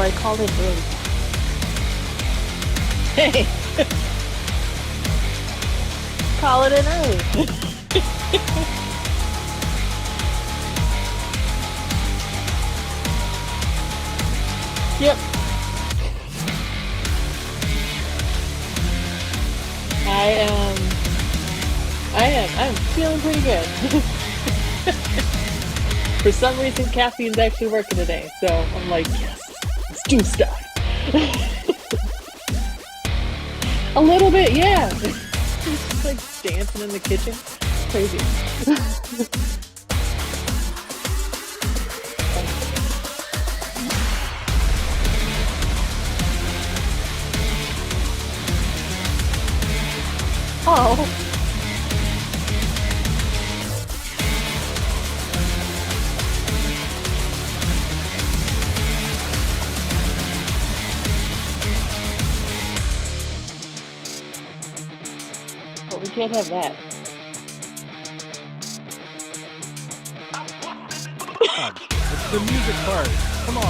I called it in. Hey! Call it in early. Yep. I'm feeling pretty good. For some reason, caffeine's actually working today, so I'm like, yes, let's do stuff. A little bit, yeah. Just like dancing in the kitchen. Crazy. Oh. But we can't have that. It's the music part. Come on.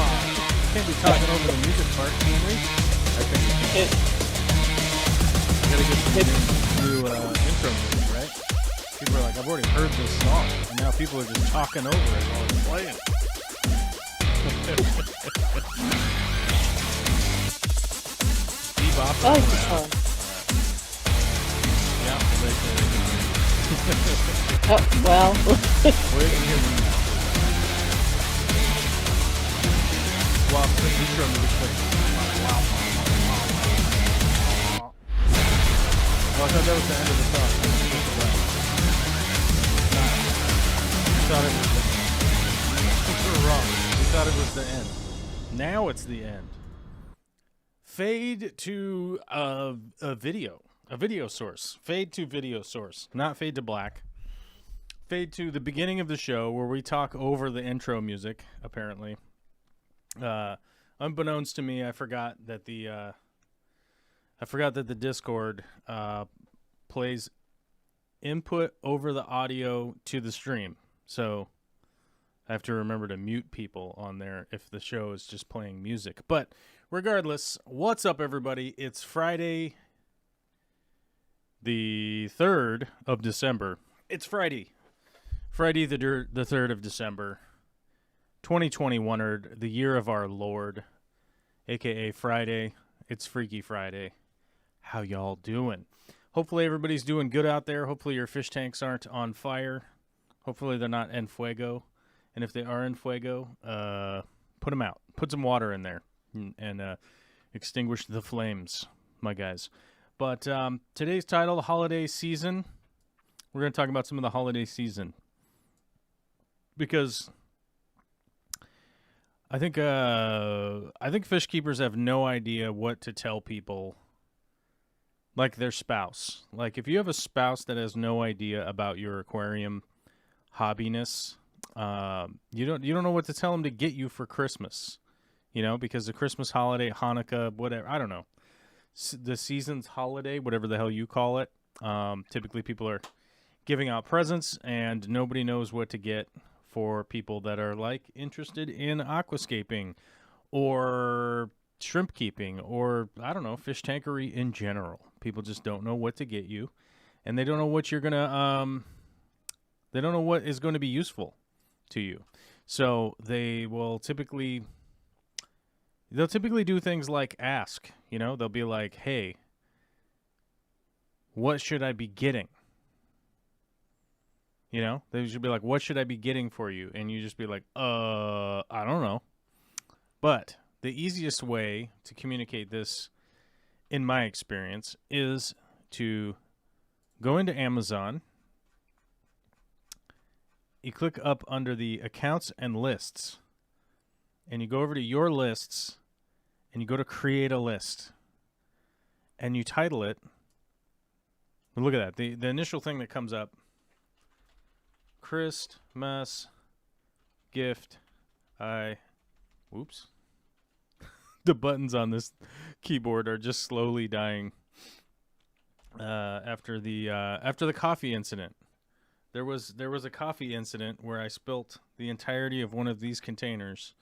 Can't be talking over the music part, can we? I think we gotta get some new intro music, right? People are like, I've already heard this song, and now people are just talking over it while it's playing. Bebop. I like this song. Yeah, they say they can hear me. Oh, well. Well, they can hear me now. Wow, the intro music plays. Wow. Oh, I thought that was the end of the song. You thought it was the end. You were wrong. You thought it was the end. Now it's the end. Fade to a video source. Fade to video source. Not fade to black. Fade to the beginning of the show where we talk over the intro music, apparently. Unbeknownst to me, I forgot that the Discord plays input over the audio to the stream. So I have to remember to mute people on there if the show is just playing music. But regardless, what's up, everybody? It's Friday, the 3rd of December. It's Friday the 3rd of December, 2021, the year of our Lord, a.k.a. Friday. It's Freaky Friday. How y'all doing? Hopefully everybody's doing good out there. Hopefully your fish tanks aren't on fire. Hopefully they're not en fuego. And if they are en fuego, put them out. Put some water in there and extinguish the flames, my guys. But today's title, Holiday Season. We're going to talk about some of the holiday season. Because I think fish keepers have no idea what to tell people, like their spouse. Like if you have a spouse that has no idea about your aquarium hobbiness, you don't know what to tell them to get you for Christmas, because the Christmas holiday, Hanukkah, whatever, I don't know, the season's holiday, whatever the hell you call it. Typically people are giving out presents and nobody knows what to get for people that are like interested in aquascaping or shrimp keeping or, I don't know, fish tankery in general. People just don't know what to get you, and they don't know what you're going to, they don't know what is going to be useful to you. So they will typically do things like ask, they'll be like, hey, what should I be getting? They should be like, what should I be getting for you? And you just be like, I don't know. But the easiest way to communicate this, in my experience, is to go into Amazon. You click up under the accounts and lists. And you go over to your lists. And you go to create a list. And you title it. Look at that. The initial thing that comes up. Christmas gift. Whoops. The buttons on this keyboard are just slowly dying. After the coffee incident, there was a coffee incident where I spilt the entirety of one of these containers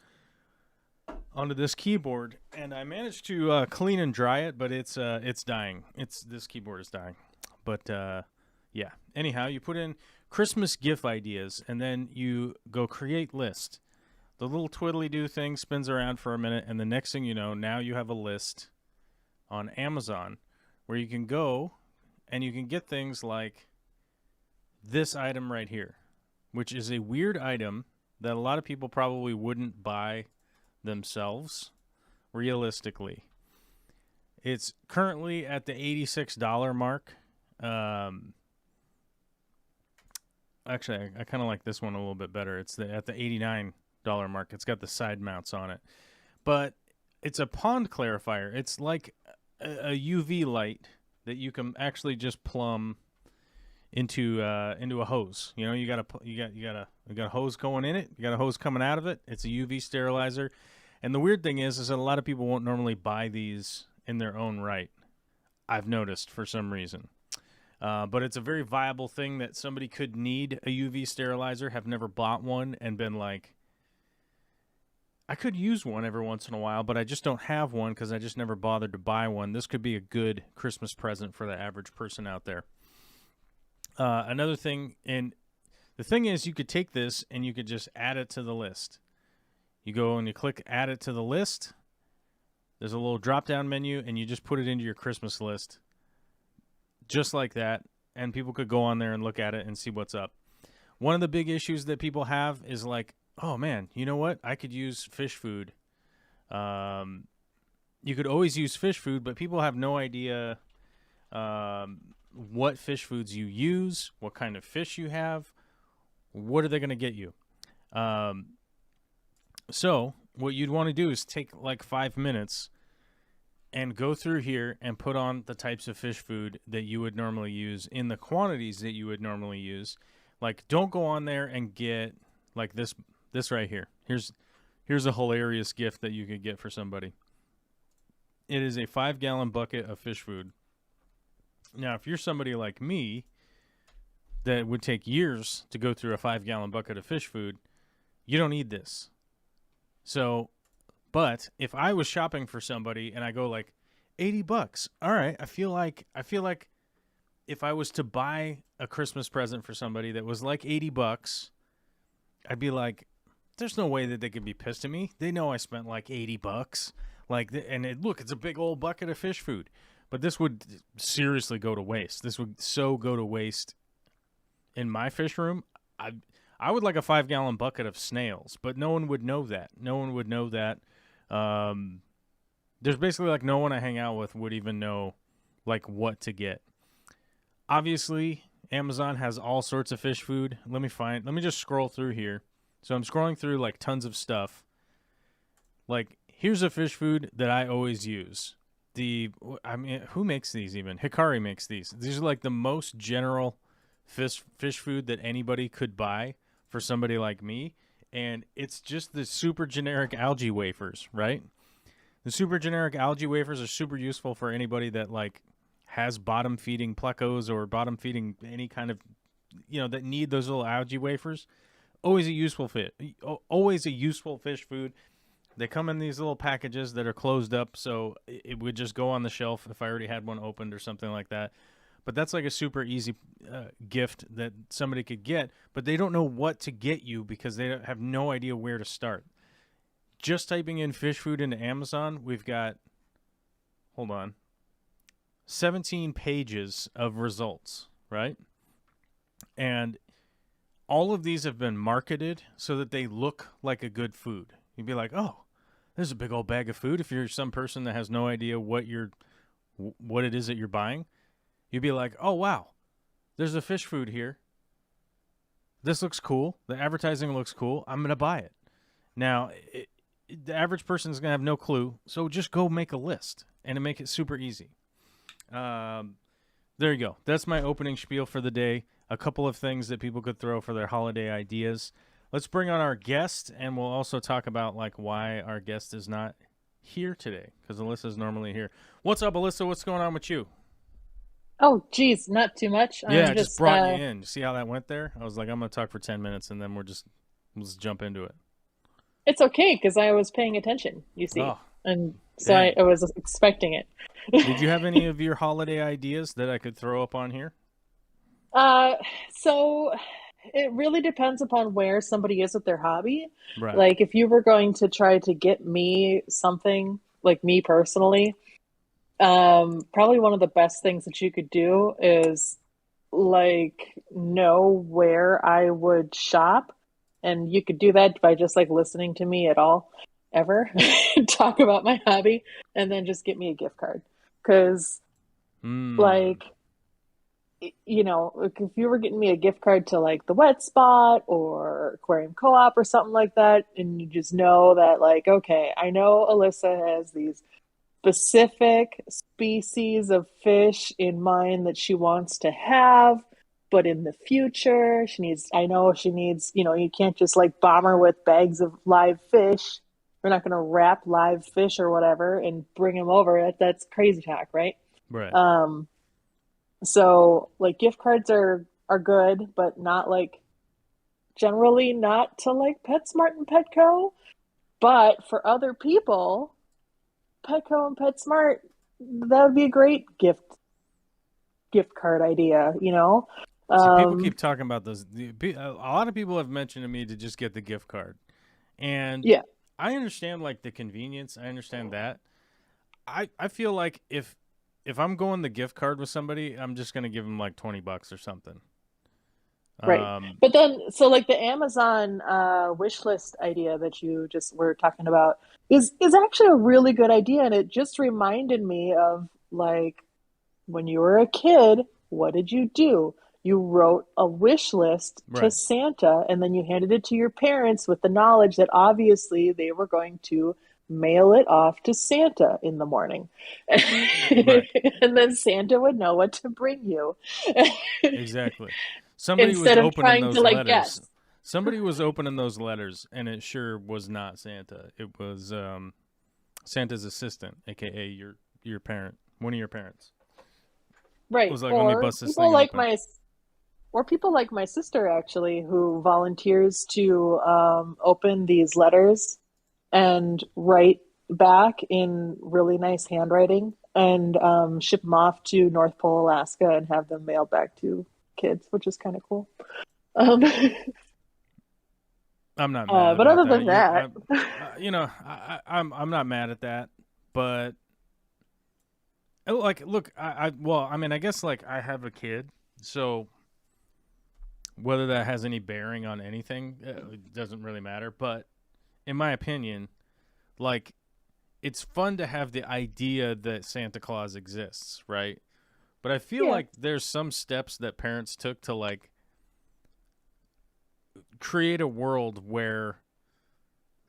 onto this keyboard, and I managed to clean and dry it, but it's dying. This keyboard is dying. But yeah. Anyhow, you put in Christmas gift ideas, and then you go create list. The little twiddly do thing spins around for a minute, and the next thing you know, now you have a list on Amazon where you can go and you can get things like this item right here, which is a weird item that a lot of people probably wouldn't buy themselves realistically. It's currently at the $86 mark. Actually, I kind of like this one a little bit better. It's at the $89 mark. It's got the side mounts on it. But it's a pond clarifier. It's like a UV light that you can actually just plumb into a hose. You know, you got a hose going in it. You got a hose coming out of it. It's a UV sterilizer. And the weird thing is that a lot of people won't normally buy these in their own right. I've noticed for some reason. But it's a very viable thing that somebody could need a UV sterilizer, have never bought one, and been like, I could use one every once in a while, but I just don't have one because I just never bothered to buy one. This could be a good Christmas present for the average person out there. Another thing, and the thing is, you could take this and you could just add it to the list. You go and you click add it to the list. There's a little drop-down menu, and you just put it into your Christmas list. Just like that, and people could go on there and look at it and see what's up. One of the big issues that people have is like, oh man, you know what? I could use fish food. You could always use fish food, but people have no idea what fish foods you use, what kind of fish you have, what are they going to get you? So what you'd want to do is take like 5 minutes and go through here and put on the types of fish food that you would normally use in the quantities that you would normally use. Like, don't go on there and get like this right here. Here's a hilarious gift that you could get for somebody. It is a 5-gallon bucket of fish food. Now, if you're somebody like me that would take years to go through a 5-gallon bucket of fish food, you don't need this. So, but if I was shopping for somebody and I go like $80, all right, I feel like if I was to buy a Christmas present for somebody that was like $80, I'd be like, there's no way that they could be pissed at me. They know I spent like $80. Look, it's a big old bucket of fish food. But this would seriously go to waste. This would so go to waste in my fish room. I would like a 5-gallon bucket of snails, but no one would know that. No one would know that. There's basically like no one I hang out with would even know like what to get. Obviously, Amazon has all sorts of fish food. Let me just scroll through here. So I'm scrolling through like tons of stuff. Like, here's a fish food that I always use. Who makes these even? Hikari makes these. These are like the most general fish food that anybody could buy for somebody like me. And it's just the super generic algae wafers, right? The super generic algae wafers are super useful for anybody that like has bottom feeding plecos or bottom feeding any kind of, that need those little algae wafers. Always a useful fish food. They come in these little packages that are closed up, so it would just go on the shelf if I already had one opened or something like that. But that's like a super easy gift that somebody could get, but they don't know what to get you because they have no idea where to start. Just typing in fish food into Amazon, we've got, 17 pages of results, right? And all of these have been marketed so that they look like a good food. You'd be like, oh, there's a big old bag of food. If you're some person that has no idea what it is that you're buying, you'd be like, oh, wow, there's a fish food here. This looks cool. The advertising looks cool. I'm going to buy it. Now, the average person is going to have no clue, so just go make a list and make it super easy. There you go. That's my opening spiel for the day. A couple of things that people could throw for their holiday ideas. Let's bring on our guest, and we'll also talk about like why our guest is not here today, because Alyssa's normally here. What's up, Alyssa? What's going on with you? Oh, geez, not too much. Yeah, I just brought you in. See how that went there? I was like, I'm going to talk for 10 minutes, and then let's jump into it. It's okay because I was paying attention, you see. Oh, And so dang. I was expecting it. Did you have any of your holiday ideas that I could throw up on here? Uh, so it really depends upon where somebody is with their hobby. Right. Like if you were going to try to get me something, like me personally, probably one of the best things that you could do is like know where I would shop. And you could do that by just like listening to me at all, ever talk about my hobby, and then just get me a gift card. Because, Hmm. like, you know, like if you were getting me a gift card to like the Wet Spot or Aquarium Co-op or something like that, and you just know that, like, okay, I know Alyssa has these specific species of fish in mind that she wants to have, but in the future, she needs, I know she needs, you know, you can't just like bomb her with bags of live fish. We're not going to wrap live fish or whatever and bring them over. That's crazy talk, right? Right. Um, so like gift cards are good, but not like generally not to like PetSmart and Petco. But for other people, Petco and PetSmart, that would be a great gift card idea, you know? See, people keep Um, talking about those. A lot of people have mentioned to me to just get the gift card, and yeah, I understand like the convenience. I understand that. I feel like if I'm going the gift card with somebody, I'm just gonna give them like $20 or something. right. Um, But then, so like the Amazon wish list idea that you just were talking about is actually a really good idea, and it just reminded me of like when you were a kid, what did you do? You wrote a wish list to right, Santa, and then you handed it to your parents with the knowledge that obviously they were going to mail it off to Santa in the morning. right, And then Santa would know what to bring you exactly. Somebody was instead of opening trying to those like letters. guess. Somebody was opening those letters, and it sure was not Santa. It was Santa's assistant, aka your parent, one of your parents. Right. Was like, let me bust this People thing like open. my or people like my sister actually who volunteers to open these letters and write back in really nice handwriting and ship them off to North Pole, Alaska, and have them mailed back to kids, which is kind of cool. Um, I'm not mad but about other that. than that, I'm not mad at that, but like, look, well, I mean, I guess like I have a kid, so whether that has any bearing on anything, it doesn't really matter. But in my opinion, like, it's fun to have the idea that Santa Claus exists, right? But I feel yeah, like there's some steps that parents took to like create a world where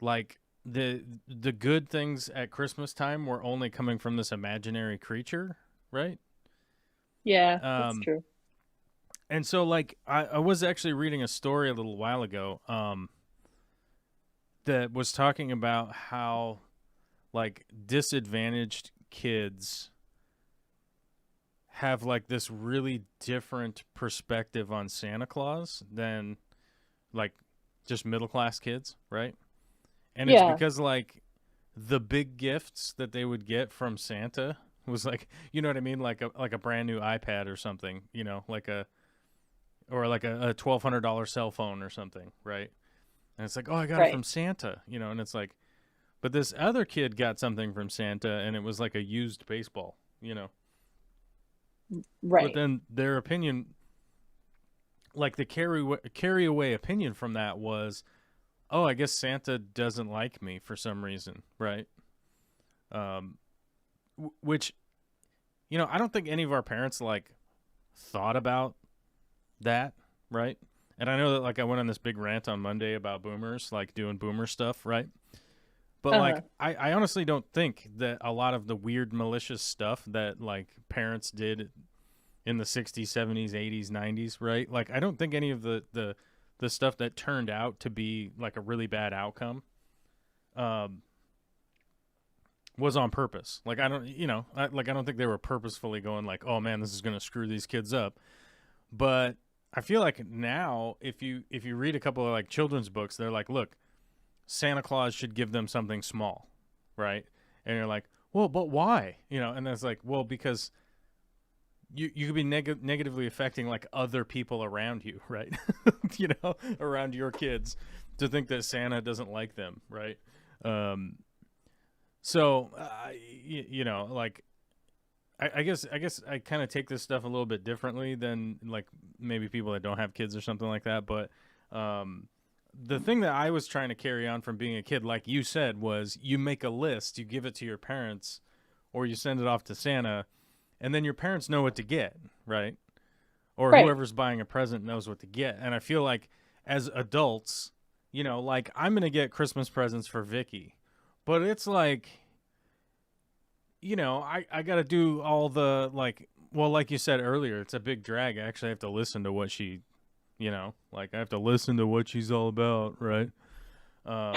like the good things at Christmas time were only coming from this imaginary creature, right? yeah, that's Um, true. and so like I was actually reading a story a little while ago that was talking about how like disadvantaged kids have like this really different perspective on Santa Claus than like just middle class kids, right? And it's Yeah, because like the big gifts that they would get from Santa was like, you know what I mean, like a brand new iPad or something, you know, like a or like a $1,200 cell phone or something, right? And it's like, oh, I got it right, from Santa, you know, and it's like, but this other kid got something from Santa, and it was like a used baseball, you know. But right. then their opinion, like the carry away opinion from that was, oh, I guess Santa doesn't like me for some reason, right? Um, which you know, I don't think any of our parents like thought about that, right? And I know that like I went on this big rant on Monday about boomers, like doing boomer stuff, right? But Uh-huh. like I honestly don't think that a lot of the weird malicious stuff that like parents did in the 60s, 70s, 80s, 90s, right? Like I don't think any of the stuff that turned out to be like a really bad outcome um was on purpose. Like I don't, you know, I don't think they were purposefully going like, "Oh man, this is going to screw these kids up." But I feel like now if you read a couple of like children's books, they're like, "Look, Santa Claus should give them something small, right? And you're like, well, but why? And it's like, well, because you could be negatively affecting like other people around you, right? Around your kids, to think that Santa doesn't like them, right? Um, so like I guess I kind of take this stuff a little bit differently than like maybe people that don't have kids or something like that. But the thing that I was trying to carry on from being a kid, like you said, was you make a list, you give it to your parents, or you send it off to Santa, and then your parents know what to get, right? Or Right. whoever's buying a present knows what to get. And I feel like as adults, like I'm gonna get Christmas presents for Vicky, but it's like, I got to do all the like. Well, like you said earlier, it's a big drag. I actually have to listen to what she, like I have to listen to what she's all about, right? Um,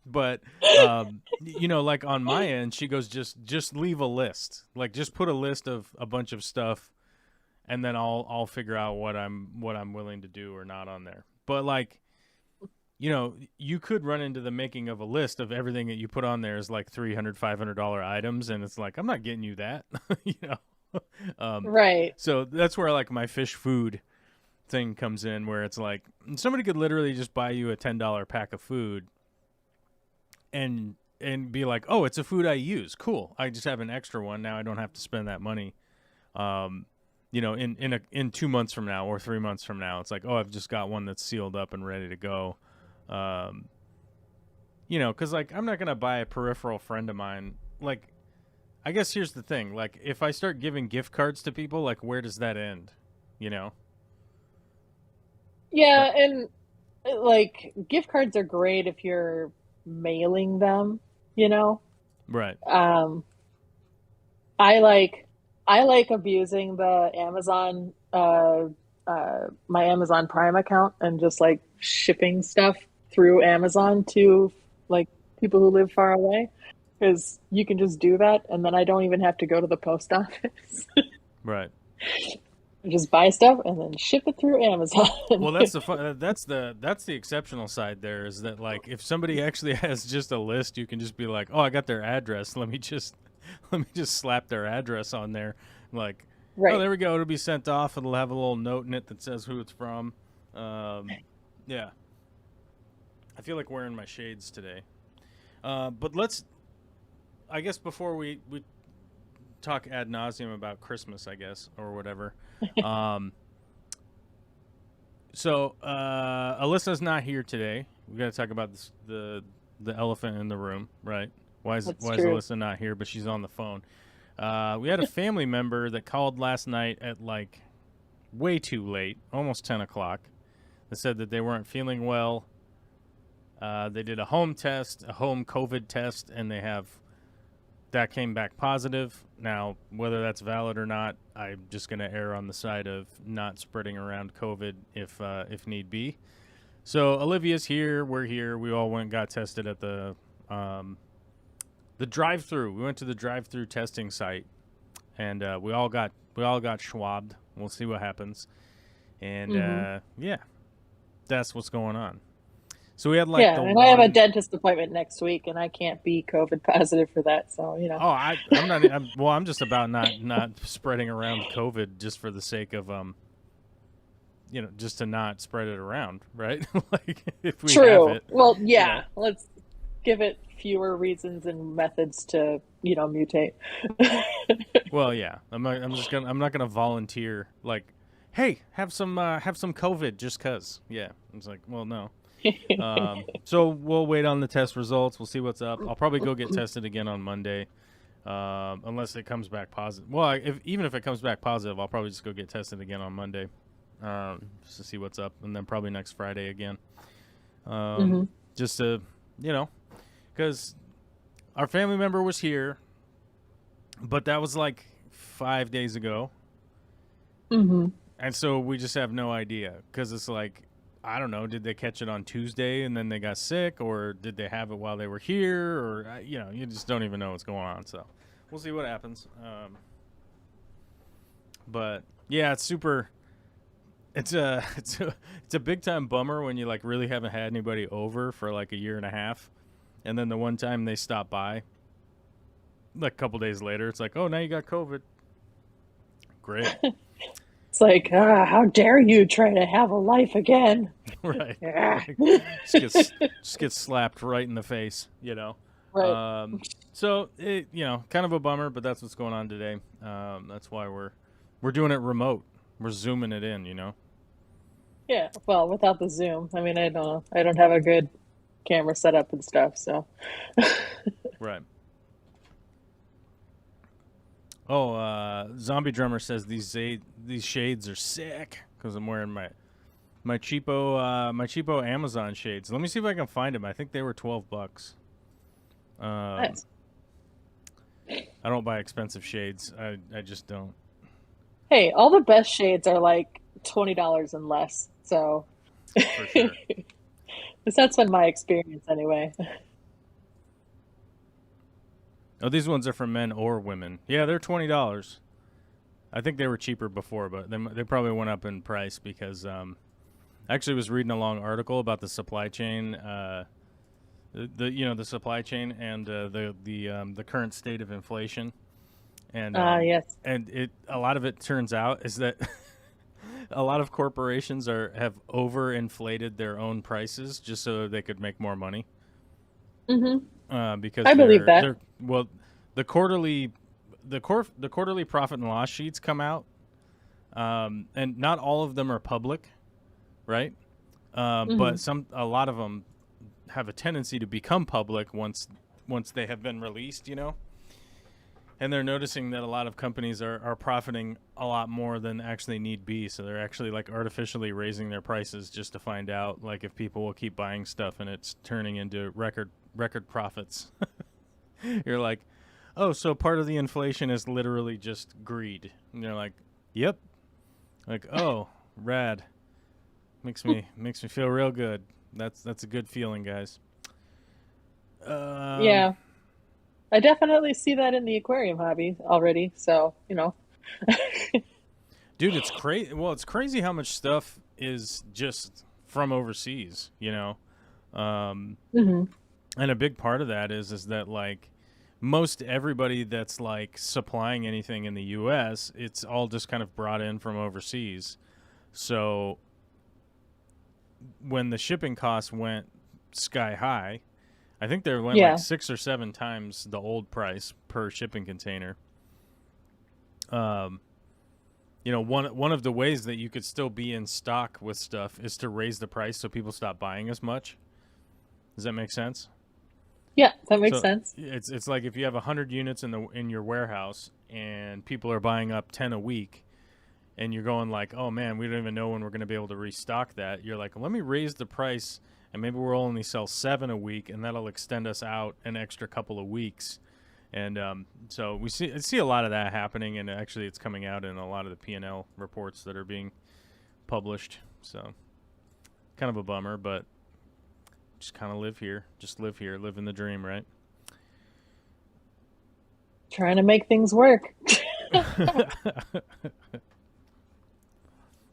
but like on my end, she goes, just leave a list, like just put a list of a bunch of stuff, and then I'll figure out what I'm willing to do or not on there. But like, you could run into the making of a list of everything that you put on there is like $300, $500 items, and it's like I'm not getting you that, you know. Right. So that's where like my fish food thing comes in, where it's like somebody could literally just buy you a $10 pack of food, and be like, oh, it's a food I use. Cool. I just have an extra one now. I don't have to spend that money. In 2 months from now or 3 months from now, it's like, oh, I've just got one that's sealed up and ready to go. Because like I'm not gonna buy a peripheral friend of mine. Like, I guess here's the thing. Like, if I start giving gift cards to people, like, where does that end? You know? Yeah, and like gift cards are great if you're mailing them, you know. Right. Um, I like I like abusing the Amazon my Amazon Prime account and just like shipping stuff through Amazon to like people who live far away because you can just do that and then I don't even have to go to the post office. Right. I just buy stuff and then ship it through Amazon. Well, that's the fun. That's the exceptional side. There is that like if somebody actually has just a list, you can just be like, oh, I got their address. Let me just slap their address on there. Like, oh, Right. there we go. It'll be sent off. It'll have a little note in it that says who it's from. Um, yeah. I feel like wearing my shades today. But I guess before we talk ad nauseum about Christmas, I guess, or whatever. Um, Alyssa's not here today. We got to talk about the elephant in the room, right? Why is That's why is true. Alyssa not here? But she's on the phone. We had a family member that called last night at like way too late, almost 10 o'clock. They said that they weren't feeling well. They did a home test, a home COVID test, and that came back positive. Now, whether that's valid or not, I'm just going to err on the side of not spreading around COVID if need be. So Olivia's here. We're here. We all went and got tested at the drive-through. We went to the drive-through testing site, and we all got schwabbed. We'll see what happens. And Hmm. yeah, that's what's going on. So we had like Yeah, the and I have a one dentist appointment next week, and I can't be COVID positive for that. So, you know. Oh, I'm not. I'm just about not spreading around COVID just for the sake of just to not spread it around, right? Like if we have True. it, Well, you yeah, know. let's give it fewer reasons and methods to, mutate. Well, yeah. I'm not gonna volunteer like, hey, have some COVID just cause. Yeah. It's like, well, no. So we'll wait on the test results. We'll see what's up. I'll probably go get tested again on Monday. Unless it comes back positive. Well, even if it comes back positive, I'll probably just go get tested again on Monday, just to see what's up, and then probably next Friday again, um, Hmm. just to, because our family member was here, but that was like 5 days ago, Hmm. and so we just have no idea because it's like I don't know. Did they catch it on Tuesday and then they got sick, or did they have it while they were here, or you just don't even know what's going on. So we'll see what happens. But yeah, it's super. it's a big time bummer when you like really haven't had anybody over for like a year and a half, and then the one time they stop by, like a couple days later, it's like, oh, now you got COVID. Great. It's like, how dare you try to have a life again? Right. Yeah. Just gets slapped right in the face, you know. Right. So it, kind of a bummer, but that's what's going on today. That's why we're doing it remote. We're zooming it in, you know. Yeah. Well, without the Zoom, I mean, I don't know. I don't have a good camera setup and stuff, so. Right. Oh, Zombie Drummer says these shades are sick because I'm wearing my cheapo Amazon shades. Let me see if I can find them. I think they were $12. Um, Nice. I don't buy expensive shades. I just don't. Hey, all the best shades are like $20 and less. So For sure. that's been my experience anyway. Oh, these ones are for men or women. Yeah, they're $20. I think they were cheaper before, but they probably went up in price because I actually was reading a long article about the supply chain, the supply chain and the current state of inflation, and Yes. a lot of it turns out is that a lot of corporations have overinflated their own prices just so they could make more money. Hmm. Because I believe that. they're well, the quarterly the quarterly profit and loss sheets come out, and not all of them are public, right? Hmm. But a lot of them have a tendency to become public once they have been released, you know. And they're noticing that a lot of companies are profiting a lot more than actually need be, so they're actually like artificially raising their prices just to find out like if people will keep buying stuff and it's turning into record profits. You're like, oh, so part of the inflation is literally just greed. And you're like, yep. Like, oh, rad. Makes me feel real good. That's a good feeling, guys. Um, Yeah. I definitely see that in the aquarium hobby already. So, dude, it's crazy. Well, it's crazy how much stuff is just from overseas. Um, hmm and a big part of that is that like most everybody that's like supplying anything in the U.S., it's all just kind of brought in from overseas. So when the shipping costs went sky high, I think they went like Yeah. 6 or 7 times the old price per shipping container. Um, one of the ways that you could still be in stock with stuff is to raise the price so people stop buying as much. Does that make sense? Yeah, that makes So sense. it's like if you have 100 units in your warehouse and people are buying up 10 a week, and you're going like, oh man, we don't even know when we're going to be able to restock that. You're like, let me raise the price, and maybe we'll only sell 7 a week, and that'll extend us out an extra couple of weeks. And so we see a lot of that happening, and actually, it's coming out in a lot of the P&L reports that are being published. So kind of a bummer, but just kind of live here, living the dream, right? Trying to make things work.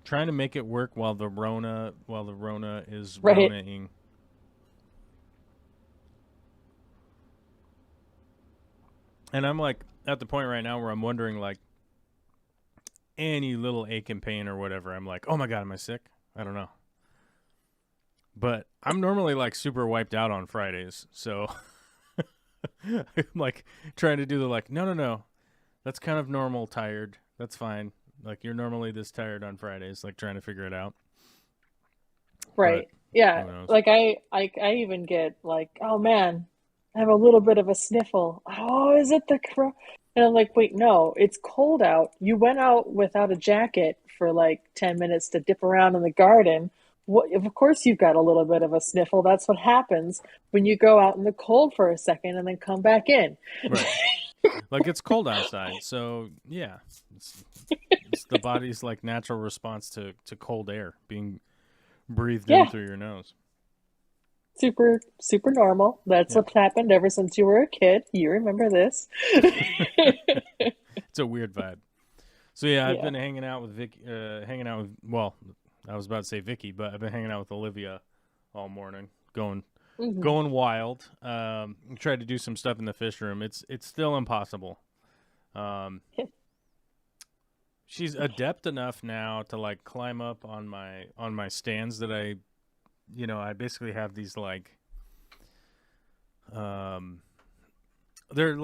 Trying to make it work while the Rona is Right. Ronaing. And I'm like at the point right now where I'm wondering like any little ache and pain or whatever. I'm like, oh my god, am I sick? I don't know. But I'm normally like super wiped out on Fridays, so I'm like trying to do the like, no, no, no, that's kind of normal. Tired. That's fine. Like you're normally this tired on Fridays. Like trying to figure it out, but Right. Yeah. who knows? Like I even get like, oh man, I have a little bit of a sniffle. Oh, is it the And I'm like, wait, no, it's cold out. You went out without a jacket for like 10 minutes to dip around in the garden. What, of course you've got a little bit of a sniffle. That's what happens when you go out in the cold for a second and then come back in. Right. Like it's cold outside, so yeah, it's, it's the body's like natural response to cold air being breathed in Yeah, through your nose. super, super normal. That's Yeah. what's happened ever since you were a kid. You remember this. It's a weird vibe. So yeah, I've Yeah. been hanging out with Vic, hanging out with well, I was about to say Vicky, but I've been hanging out with Olivia all morning, Hmm. going wild. Tried to do some stuff in the fish room. It's still impossible. Um, she's adept enough now to like climb up on my stands that I basically have these like um they're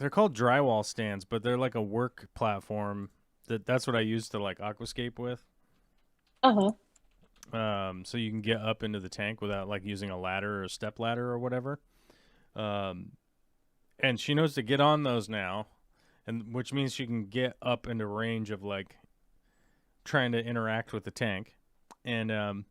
called drywall stands, but they're like a work platform that's what I use to like aquascape with. Uh-huh. So you can get up into the tank without like using a ladder or a step ladder or whatever. Um, and she knows to get on those now, and which means she can get up into range of like trying to interact with the tank. And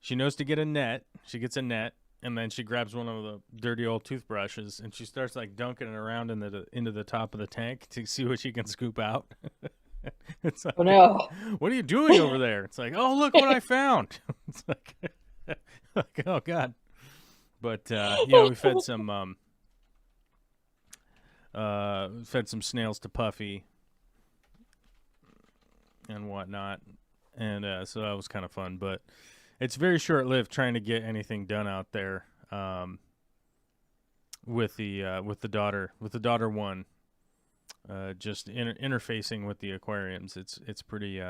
she knows to get a net. She gets a net, and then she grabs one of the dirty old toothbrushes and she starts like dunking it around into the top of the tank to see what she can scoop out. It's Oh like, no. what are you doing over there? It's like, oh, look what I found. It's like, oh god. But we fed some snails to Puffy and whatnot, and so that was kind of fun. But it's very short lived trying to get anything done out there with the daughter one. Just interfacing with the aquariums, it's pretty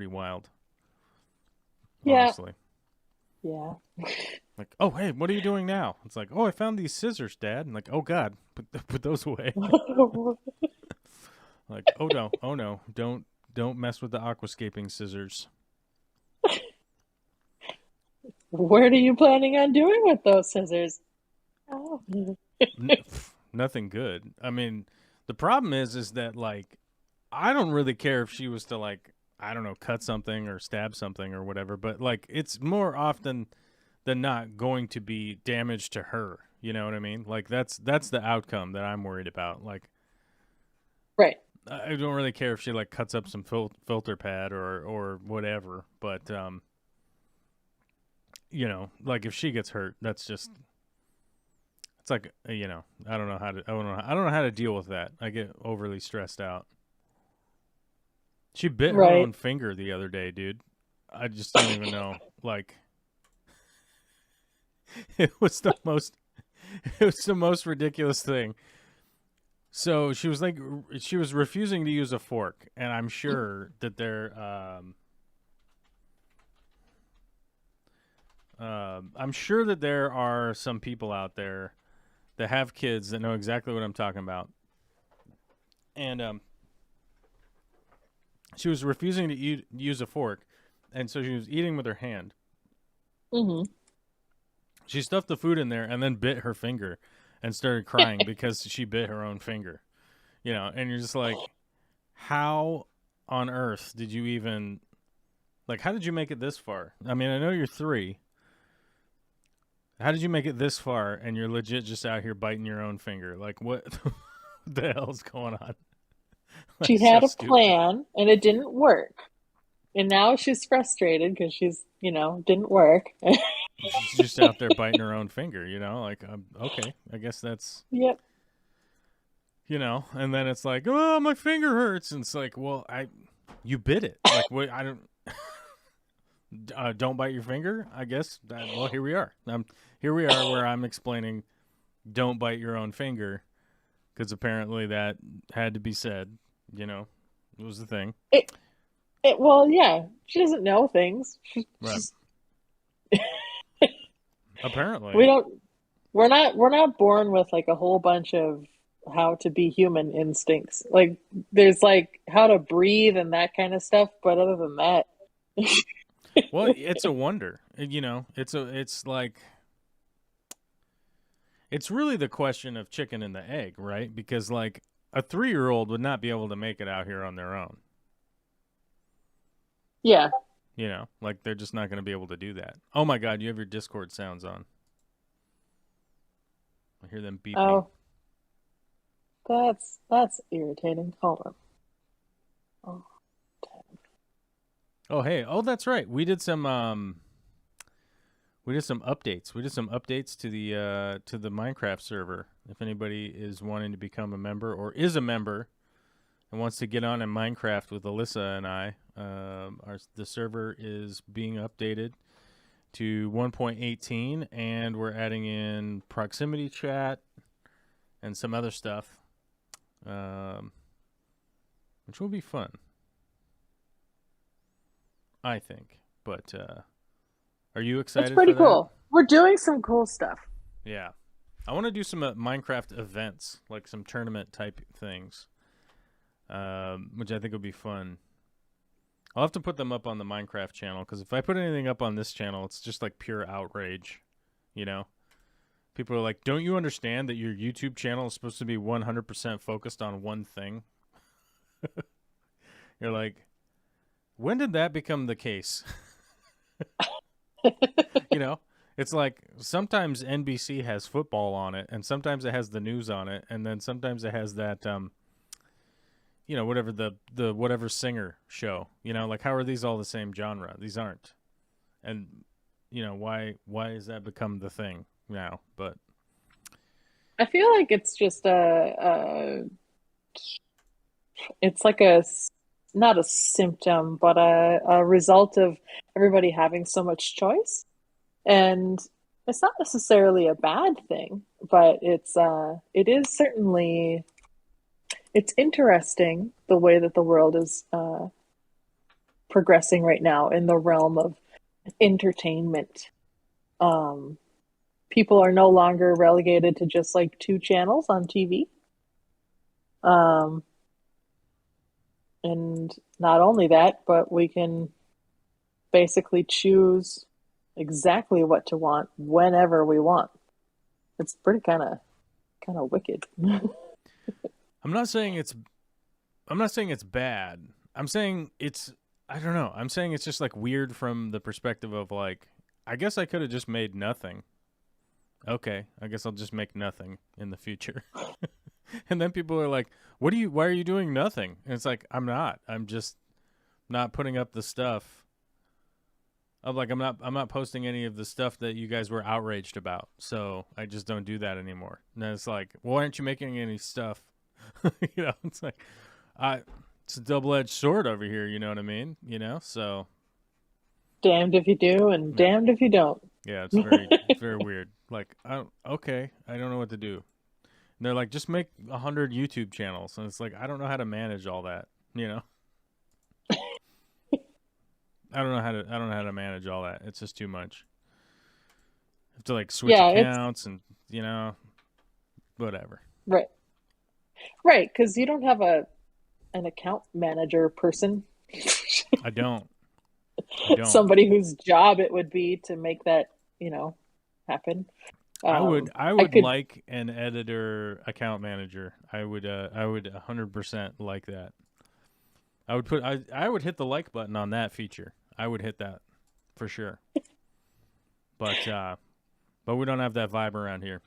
wild, Yeah. honestly. Yeah. Like, oh hey, what are you doing now? It's like, oh, I found these scissors, Dad. And like, oh God, put those away. Like, oh no, don't mess with the aquascaping scissors. What are you planning on doing with those scissors? Oh. Nothing good. I mean, the problem is that like I don't really care if she was to like I don't know cut something or stab something or whatever, but like it's more often than not going to be damage to her. You know what I mean? Like that's the outcome that I'm worried about. Like Right. I don't really care if she like cuts up some filter pad or whatever, but like if she gets hurt, that's just it's like I don't know how to deal with that. I get overly stressed out. She bit her Right. own finger the other day, dude. I just don't even know. Like it was the most it was the most ridiculous thing. So she was refusing to use a fork, and I'm sure that I'm sure that there are some people out there that have kids that know exactly what I'm talking about. And she was refusing to use a fork, and so she was eating with her hand. Hmm. She stuffed the food in there and then bit her finger and started crying because she bit her own finger. And you're just like, how on earth did you even like? How did you make it this far? I mean, I know you're 3. How did you make it this far and you're legit just out here biting your own finger? Like, what the hell's going on? Like, She so had a stupid. plan and it didn't work. And now she's frustrated because didn't work. She's just out there biting her own finger, Like, okay, I guess that's, Yep. and then it's like, oh, my finger hurts. And it's like, well, you bit it. Like, what? I don't bite your finger, I guess. Well, here we are. Here we are where I'm explaining don't bite your own finger because apparently that had to be said. It was the thing. It, well, yeah, she doesn't know things. Right. She's, we Apparently. don't, we're not born with like a whole bunch of how to be human instincts. Like there's like how to breathe and that kind of stuff, but other than that, Well, it's a wonder. It's like it's really the question of chicken and the egg, right? Because like a 3-year-old would not be able to make it out here on their own. yeah. Like they're just not going to be able to do that. Oh my God, you have your Discord sounds on. I hear them beeping. Oh, that's irritating. Hold on. Oh, Oh hey, oh that's right. We did some updates. We did some updates to the Minecraft server. If anybody is wanting to become a member or is a member and wants to get on in Minecraft with Alyssa and I, The server is being updated to 1.18, and we're adding in proximity chat and some other stuff, which will be fun, I think. But are you It's excited pretty for that? cool. We're doing some cool stuff. Yeah. I want to do some Minecraft events, like some tournament type things, which I think would be fun. I'll have to put them up on the Minecraft channel, because if I put anything up on this channel, it's just like pure outrage, you know? People are like, don't you understand that your YouTube channel is supposed to be 100% focused on one thing? You're like, when did that become the case? You know? It's like sometimes NBC has football on it, and sometimes it has the news on it, and then sometimes it has that whatever the whatever singer show. Like, how are these all the same genre? These aren't. And why has that become the thing now? But I feel like it's just it's like not a symptom, but a result of everybody having so much choice. And it's not necessarily a bad thing, but it is certainly, it's interesting the way that the world is progressing right now in the realm of entertainment. Um, People are no longer relegated to just like two channels on TV. Um, and not only that, but we can basically choose exactly what to want whenever we want. It's pretty kind of wicked. I'm not saying it's bad. I'm saying it's, I don't know. I'm saying it's just like weird from the perspective of like, I guess I could have just made nothing. Okay, I guess I'll just make nothing in the future. And then people are like, why are you doing nothing? And it's like, I'm not. I'm just not putting up the stuff. I'm not posting any of the stuff that you guys were outraged about. So I just don't do that anymore. And then it's like, why aren't you making any stuff? It's like, it's a double-edged sword over here. You know what I mean? So Damned if you do and yeah, damned if you don't. yeah, it's very weird. Like, I don't know what to do. And they're like, just make 100 YouTube channels, and it's like, I don't know how to manage all that. I don't know how to manage all that. It's just too much. I have to like switch Yeah, it's accounts and whatever. right. Right, because you don't have an account manager person. I don't. I don't. Somebody whose job it would be to make that, happen. I would I I would could, like an editor account manager. I would 100% like that. I would hit the like button on that feature. I would hit that for sure. But we don't have that vibe around here.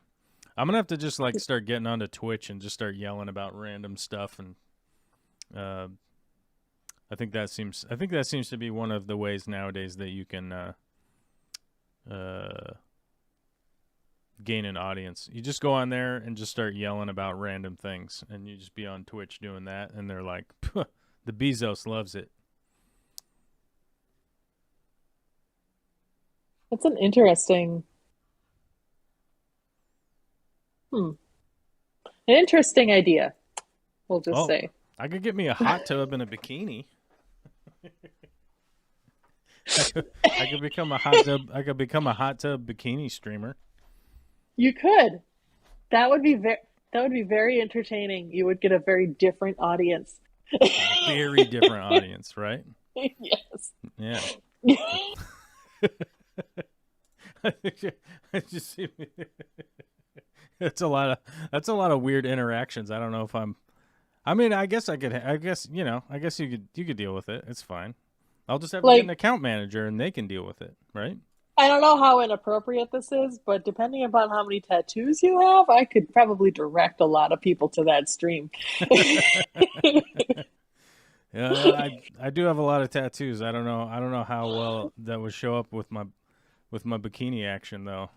I'm gonna have to just like start getting onto Twitch and just start yelling about random stuff, and I think that seems to be one of the ways nowadays that you can gain an audience. You just go on there and just start yelling about random things, and you just be on Twitch doing that, and they're like, the Bezos loves it. that's an an interesting idea, we'll just Oh, say. I could get me a hot tub and a bikini. I could become a hot tub. I could become a hot tub bikini streamer. You could. That would be very entertaining. You would get a very different audience. Very different audience, right? Yes. Yeah. I just see. That's a lot of weird interactions. I don't know if I'm. I mean, I guess I could. I guess I guess you could deal with it. It's fine. I'll just have to get an Like, account manager, and they can deal with it, right? I don't know how inappropriate this is, but depending upon how many tattoos you have, I could probably direct a lot of people to that stream. Yeah, I do have a lot of tattoos. I don't know how well that would show up with my bikini action though.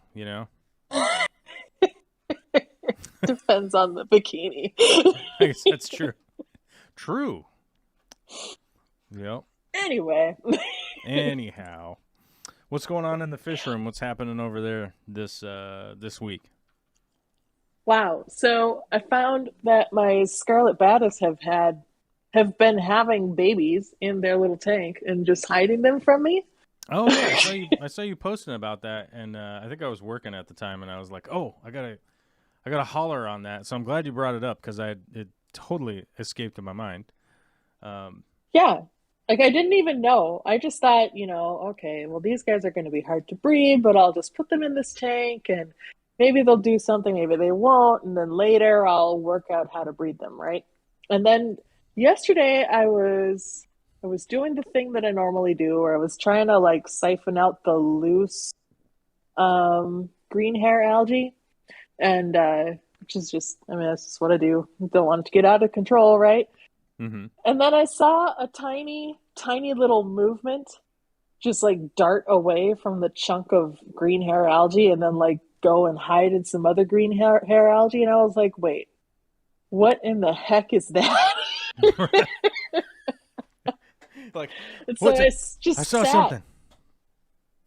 Depends on the bikini. I guess that's true. True. Yep. Anyway. Anyhow, what's going on in the fish room? What's happening over there this week? Wow. So I found that my scarlet badis have been having babies in their little tank and just hiding them from me. Oh yeah, I saw you posting about that, and I think I was working at the time, and I was like, oh, I gotta holler on that. So I'm glad you brought it up because it totally escaped my mind. Um, Yeah. Like I didn't even know. I just thought, okay, well these guys are going to be hard to breed, but I'll just put them in this tank and maybe they'll do something, maybe they won't, and then later I'll work out how to breed them, right? And then yesterday I was doing the thing that I normally do where I was trying to like siphon out the loose green hair algae and which is just I mean that's just what I do. Don't want it to get out of control, right? hmm And then I saw a tiny, tiny little movement just like dart away from the chunk of green hair algae and then like go and hide in some other hair algae. And I was like, wait, what in the heck is that? like, And so what's I it? I just saw sat. something.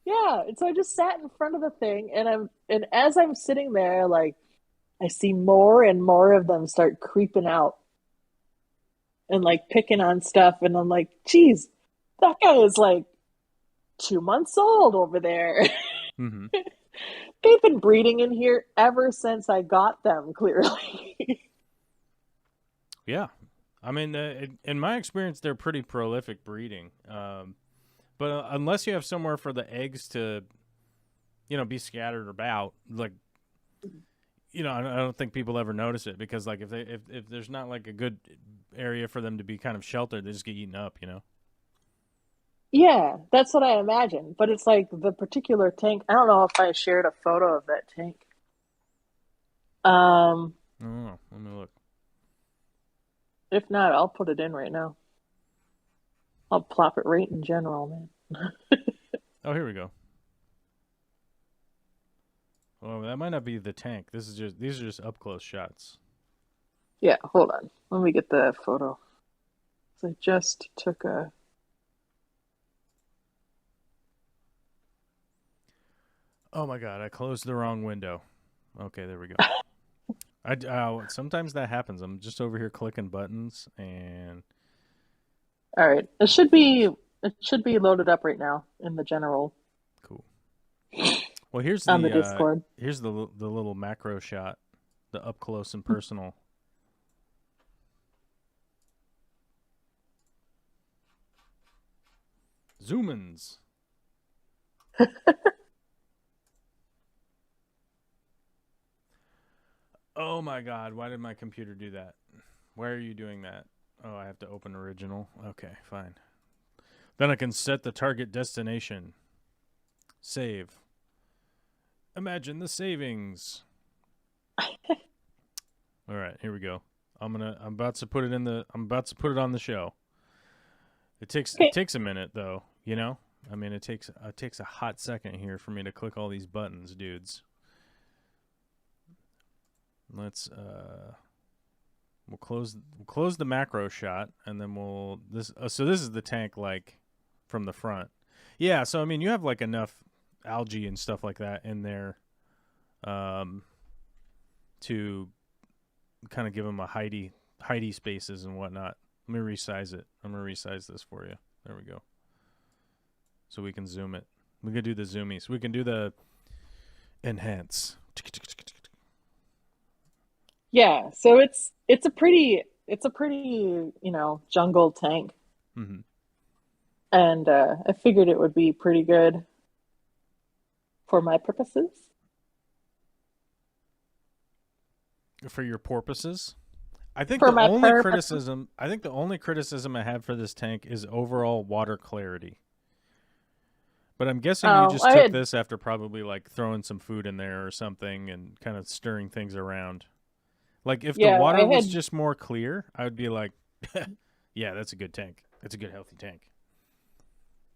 Yeah. And so I just sat in front of the thing and as I'm sitting there, like I see more and more of them start creeping out and like picking on stuff. And I'm like, geez, that guy is like 2 months old over there. hmm They've been breeding in here ever since I got them, clearly. Yeah, I mean, in my experience, they're pretty prolific breeding. But unless you have somewhere for the eggs to, be scattered about, like, I don't think people ever notice it because, like, if there's not like a good area for them to be kind of sheltered, they just get eaten up. Yeah, that's what I imagine. But it's like the particular tank. I don't know if I shared a photo of that tank. Um, Oh, let me look. if not, I'll put it in right now. I'll plop it right in general, man. Oh, here we go. Oh, that might not be the tank. These are just up close shots. Yeah, hold on. Let me get the photo. So I just took a. Oh my god, I closed the wrong window. Okay, there we go. Sometimes that happens. I'm just over here clicking buttons and All right, it should be loaded up right now in the general cool. Well, here's on the the Discord. the little macro shot, the up close and personal. Zoom-ins. Oh my god, why did my computer do that? Why are you doing that? Oh, I have to open original. Okay, fine. Then I can set the target destination. Save. Imagine the savings. All right, here we go. I'm about to put it on the show. Okay. It takes a minute though. I mean, it takes a hot second here for me to click all these buttons, dudes. Let's we'll close the macro shot and then so this is the tank like from the front. Yeah, so I mean, you have like enough algae and stuff like that in there um to kind of give them a hidey spaces and whatnot. Let me resize it. I'm gonna resize this for you. There we go. So we can zoom it. We can do the zoomies. We can do the enhance. Yeah, so it's a pretty jungle tank, hmm and I figured it would be pretty good for my purposes. For your porpoises. I think For the my only purpose. criticism I think the only criticism I have for this tank is overall water clarity. But I'm guessing you Oh, just I took had this after probably like throwing some food in there or something and kind of stirring things around. Like if the yeah, water I was had just more clear, I would be like, yeah, that's a good tank. That's a good healthy tank.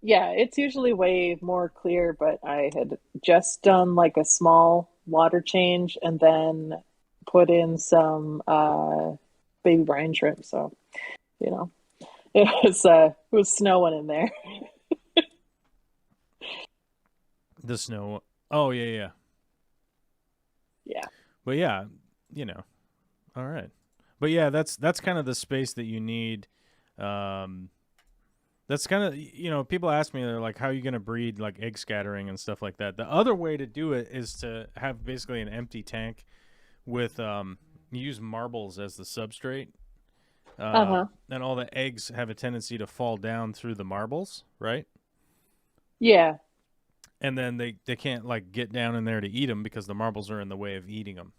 yeah, it's usually way more clear, but I had just done like a small water change and then put in some baby brine shrimp, so you know. It was snowing in there. The snow. Oh yeah, yeah. Yeah. But yeah, you know. All right. But yeah, that's kind of the space that you need. Um, that's kind of, people ask me, they're like, how are you going to breed like egg scattering and stuff like that. The other way to do it is to have basically an empty tank with you use marbles as the substrate, Uh-huh. and all the eggs have a tendency to fall down through the marbles, right? Yeah. And then they can't like get down in there to eat them because the marbles are in the way of eating them.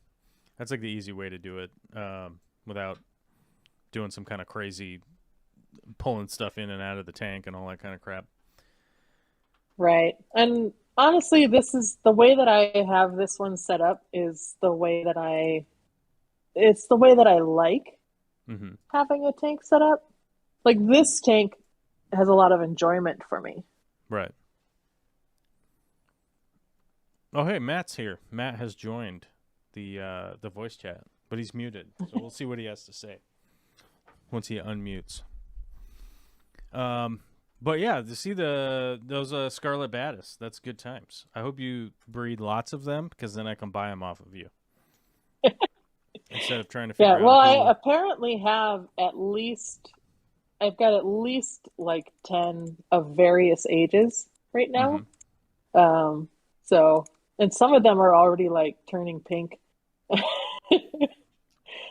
That's like the easy way to do it, without doing some kind of crazy pulling stuff in and out of the tank and all that kind of crap. Right. And honestly, this is the way that I have this one set up is the way that it's the way that I like Mm-hmm. having a tank set up. Like this tank has a lot of enjoyment for me. Right. Oh, hey, Matt's here. Matt has joined the voice chat, but he's muted, so we'll see what he has to say once he unmutes. Um, but yeah, to see those scarlet badis, that's good times. I hope you breed lots of them because then I can buy them off of you instead of trying to Yeah, figure well, out I who. apparently have I've got at least like 10 of various ages right Mm-hmm. now. Um, so, and some of them are already like turning pink.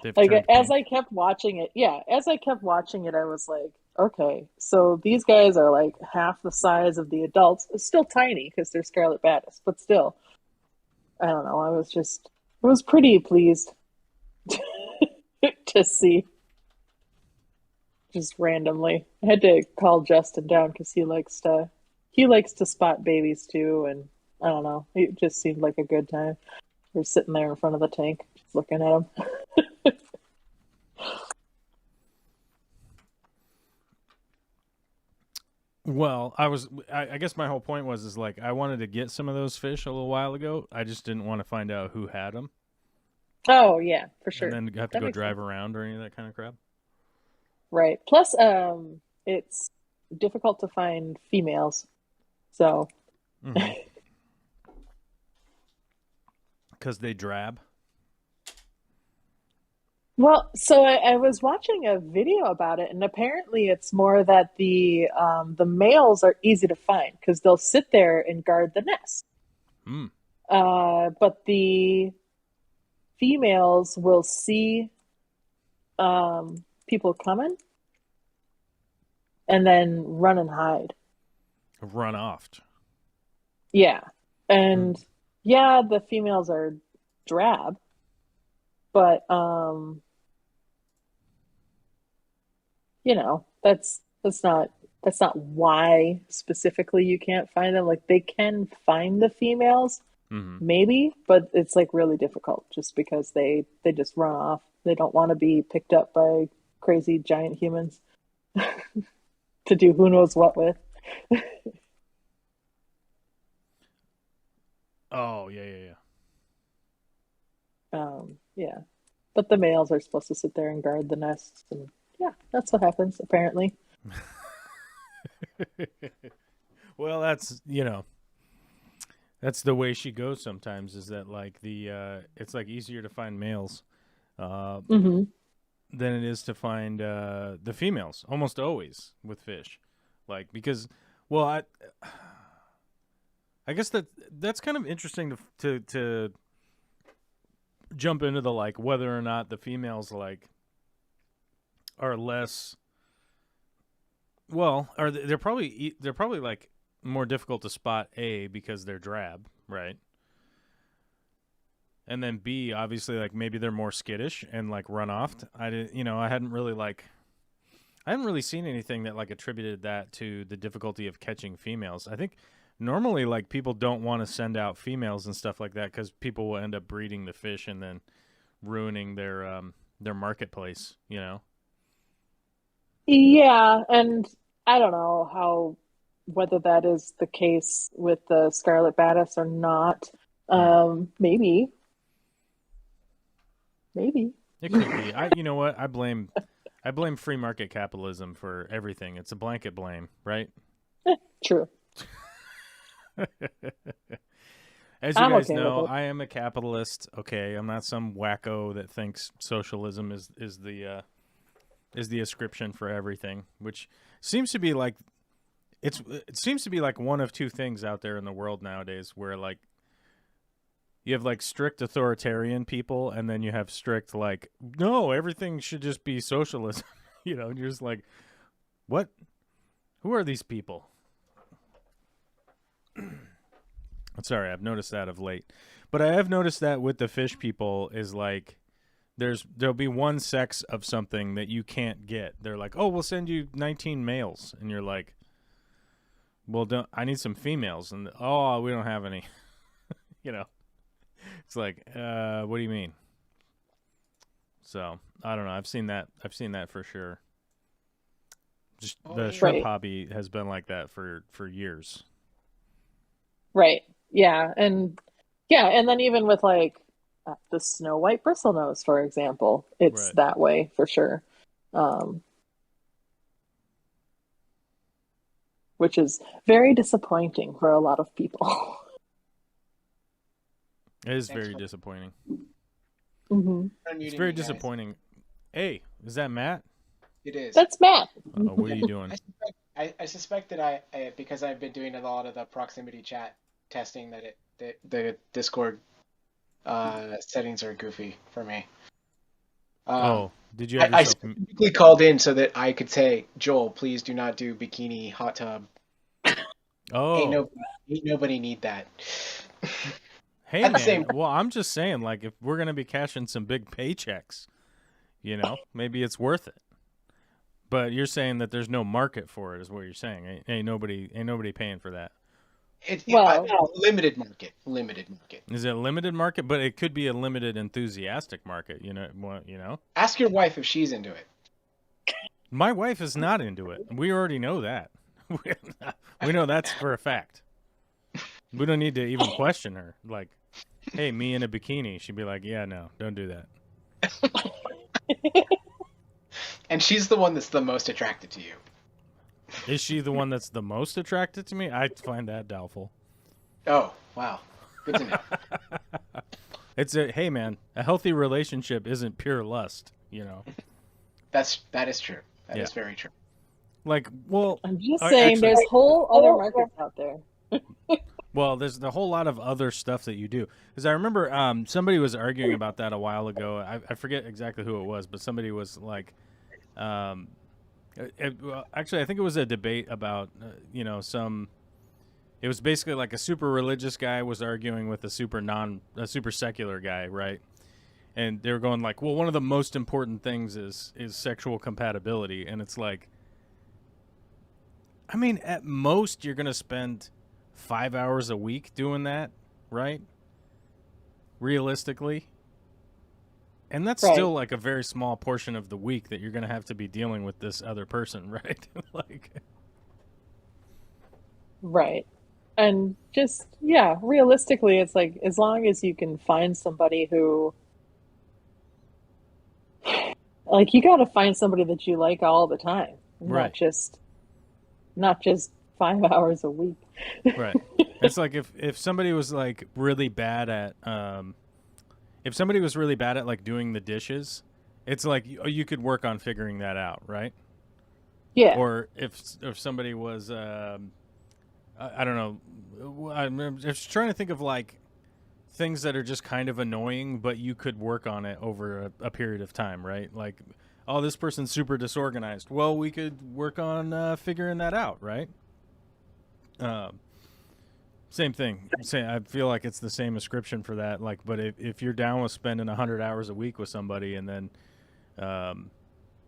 They've Like turned as pink. I kept watching it, yeah, as I kept watching it, I was like, okay, so these guys are like half the size of the adults. It's still tiny because they're Scarlet Badis, but still, I don't know. I was pretty pleased to see just randomly. I had to call Justin down because he likes to spot babies too, and I don't know. It just seemed like a good time. We're sitting there in front of the tank, just looking at them. Well, I guess my whole point was is like I wanted to get some of those fish a little while ago. I just didn't want to find out who had them Oh yeah, for and sure. then have to That go makes drive sense. around or any of that kind of crap. Right. Plus, it's difficult to find females. So, Mm-hmm. Because they drab. well, so I was watching a video about it, and apparently it's more that the males are easy to find because they'll sit there and guard the nest. Hmm. But the females will see people coming and then run and hide. Run off. Yeah. Hmm. And yeah, the females are drab, but you know, that's not why specifically you can't find them. Like they can find the females, Mm-hmm. maybe, but it's like really difficult just because they just run off. They don't want to be picked up by crazy giant humans to do who knows what with. Oh yeah, yeah, Yeah. But the males are supposed to sit there and guard the nests and yeah, that's what happens apparently. yeah. Well, that's the way she goes sometimes. Is that like it's like easier to find males, uh, Hmm. than it is to find the females. Almost always with fish, like because well I guess that's kind of interesting to jump into the like whether or not the females like are less well are they're probably like more difficult to spot a because they're drab, right? And then B, obviously, like maybe they're more skittish and like run off. I did, I hadn't really seen anything that like attributed that to the difficulty of catching females. I think normally like people don't want to send out females and stuff like that because people will end up breeding the fish and then ruining their marketplace. You know. Yeah, and I don't know how whether that is the case with the Scarlet Badis or not. Hmm. Maybe. It could be. I you know what? I I blame free market capitalism for everything. It's a blanket blame, right? True. As you I'm guys okay with know, it. I am a capitalist. Okay, I'm not some wacko that thinks socialism is the ascription for everything, which seems to be like it seems to be like one of two things out there in the world nowadays, where like you have like strict authoritarian people, and then you have strict like no, everything should just be socialism, and you're just like, what? Who are these people? Sorry, I've noticed that of late. But I have noticed that with the fish people is like there'll be one sex of something that you can't get. They're like, "Oh, we'll send you 19 males." And you're like, "Well, I need some females." And oh, we don't have any. you know. It's like, what do you mean? So, I don't know. I've seen that for sure. Just the shrimp Right. hobby has been like that for years. Right. Yeah. And then even with like the snow white bristlenose, for example, it's Right. that way for sure. Um, which is very disappointing for a lot of people. It is Thanks very for disappointing. hmm It's unmuting very me, guys. disappointing. Hey, is that Matt? It is. That's Matt. What are you doing? I suspect that because I've been doing a lot of the proximity chat testing that the Discord settings are goofy for me. Oh, did you have I yourself? specifically called in so that I could say, Joel, please do not do bikini hot tub. Oh, Ain't nobody need that. hey At the man. same Well, I'm just saying, like, if we're gonna be cashing some big paychecks, maybe it's worth it. But you're saying that there's no market for it, is what you're saying. Ain't nobody paying for that. Well, limited market. Limited market. Is it a limited market? But it could be a limited enthusiastic market. You know. Ask your wife if she's into it. My wife is not into it. We already know that. We know that's for a fact. We don't need to even question her. Like, hey, me in a bikini. She'd be like, yeah, no, don't do that. And she's the one that's the most attracted to you. Is she the one that's the most attracted to me? I find that doubtful. Oh, wow. Good to know. Hey man, a healthy relationship isn't pure lust, That is true. That is Yeah. very true. Like, well, I'm just saying actually, there's whole other markets out there. there's a whole lot of other stuff that you do. Because I remember somebody was arguing about that a while ago. I forget exactly who it was, but somebody was like, well, actually, I think it was a debate about, some. It was basically like a super religious guy was arguing with a super secular guy, right? And they were going like, well, one of the most important things is sexual compatibility, and it's like, I mean, at most you're gonna spend 5 hours a week doing that, right? Realistically, and that's Right. still like a very small portion of the week that you're gonna have to be dealing with this other person, right? Like, Right. And just, yeah, realistically, it's like as long as you can find somebody who, like, you got to find somebody that you like all the time, right, not just 5 hours a week. right. It's like if somebody was like really bad at if somebody was really bad at like doing the dishes, it's like you could work on figuring that out, right? Yeah. Or if somebody was I don't know, I'm just trying to think of like things that are just kind of annoying, but you could work on it over a period of time, right? Like, oh, this person's super disorganized. Well, we could work on figuring that out, right? Same thing. I feel like it's the same description for that. Like, but if you're down with spending 100 hours a week with somebody, and then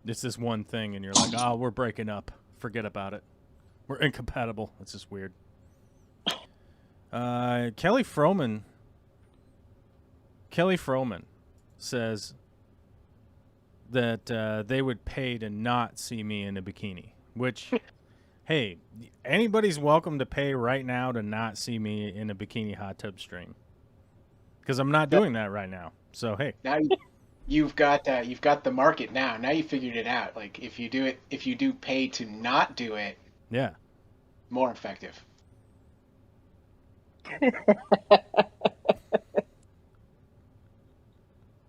it's this one thing, and you're like, oh, we're breaking up. Forget about it. We're incompatible. It's just weird. Kelly Froman says that they would pay to not see me in a bikini, which, hey, anybody's welcome to pay right now to not see me in a bikini hot tub stream, because I'm not doing that right now. So, hey. you've got the market now. Now you figured it out. Like if you do pay to not do it, Yeah. more effective.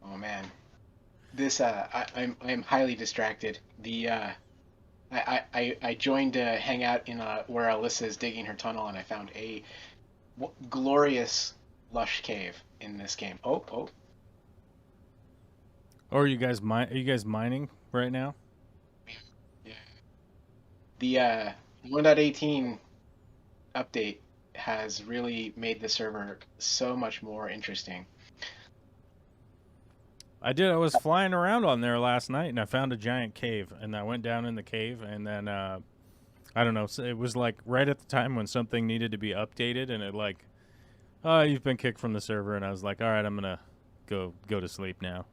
Oh man, this I'm highly distracted. I joined to hang out in where Alyssa is digging her tunnel, and I found a glorious lush cave in this game. Oh, Or are you guys mining right now? yeah. The 1.18 update has really made the server so much more interesting. I did. I was flying around on there last night, and I found a giant cave, and I went down in the cave, and then I don't know. It was like right at the time when something needed to be updated, and it like, oh, you've been kicked from the server, and I was like, all right, I'm gonna go to sleep now.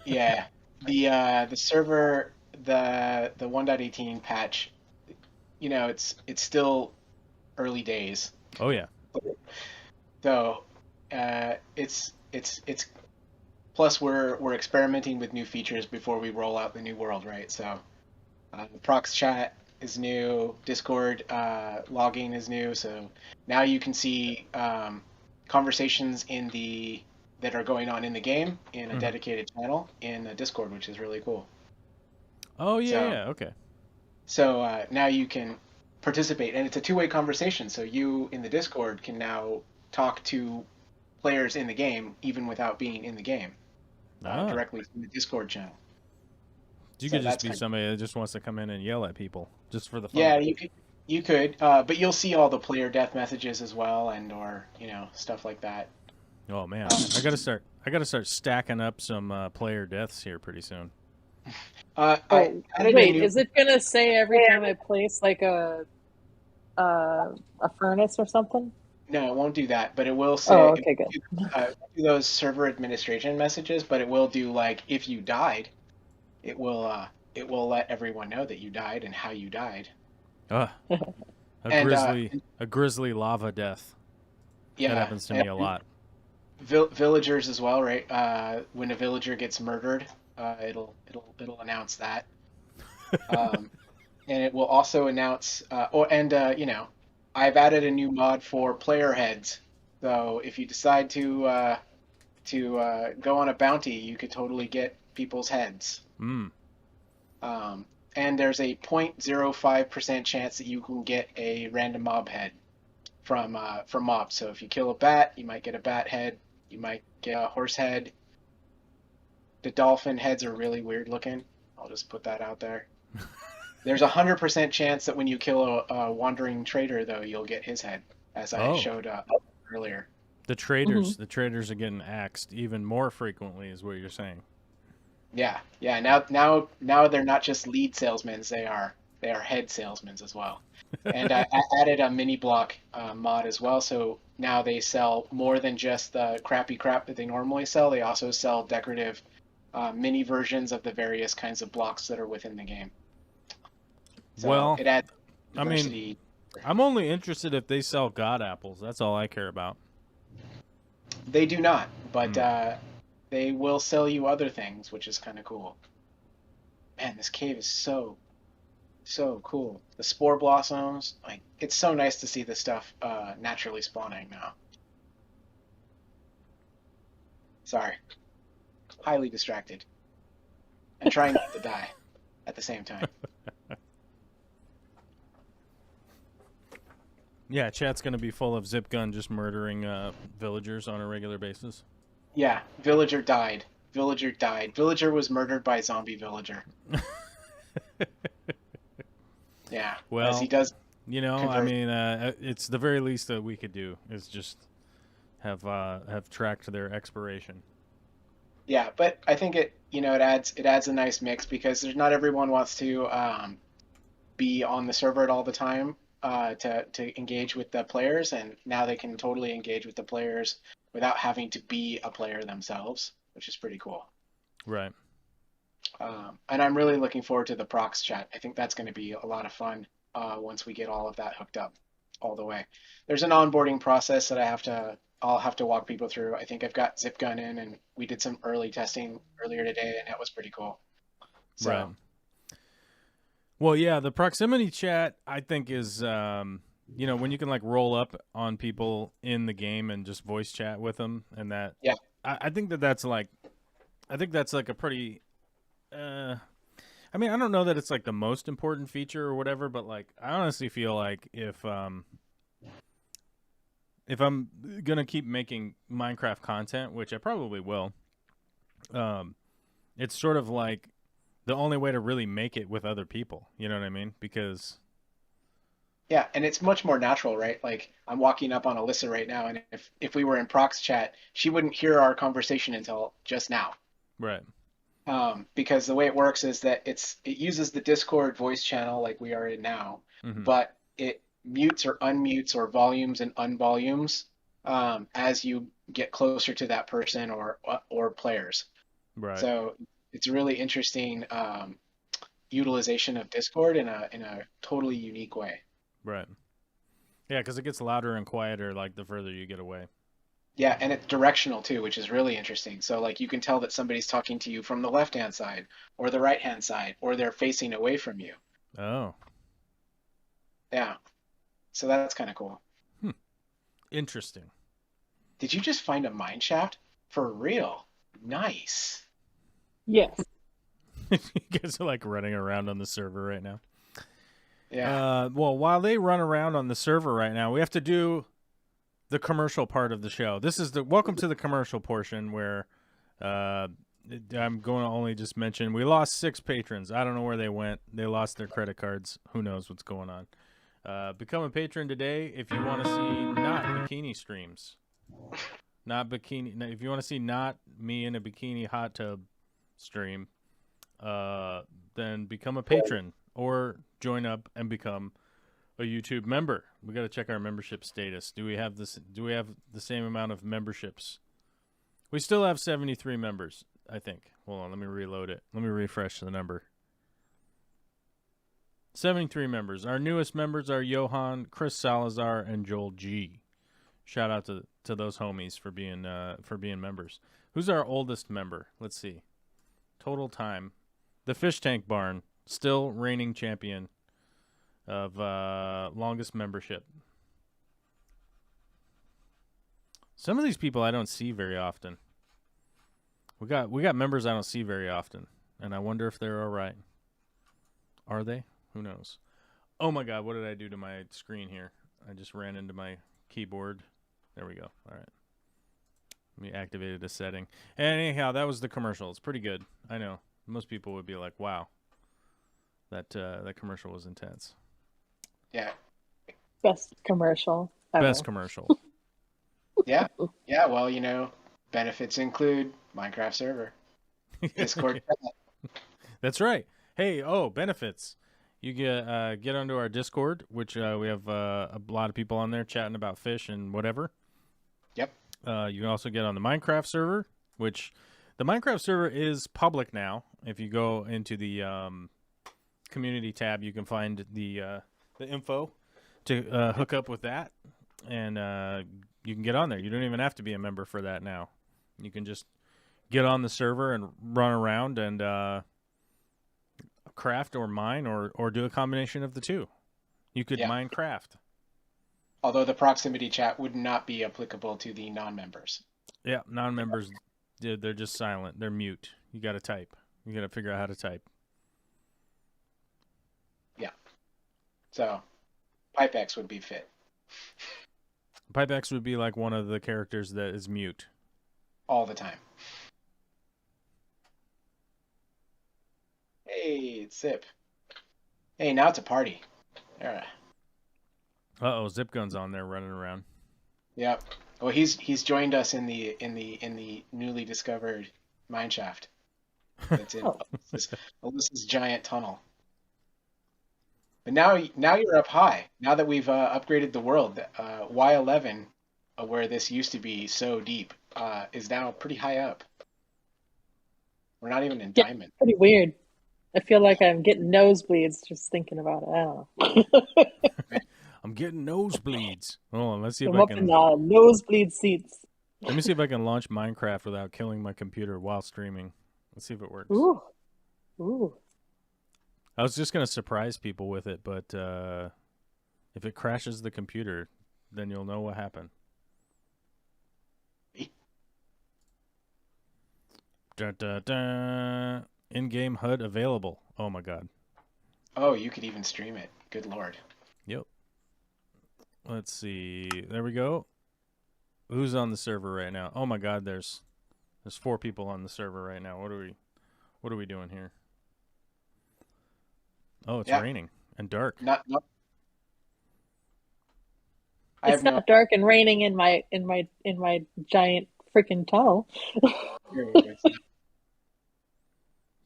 Yeah, the server the 1.18 patch, it's still early days. Oh yeah. So it's plus we're experimenting with new features before we roll out the new world, right? So prox chat is new, Discord logging is new, so now you can see conversations that are going on in the game in a Hmm. dedicated channel in Discord, which is really cool. Oh yeah, So yeah. Okay. now you can participate, and it's a two-way conversation. So you in the Discord can now talk to players in the game even without being in the game Ah, directly from the Discord channel. you So could just that's be kind of somebody that just wants to come in and yell at people just for the fun yeah, of it. you could, but you'll see all the player death messages as well, and or stuff like that. Oh man, Um, I gotta start stacking up some player deaths here pretty soon. I Oh, added a wait, new. is it gonna say every time I place like a furnace or something? No, it won't do that, but it will Oh, say okay, good. do those server administration messages. But it will do like if you died, it will let everyone know that you died and how you died. Ugh, And a grisly lava death. That yeah, happens to me a lot. villagers as well, right? When a villager gets murdered, it'll announce that. Um, and it will also announce I've added a new mod for player heads. So if you decide to go on a bounty, you could totally get people's heads. Mm. Um, and there's a 0.05% chance that you can get a random mob head from mobs. So if you kill a bat, you might get a bat head. You might get a horse head. The dolphin heads are really weird looking. I'll just put that out there. There's a 100% chance that when you kill a wandering trader, though, you'll get his head, as I Oh, showed earlier. Hmm. the traders are getting axed even more frequently, is what you're saying. Yeah, yeah. Now they're not just lead salesmen; they are head salesmen as well. And I added a mini block mod as well, so now they sell more than just the crappy crap that they normally sell. They also sell decorative mini versions of the various kinds of blocks that are within the game. So Well, it adds I mean, diversity. I'm only interested if they sell god apples. That's all I care about. They do not, but Hmm. they will sell you other things, which is kind of cool. Man, this cave is so cool. The spore blossoms, like it's so nice to see this stuff naturally spawning now. Sorry, highly distracted and trying not to die at the same time. Yeah, chat's gonna be full of zip gun just murdering villagers on a regular basis. Yeah, villager died. Villager died. Villager was murdered by zombie villager. Yeah, as he Well, does you know, I convert. mean, it's the very least that we could do is just have tracked their expiration. Yeah, but I think it adds a nice mix because there's not everyone wants to be on the server at all the time to engage with the players, and now they can totally engage with the players without having to be a player themselves, which is pretty cool. Right. And I'm really looking forward to the prox chat. I think that's going to be a lot of fun once we get all of that hooked up all the way. There's an onboarding process that I have to I'll have to walk people through. I think I've got zip gun in, and we did some early testing earlier today, and that was pretty cool. Right. So Well, yeah, the proximity chat I think is when you can like roll up on people in the game and just voice chat with them, and that yeah, I think that's like I think that's like a pretty uh I mean, I don't know that it's like the most important feature or whatever, but like I honestly feel like if I'm gonna keep making Minecraft content, which I probably will, um, it's sort of like the only way to really make it with other people. You know what I mean? Because yeah, and it's much more natural, right? Like I'm walking up on Alyssa right now, and if we were in prox chat, she wouldn't hear our conversation until just now. right, Because the way it works is that it uses the Discord voice channel like we are in now, hmm but it mutes or unmutes or volumes and unvolumes as you get closer to that person or players. right, So it's a really interesting utilization of Discord in a totally unique way. right. Yeah, because it gets louder and quieter like the further you get away. Yeah, and it's directional too, which is really interesting. So like you can tell that somebody's talking to you from the left-hand side or the right-hand side, or they're facing away from you. Oh, Yeah. So that's kind of cool. hmm. Interesting. Did you just find a mine shaft? For real? Nice. Yes. You guys are like running around on the server right now. Yeah. Well, while they run around on the server right now, we have to do the commercial part of the show. This is the welcome to the commercial portion where uh, I'm going to only just mention we lost 6 patrons. I don't know where they went. They lost their credit cards. Who knows what's going on? Become a patron today if you want to see not bikini streams. Not bikini. If you want to see not me in a bikini hot tub stream, then become a patron or join up and become a YouTube member. We got to check our membership status. Do we have this? Do we have the same amount of memberships? We still have 73 members, I think. Hold on, let me reload it. Let me refresh the number. 73 members. Our newest members are Johan, Chris Salazar, and Joel G. Shout out to those homies for being members. Who's our oldest member? Let's see. Total time. The Fish Tank Barn, still reigning champion of longest membership. Some of these people I don't see very often. We got members I don't see very often, and I wonder if they're all right. Are they? Who knows? Oh my God, what did I do to my screen here? I just ran into my keyboard. There we go. All right. We activated a setting. And anyhow, that was the commercial. It's pretty good. I know. Most people would be like, wow, that commercial was intense. Yeah. Best commercial ever. Best commercial. Yeah. Yeah. Well, benefits include Minecraft server, Discord. That's right. Hey, benefits. You get onto our Discord, which we have a lot of people on there chatting about fish and whatever. Yep. You can also get on the Minecraft server, which the Minecraft server is public now. If you go into the community tab, you can find the info to hook up with that, and you can get on there. You don't even have to be a member for that now. You can just get on the server and run around and craft or mine or do a combination of the two. You could Minecraft. Although the proximity chat would not be applicable to the non-members. Yeah, non-members, they're just silent. They're mute. You got to type. You got to figure out how to type. Yeah. So, Pipex would be fit. Pipex would be like one of the characters that is mute. All the time. Hey, it's Zip. Hey, now it's a party. There. Uh-oh, Zip Gun's on there running around. Yep. Well, he's joined us in the newly discovered mine shaft. That's in Alyssa's giant tunnel. But now you're up high. Now that we've upgraded the world, Y11, where this used to be so deep, is now pretty high up. We're not even in diamond. Pretty weird. I feel like I'm getting nosebleeds just thinking about it. I don't know. I'm getting nosebleeds. Hold on, let's see if I'm I up in can. the nosebleed seats. Let me see if I can launch Minecraft without killing my computer while streaming. Let's see if it works. Ooh, ooh. I was just gonna surprise people with it, but if it crashes the computer, then you'll know what happened. Da, da, da. In-game HUD available. Oh my god. Oh, you could even stream it. Good lord. Yep. Let's see. There we go. Who's on the server right now? Oh my god, there's 4 people on the server right now. What are we doing here? Oh, it's raining and dark. Not. I It's have no. not dark and raining in my giant freaking tunnel.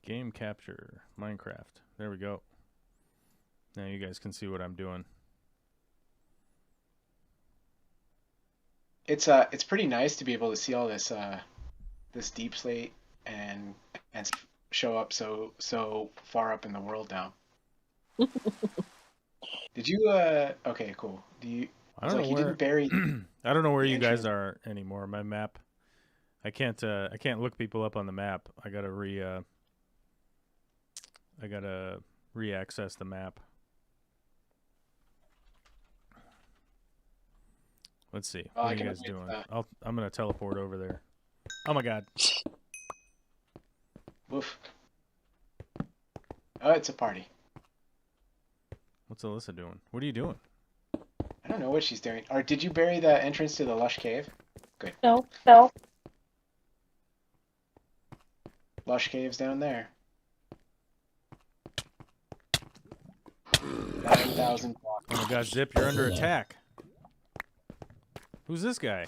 Game capture Minecraft. There we go. Now you guys can see what I'm doing. It's pretty nice to be able to see all this this deep slate and show up so far up in the world now. Did you okay, cool. I don't know you where didn't bury I don't know where the you guys entrance. are anymore. My map. I can't look people up on the map. I got to re-access the map. Let's see. Oh, What I are you can guys only, doing? I'm going to teleport over there. Oh my god. woof. Oh, it's a party. What's Alyssa doing? What are you doing? I don't know what she's doing. Or did you bury the entrance to the lush cave? Good. No. Lush cave's down there. 9,000 blocks. Oh my god, Zip, you're under attack. Who's this guy?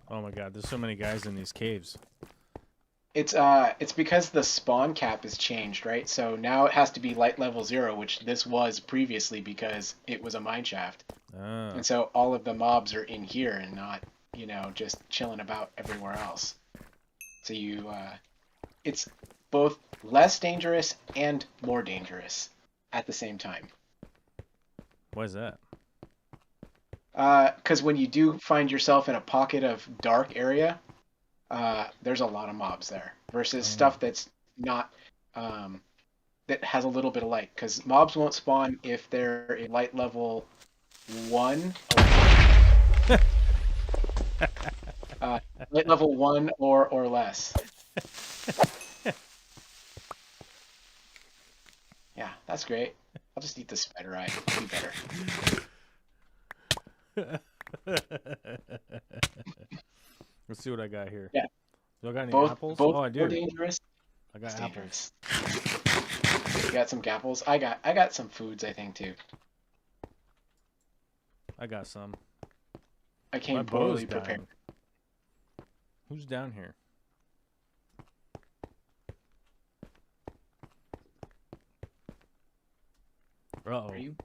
Oh my god, there's so many guys in these caves. It's because the spawn cap is changed, right? So now it has to be light level 0, which this was previously because it was a mine shaft. Ah. And so all of the mobs are in here and not, just chilling about everywhere else. So it's both less dangerous and more dangerous at the same time. Why is that? Because when you do find yourself in a pocket of dark area, there's a lot of mobs there versus stuff that's not that has a little bit of light. Because mobs won't spawn if they're in light level 1. Light level 1 or less. Yeah, that's great. I'll just eat the spider eye. It'll be better. Let's see what I got here. Yeah. Do I got any Both apples? both Oh, I do. more dangerous. I got apples. Dangerous. You got some gapples? I got some foods, I think, too. I got some. I came My poorly bow's prepared. dying. Who's down here? Uh-oh. Are you?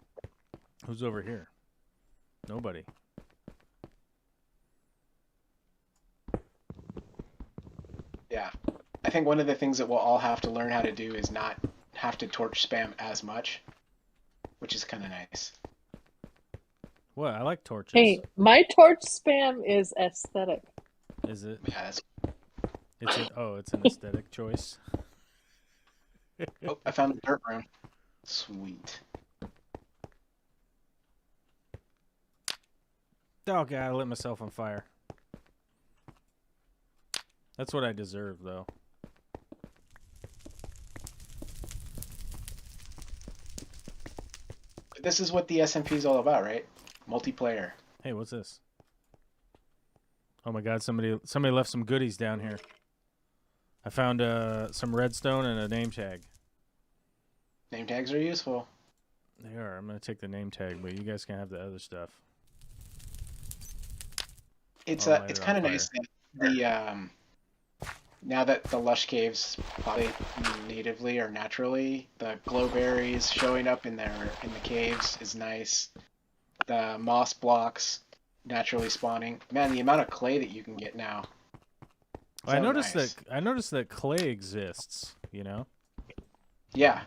Who's over here? Nobody. Yeah. I think one of the things that we'll all have to learn how to do is not have to torch spam as much, which is kind of nice. What? I like torches. Hey, my torch spam is aesthetic. Is it? Yeah, that's... It's an aesthetic choice. Oh, I found the dirt room. Sweet. Oh god, I lit myself on fire. That's what I deserve, though. This is what the SMP is all about, right? Multiplayer. Hey, what's this? Oh my god, somebody left some goodies down here. I found some redstone and a name tag. Name tags are useful. They are. I'm gonna take the name tag, but you guys can have the other stuff. It's I'll light it's it on kind of fire. nice that the now that the lush caves populate natively or naturally, the glowberries showing up in the caves is nice. The moss blocks naturally spawning. Man, the amount of clay that you can get now. I So noticed nice. that clay exists, you know? Yeah.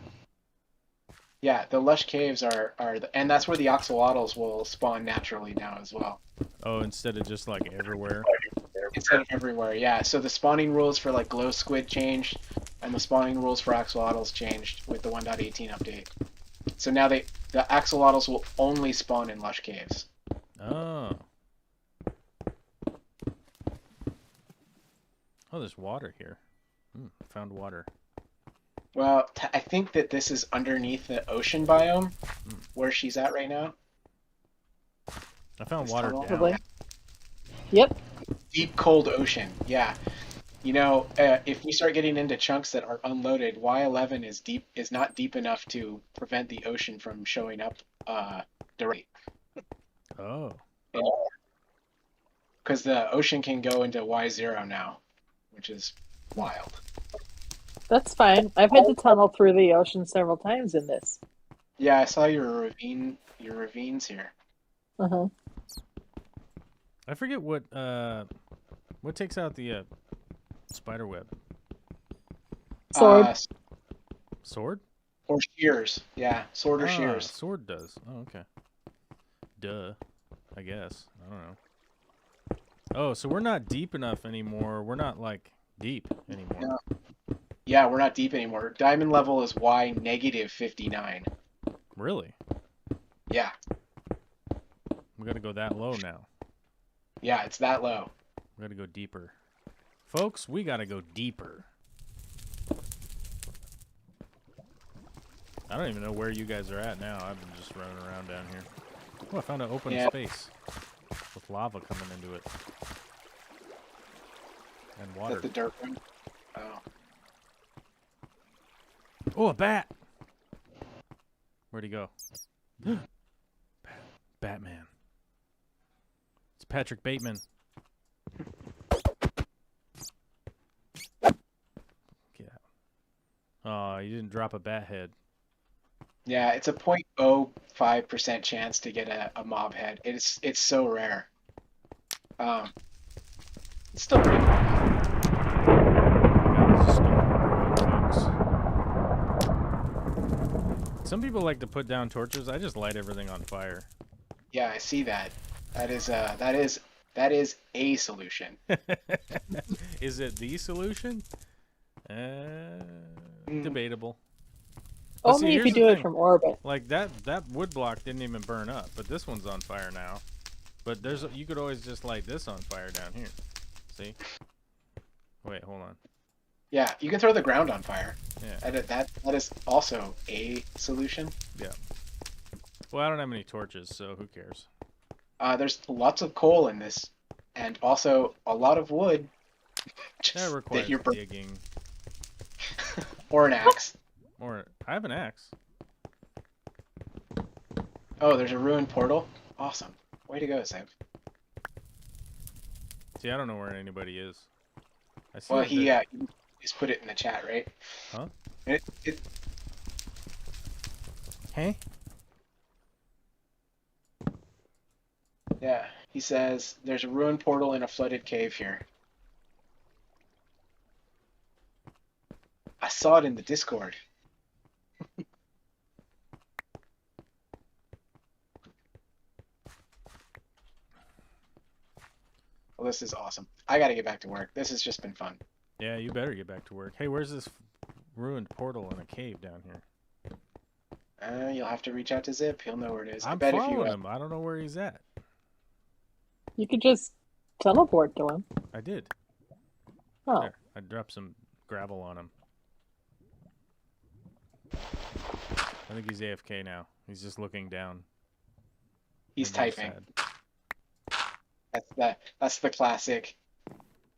Yeah, the lush caves and that's where the axolotls will spawn naturally now as well. Oh, instead of just like everywhere. Instead of everywhere, yeah. So the spawning rules for like glow squid changed, and the spawning rules for axolotls changed with the 1.18 update. So now the axolotls will only spawn in lush caves. Oh. Oh, there's water here. Found water. Well, I think that this is underneath the ocean biome Mm. where she's at right now. I found This water tunnel. down. Probably. Yep. Deep cold ocean. Yeah. You know, if we start getting into chunks that are unloaded, Y11 is not deep enough to prevent the ocean from showing up directly. Oh. Because the ocean can go into Y0 now, which is wild. That's fine. I've had to tunnel through the ocean several times in this. Yeah, I saw your ravines here. Uh-huh. I forget what takes out the spider web. Sword. Sword? Or shears. Yeah, sword or shears. Sword does. Oh, okay. Duh. I guess. I don't know. Oh, so we're not deep enough anymore. We're not like deep anymore. No. Yeah, we're not deep anymore. Diamond level is Y negative 59. Really? Yeah. We gotta go that low now. Yeah, it's that low. We gotta go deeper. Folks, we gotta go deeper. I don't even know where you guys are at now. I've been just running around down here. Oh, I found an open space with lava coming into it. And Is water. that the dirt one? Oh. Oh, a bat! Where'd he go? Batman. It's Patrick Bateman. Get out. Oh, you didn't drop a bat head. Yeah, it's a 0.05% chance to get a mob head. It's so rare. It's still pretty cool. Some people like to put down torches. I just light everything on fire. Yeah, I see that. That is a solution. Is it the solution? Debatable. But see, Only if here's you the do it thing. from orbit. Like that wood block didn't even burn up, but this one's on fire now. But you could always just light this on fire down here. See? Wait, hold on. Yeah, you can throw the ground on fire. Yeah. That is also a solution. Yeah. Well, I don't have any torches, so who cares? There's lots of coal in this, and also a lot of wood. That requires digging. Or an axe. Or I have an axe. Oh, there's a ruined portal. Awesome. Way to go, Seb. See, I don't know where anybody is. I see. Well, that he just put it in the chat, right? Huh? Hey? Yeah, he says there's a ruined portal in a flooded cave here. I saw it in the Discord. Well, this is awesome. I gotta get back to work. This has just been fun. Yeah, you better get back to work. Hey, where's this ruined portal in a cave down here? You'll have to reach out to Zip. He'll know where it is. I'm I bet if following you. him. I don't know where he's at. You could just teleport to him. I did. Oh. There, I dropped some gravel on him. I think he's AFK now. He's just looking down. He's Maybe typing. sad. That's the classic.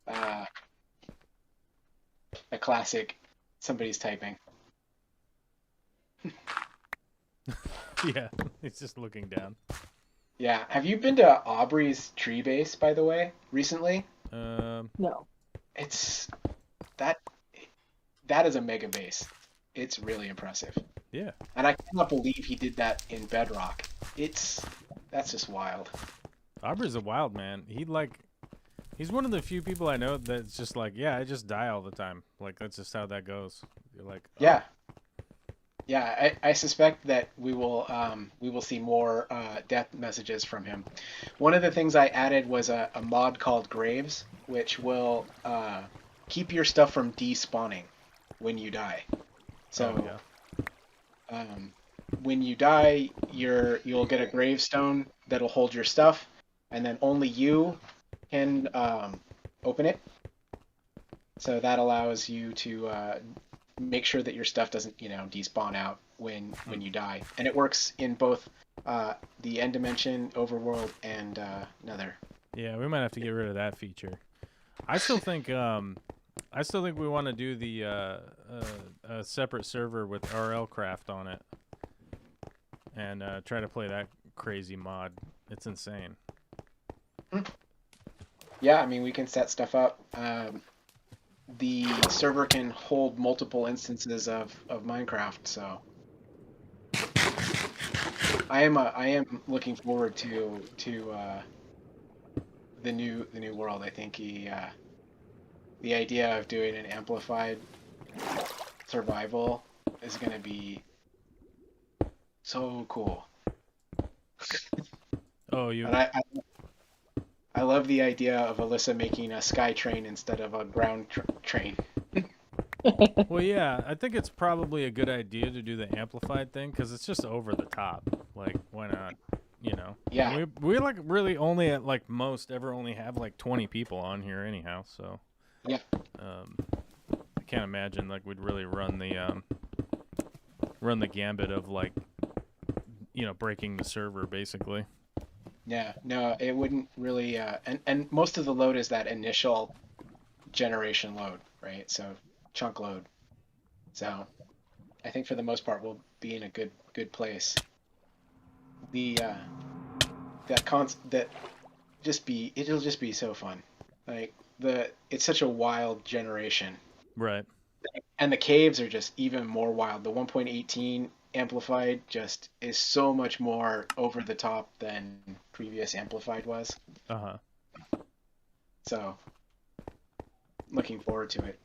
The classic. Somebody's typing. Yeah, he's just looking down. Yeah. Have you been to Aubrey's tree base, by the way, recently? No. It's that is a mega base. It's really impressive. Yeah. And I cannot believe he did that in Bedrock. That's just wild. Aubrey's a wild man. He's one of the few people I know that's just like, yeah, I just die all the time. Like, that's just how that goes. You're like, oh. Yeah. Yeah, I suspect that we will see more death messages from him. One of the things I added was a mod called Graves, which will keep your stuff from despawning when you die. Oh So yeah. um, when you die, you'll get a gravestone that'll hold your stuff, and then only you can open it. So that allows you to make sure that your stuff doesn't, despawn out when you die. And it works in both the end dimension, overworld, and Nether. Yeah, we might have to get rid of that feature. I still think we want to do the a separate server with RL Craft on it and try to play that crazy mod. It's insane. Yeah, I mean we can set stuff up. The server can hold multiple instances of Minecraft, so I am looking forward to the new world. I think the idea of doing an amplified survival is going to be so cool. Oh, And I love the idea of Alyssa making a sky train instead of a ground train. well, yeah, I think it's probably a good idea to do the amplified thing because it's just over the top. Like, why not? You know, and Yeah, we like really only at like most ever only have like 20 people on here anyhow. So, yeah, um, I can't imagine like we'd really run the gambit of like breaking the server basically. yeah. No, it wouldn't really. And most of the load is that initial generation load, right? So chunk load. So I think for the most part we'll be in a good place. The that it'll just be so fun. Like it's such a wild generation. Right. And the caves are just even more wild. The 1.18 amplified just is so much more over the top than previous amplified was. Uh huh. So, looking forward to it.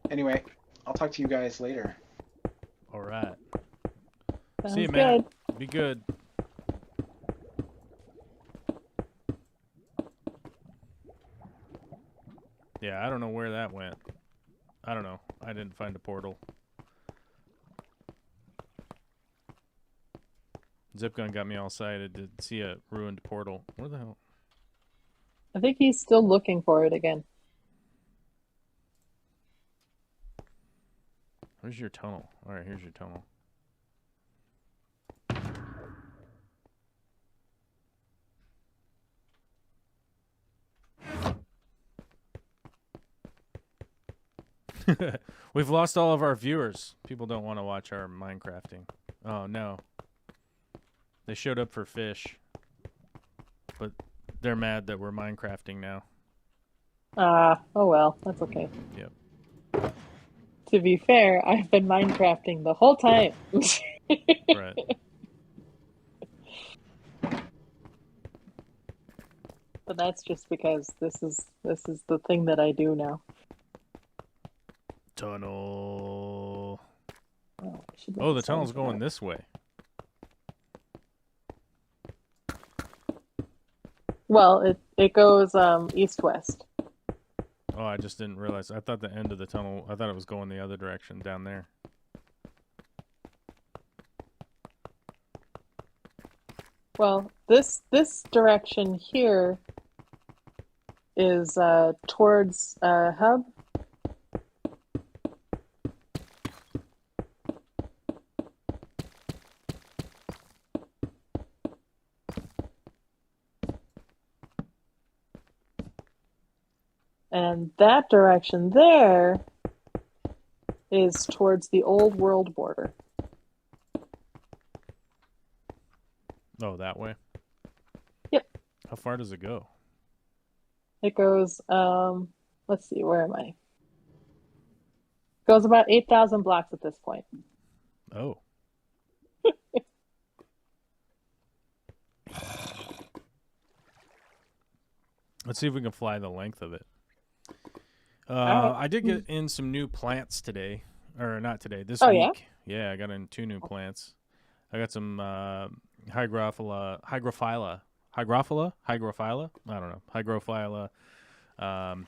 Anyway, I'll talk to you guys later. All right. See you, Sounds man. good. Be good. Yeah, I don't know where that went. I don't know. I didn't find a portal. Zipgun got me all excited to see a ruined portal. Where the hell? I think he's still looking for it again. Where's your tunnel? All right, here's your tunnel. We've lost all of our viewers. People don't want to watch our Minecrafting. Oh, no. They showed up for fish. But they're mad that we're Minecrafting now. Oh well, that's okay. Yep. To be fair, I've been Minecrafting the whole time. Right. But that's just because this is the thing that I do now. Tunnel. Oh, I should make Oh, a the sign tunnel's for going that. this way. Well, it goes east west. Oh, I just didn't realize. I thought the end of the tunnel, I thought it was going the other direction down there. Well, this direction here is towards hub. And that direction there is towards the old world border. Oh, that way? Yep. How far does it go? It goes, let's see, where am I? Goes about 8,000 blocks at this point. Oh. Let's see if we can fly the length of it. All right. I did get in some new plants today, or not today, this Oh yeah. week. Yeah, I got in 2 new plants. I got some hygrophila. I don't know, hygrophila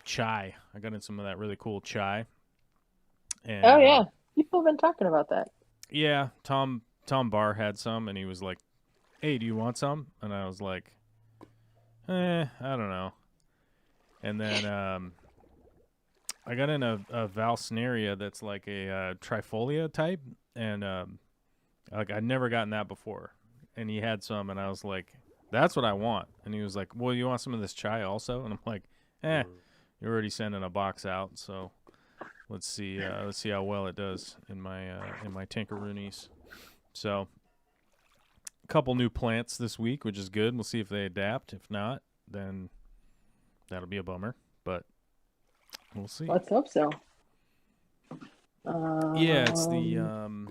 chai. I got in some of that really cool chai, and Oh yeah. People have been talking about that. yeah, Tom Barr had some, and he was like, "Hey, do you want some?" And I was like, I don't know. And then I got in a Valsneria that's like a trifolia type, and like I'd never gotten that before. And he had some, and I was like, "That's what I want." And he was like, "Well, you want some of this chai also?" And I'm like, "You're already sending a box out, so let's see how well it does in my Tankeroonies." So, a couple new plants this week, which is good. We'll see if they adapt. If not, then that'll be a bummer. But we'll see. Let's hope so. Yeah, it's the Um,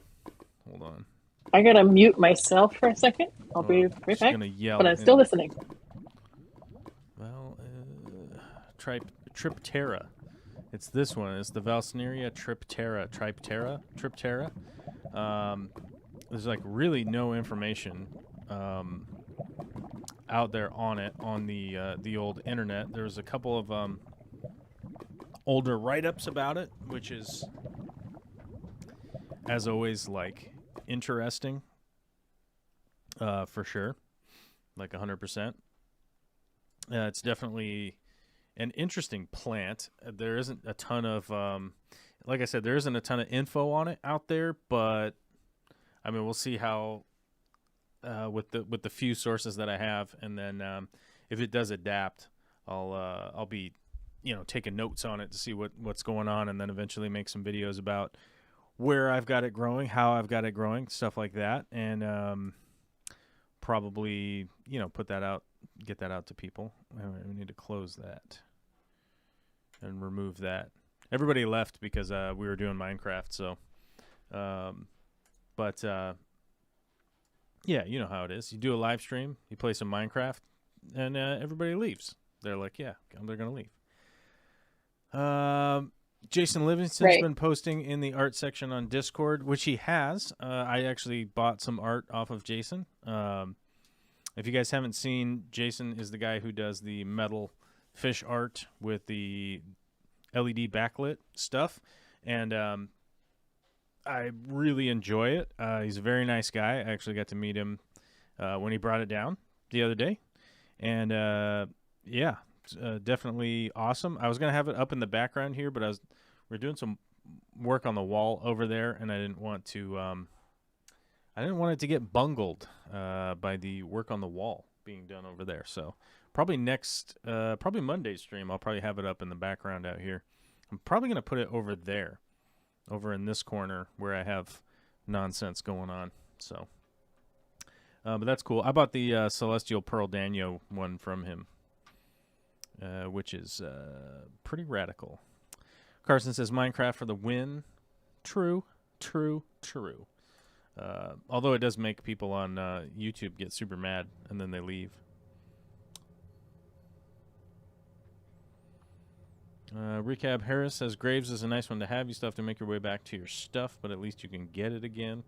hold on. I gotta mute myself for a second. I'll Hold on. be I'm right just back. gonna But yell I'm still in. listening. Well, Triptera. It's this one. It's the Valsneria Triptera. There's like really no information out there on it on the old internet. There's a couple of older write-ups about it, which is, as always, like interesting for sure, like 100%. It's definitely an interesting plant. There isn't a ton of, like I said, there isn't a ton of info on it out there, but I mean, we'll see how with the few sources that I have, and then if it does adapt, I'll be taking notes on it to see what's going on, and then eventually make some videos about where I've got it growing, how I've got it growing, stuff like that, and probably put that out, get that out to people. We need to close that and remove that. Everybody left because we were doing Minecraft, so but yeah, you know how it is. You do a live stream, you play some Minecraft, and everybody leaves. They're like, yeah, they're gonna leave. Jason Livingston's Right. been posting in the art section on Discord, which he has. I actually bought some art off of Jason. If you guys haven't seen, Jason is the guy who does the metal fish art with the LED backlit stuff, and I really enjoy it. He's a very nice guy. I actually got to meet him when he brought it down the other day, and yeah, definitely awesome. I was gonna have it up in the background here, but we're doing some work on the wall over there, and I didn't want it to get bungled by the work on the wall being done over there. So probably probably Monday's stream, I'll probably have it up in the background out here. I'm probably gonna put it over there, over in this corner where I have nonsense going on. So, but that's cool. I bought the Celestial Pearl Danio one from him, which is pretty radical. Carson says Minecraft for the win. True. Although it does make people on YouTube get super mad and then they leave. Recap Harris says Graves is a nice one to have. You still have to make your way back to your stuff, but at least you can get it again.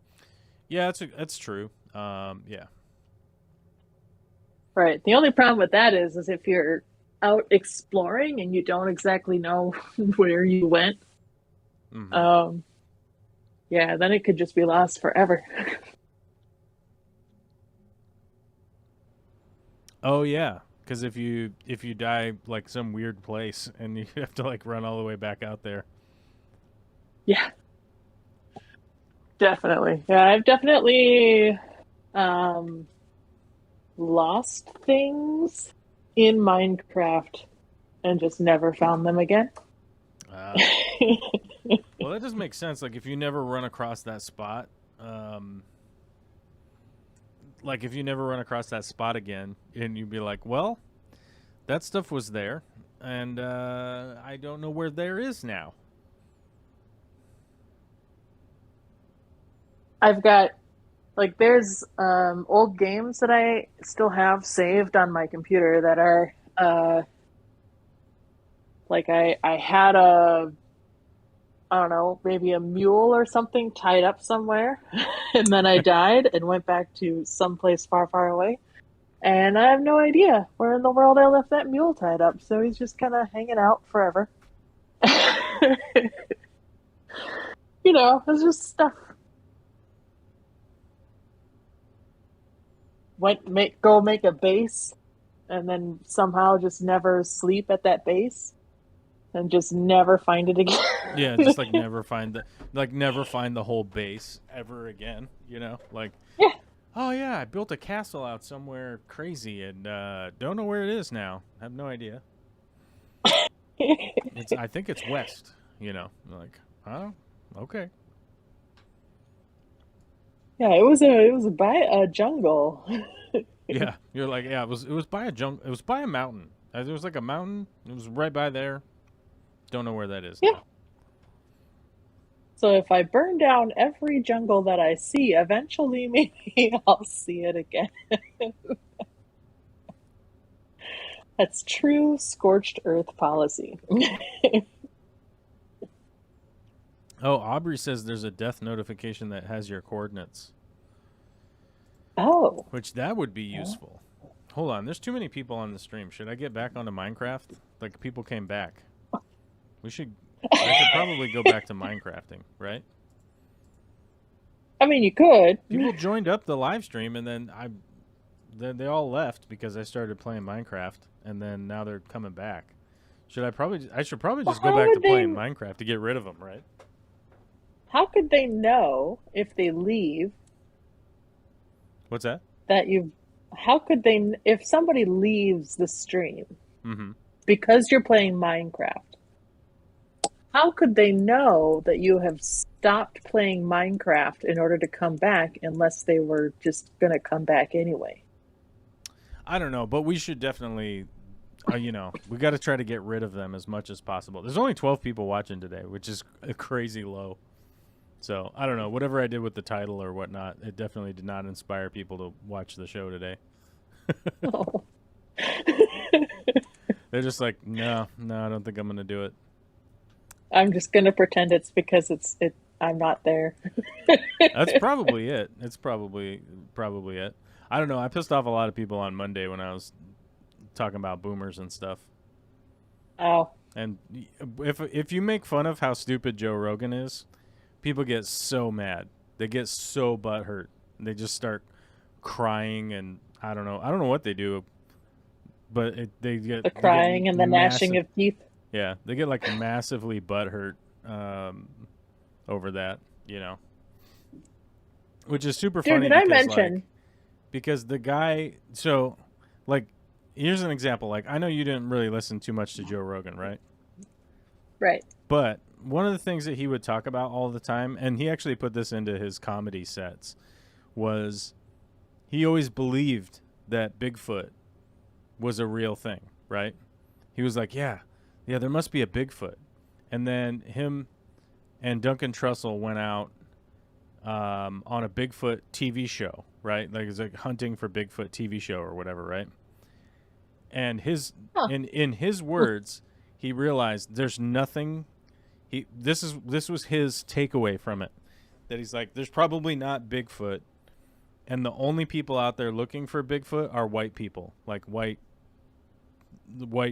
Yeah, that's true. Yeah. Right. The only problem with that is if you're out exploring and you don't exactly know where you went, Mm-hmm. yeah, then it could just be lost forever. Oh yeah, because if you die like some weird place and you have to like run all the way back out there. Yeah, definitely. Yeah, I've definitely um, lost things in Minecraft and just never found them again. Uh, well, that does make sense. Like if you never run across that spot, like if you never run across that spot again, and you'd be like, well, that stuff was there, and I don't know where there is now. I've got there's old games that I still have saved on my computer that are Like I had a, I don't know, maybe a mule or something tied up somewhere, and then I died and went back to someplace far, far away. And I have no idea where in the world I left that mule tied up. So he's just kind of hanging out forever. It's just stuff. Go make a base, and then somehow just never sleep at that base, and just never find it again. Yeah, just like never find the whole base ever again. Like, Yeah. oh yeah, I built a castle out somewhere crazy and don't know where it is now. I have no idea. I think it's west. Like, oh, okay. Yeah, it was by a jungle. Yeah, you're like, yeah, it was by it was by a mountain. There was like a mountain. It was right by there. Don't know where that is Yeah. now. So if I burn down every jungle that I see, eventually maybe I'll see it again. That's true scorched earth policy. Oh, Aubrey says there's a death notification that has your coordinates, Oh. which that would be useful. Hold on, there's too many people on the stream. Should I get back onto Minecraft? Like, people came back. I should probably go back to Minecrafting, right? I mean, you could. People joined up the live stream, and then they all left because I started playing Minecraft, and then now they're coming back. I should probably just go back to playing Minecraft to get rid of them, right? How could they know if they leave What's that? that you've? How could they, if somebody leaves the stream Mm-hmm. because you're playing Minecraft? How could they know that you have stopped playing Minecraft in order to come back unless they were just going to come back anyway? I don't know, but we should definitely, we got to try to get rid of them as much as possible. There's only 12 people watching today, which is a crazy low. So, I don't know. Whatever I did with the title or whatnot, it definitely did not inspire people to watch the show today. Oh. They're just like, no, I don't think I'm going to do it. I'm just going to pretend it's because I'm not there. That's probably it. It's probably it. I don't know. I pissed off a lot of people on Monday when I was talking about boomers and stuff. Oh. And if you make fun of how stupid Joe Rogan is, people get so mad. They get so butthurt. They just start crying, and I don't know what they do, but they get The crying and the gnashing of teeth. Yeah, they get like massively butthurt over that, which is super funny. Dude, did I mention? Because the guy, so like, here's an example. Like, I know you didn't really listen too much to Joe Rogan, right? Right. But one of the things that he would talk about all the time, and he actually put this into his comedy sets, was he always believed that Bigfoot was a real thing, right? He was like, yeah, there must be a Bigfoot. And then him and Duncan Trussell went out on a Bigfoot TV show, right? Like, it's like Hunting for Bigfoot TV show or whatever, right? And in his words, he realized there's nothing. This was his takeaway from it, that he's like, there's probably not Bigfoot, and the only people out there looking for Bigfoot are white people, like white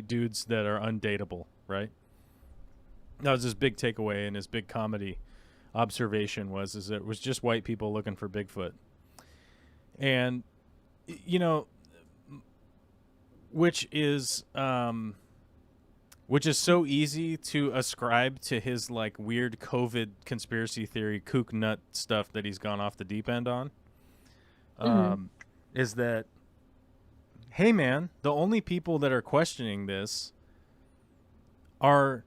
dudes that are undateable, right? That was his big takeaway, and his big comedy observation was it was just white people looking for Bigfoot. And which is so easy to ascribe to his like weird COVID conspiracy theory kook nut stuff that he's gone off the deep end on. Is that, hey man, the only people that are questioning this are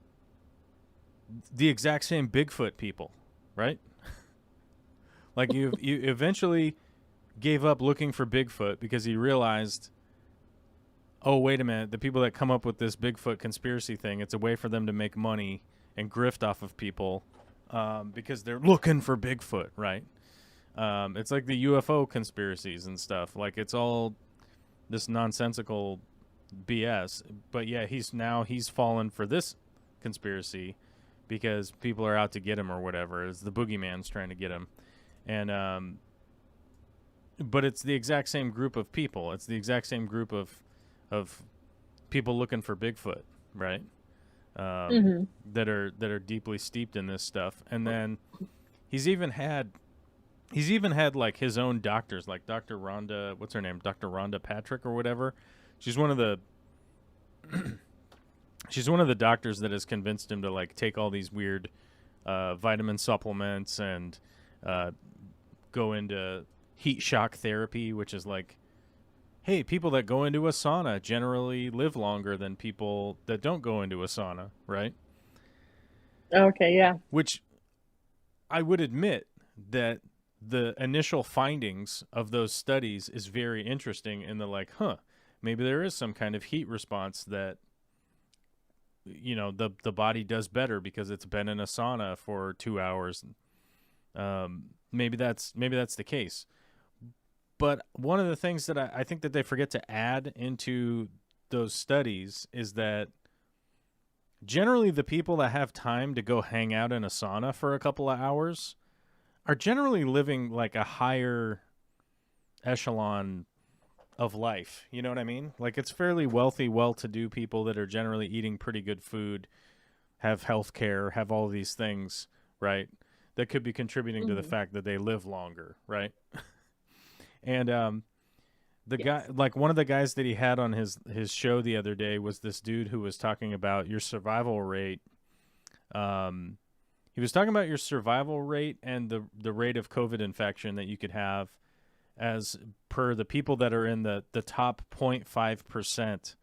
the exact same Bigfoot people, right? Like, you eventually gave up looking for Bigfoot because he realized, oh, wait a minute, the people that come up with this Bigfoot conspiracy thing, it's a way for them to make money and grift off of people because they're looking for Bigfoot, right? It's like the UFO conspiracies and stuff. Like, it's all this nonsensical BS. But yeah, he's fallen for this conspiracy because people are out to get him or whatever. It's the boogeyman's trying to get him, and but it's the exact same group of people. It's the exact same group of people looking for Bigfoot, right? Hmm. That are deeply steeped in this stuff. And then he's even had like his own doctors, like Dr. Rhonda, what's her name, Dr. Rhonda Patrick or whatever. She's one of the she's one of the doctors that has convinced him to like take all these weird vitamin supplements and go into heat shock therapy, which is like, hey, people that go into a sauna generally live longer than people that don't go into a sauna, right? Okay, yeah. Which I would admit that the initial findings of those studies is very interesting in the like, maybe there is some kind of heat response that the body does better because it's been in a sauna for 2 hours. Maybe that's the case. But one of the things that I think that they forget to add into those studies is that generally the people that have time to go hang out in a sauna for a couple of hours are generally living like a higher echelon of life. You know what I mean? Like it's fairly wealthy, well-to-do people that are generally eating pretty good food, have health care, have all these things, right? That could be contributing to the Hmm. fact that they live longer, right? And the guy, Yes. like one of the guys that he had on his show the other day was this dude who was talking about your survival rate. He was talking about your survival rate and the rate of COVID infection that you could have as per the people that are in the top 0.5%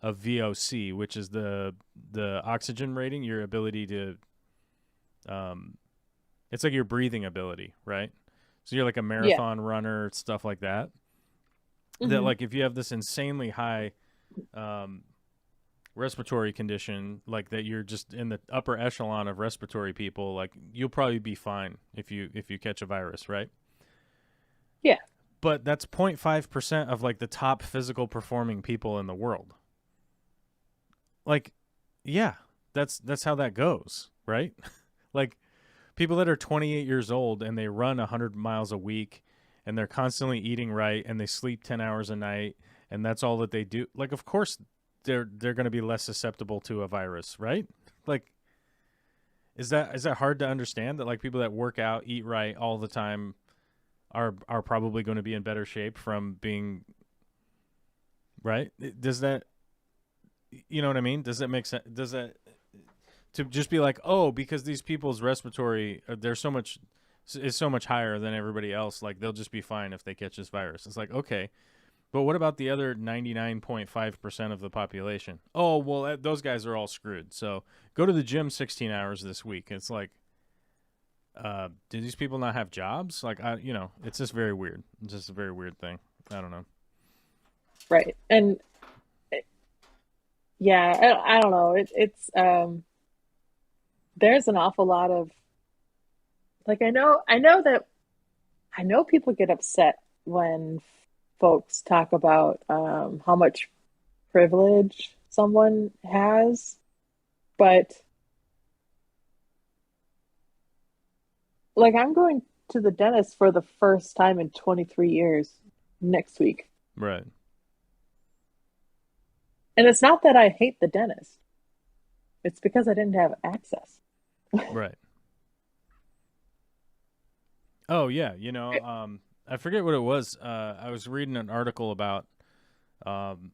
of VOC, which is the oxygen rating, your ability to it's like your breathing ability, right? So you're like a Yeah. marathon runner, stuff like that. That Hmm. like if you have this insanely high um, respiratory condition, like that you're just in the upper echelon of respiratory people, like you'll probably be fine if you catch a virus, right? Yeah. But that's 0.5% of like the top physical performing people in the world. Like, yeah, that's how that goes, right? Like people that are 28 years old and they run 100 miles a week and they're constantly eating right and they sleep 10 hours a night and that's all that they do. Like of course they're going to be less susceptible to a virus, right? Like is that hard to understand that like people that work out, eat right all the time are probably going to be in better shape from being right? Does that you know what I mean? Does that make sense? Does that to just be like, oh, because these people's respiratory, they're so much is so much higher than everybody else. Like they'll just be fine if they catch this virus. It's like okay, but what about the other 99.5% of the population? Oh, well, those guys are all screwed. So go to the gym 16 hours this week. It's like, do these people not have jobs? Like, it's just very weird. It's just a very weird thing. I don't know. Right. And yeah, I don't know. It's there's an awful lot of like I know people get upset when folks talk about how much privilege someone has, but like I'm going to the dentist for the first time in 23 years next week. Right. And it's not that I hate the dentist. It's because I didn't have access. Right. Oh, yeah. I forget what it was. I was reading an article about um,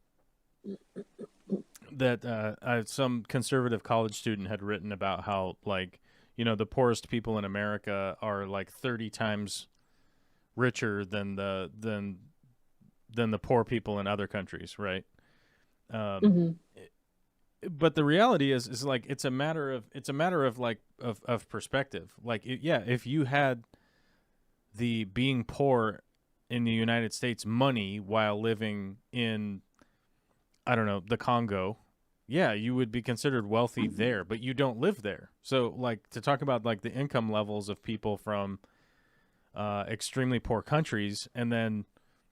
that some conservative college student had written about how like the poorest people in America are like 30 times richer than the poor people in other countries, right? Um, Hmm. but the reality is like it's a matter of like of perspective. Like yeah, if you had the being poor in the United States money while living in I don't know, the Congo, yeah, you would be considered wealthy there, but you don't live there. So, like, to talk about like the income levels of people from extremely poor countries, and then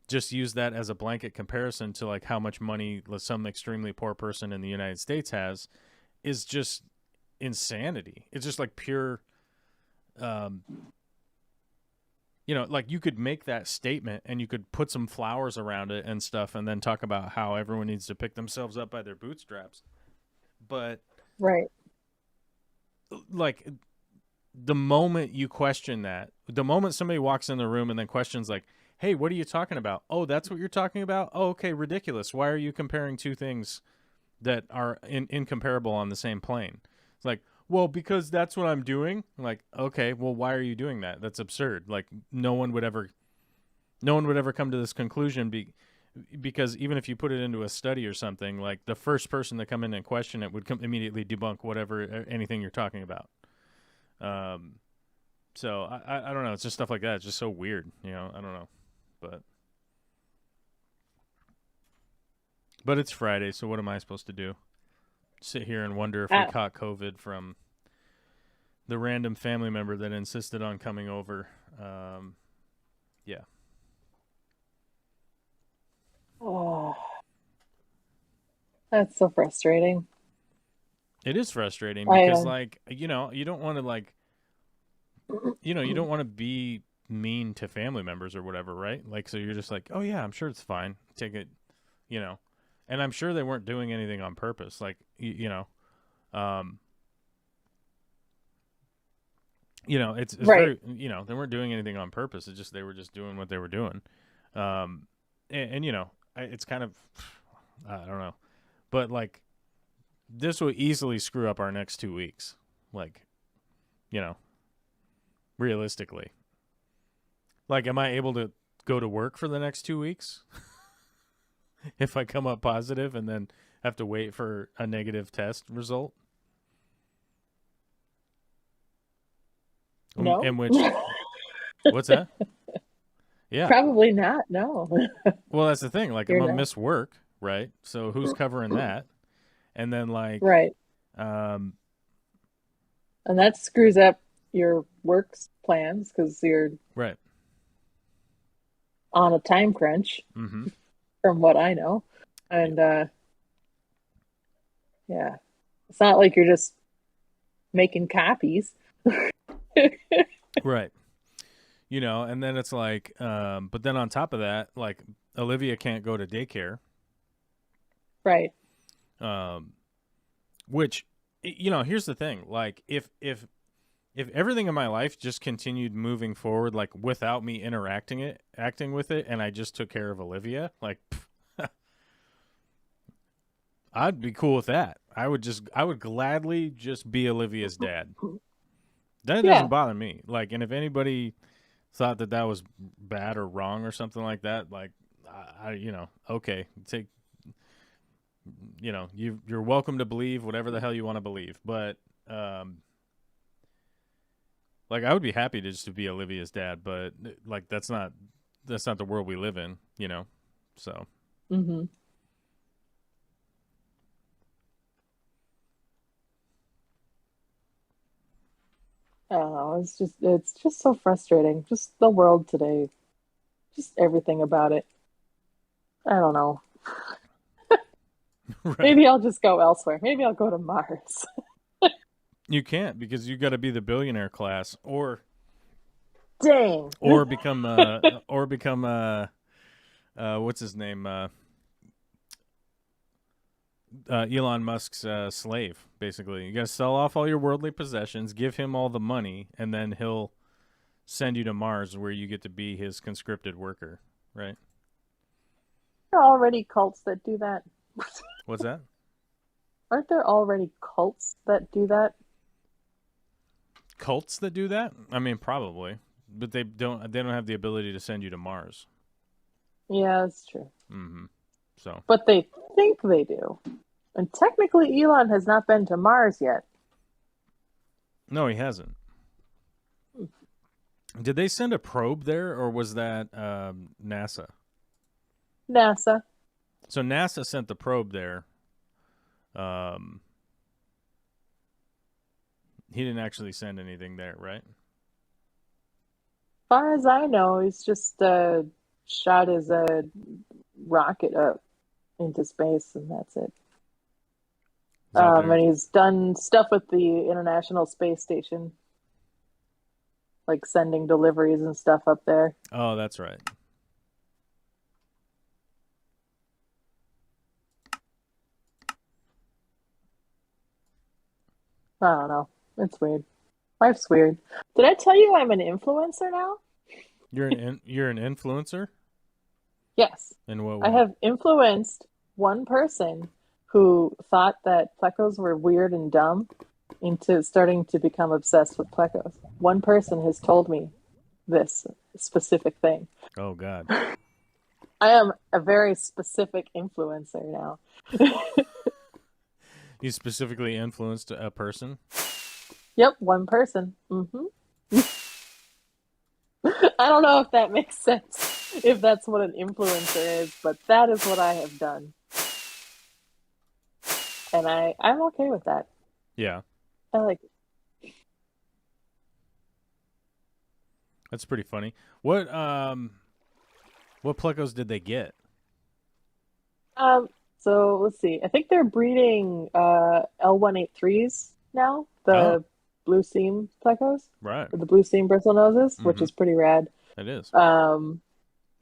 just use that as a blanket comparison to like how much money some extremely poor person in the United States has is just insanity. It's just like pure, um, like you could make that statement and you could put some flowers around it and stuff and then talk about how everyone needs to pick themselves up by their bootstraps. But Right. like the moment you question that, the moment somebody walks in the room and then questions like, hey, what are you talking about? Oh, that's what you're talking about? Oh, okay, ridiculous. Why are you comparing two things that are incomparable on the same plane? It's like, well, because that's what I'm doing. I'm like, okay, well, why are you doing that? That's absurd. Like, no one would ever come to this conclusion because even if you put it into a study or something, like the first person to come in and question it would immediately debunk anything you're talking about. So I don't know. It's just stuff like that. It's just so weird. I don't know. But it's Friday, so what am I supposed to do? Sit here and wonder if we caught COVID from the random family member that insisted on coming over. Yeah. Oh, that's so frustrating. It is frustrating because, you don't want to, you don't want to be mean to family members or whatever, right? Like, so you're just like, oh, yeah, I'm sure it's fine. Take it, And I'm sure they weren't doing anything on purpose. Like, it's right. very, they weren't doing anything on purpose. It's just they were just doing what they were doing. And it's kind of, I don't know. But, like, this will easily screw up our next 2 weeks. Like, realistically. Like, am I able to go to work for the next 2 weeks? If I come up positive and then have to wait for a negative test result? No. In which, what's that? Yeah. Probably not. No. Well, that's the thing. Like, I'm You're going to not. miss work, right? So who's covering that? And then, like, Right. um, And that screws up your work's plans because you're right. on a time crunch, Mm-hmm. from what I know. And yeah, it's not like you're just making copies. Right. And then it's like, but then on top of that, like, Olivia can't go to daycare. Right. Which, here's the thing. Like, if everything in my life just continued moving forward, like, without me acting with it, and I just took care of Olivia, like, I'd be cool with that. I would gladly just be Olivia's dad. That Yeah. doesn't bother me. Like, and if anybody thought that was bad or wrong or something like that, like, okay, you're welcome to believe whatever the hell you want to believe. But, like, I would be happy to be Olivia's dad, but, like, that's not the world we live in, so. Mm-hmm. I don't know. It's just so frustrating. Just the world today. Just everything about it. I don't know. Right. Maybe I'll just go elsewhere. Maybe I'll go to Mars. You can't, because you got to be the billionaire class, or Dang. become what's his name, Elon Musk's slave. Basically, you got to sell off all your worldly possessions, give him all the money, and then he'll send you to Mars, where you get to be his conscripted worker. Right? There are already cults that do that. What's that? Aren't there already cults that do that? Cults that do that? I mean, probably, but they don't have the ability to send you to Mars. Yeah, that's true. Mm-hmm. So, but they think they do, and technically, Elon has not been to Mars yet. No, he hasn't. Did they send a probe there, or was that NASA? NASA. So NASA sent the probe there. He didn't actually send anything there, right? Far as I know, he's just shot his rocket up into space, and that's it. He's out there. And he's done stuff with the International Space Station, like sending deliveries and stuff up there. Oh, that's right. I don't know. It's weird. Life's weird. Did I tell you I'm an influencer now? You're an influencer? Yes. In what I way? have influenced one person who thought that plecos were weird and dumb into starting to become obsessed with plecos. One person has told me this specific thing. Oh God. I am a very specific influencer now. You specifically influenced a person? Yep, one person. I don't know if that makes sense, if that's what an influencer is, but that is what I have done. And I'm okay with that. Yeah. I like it. That's pretty funny. What plecos did they get? So let's see. I think they're breeding L183s now, the Oh. blue seam plecos, Right. or the blue seam bristle noses, which is pretty rad. It is. And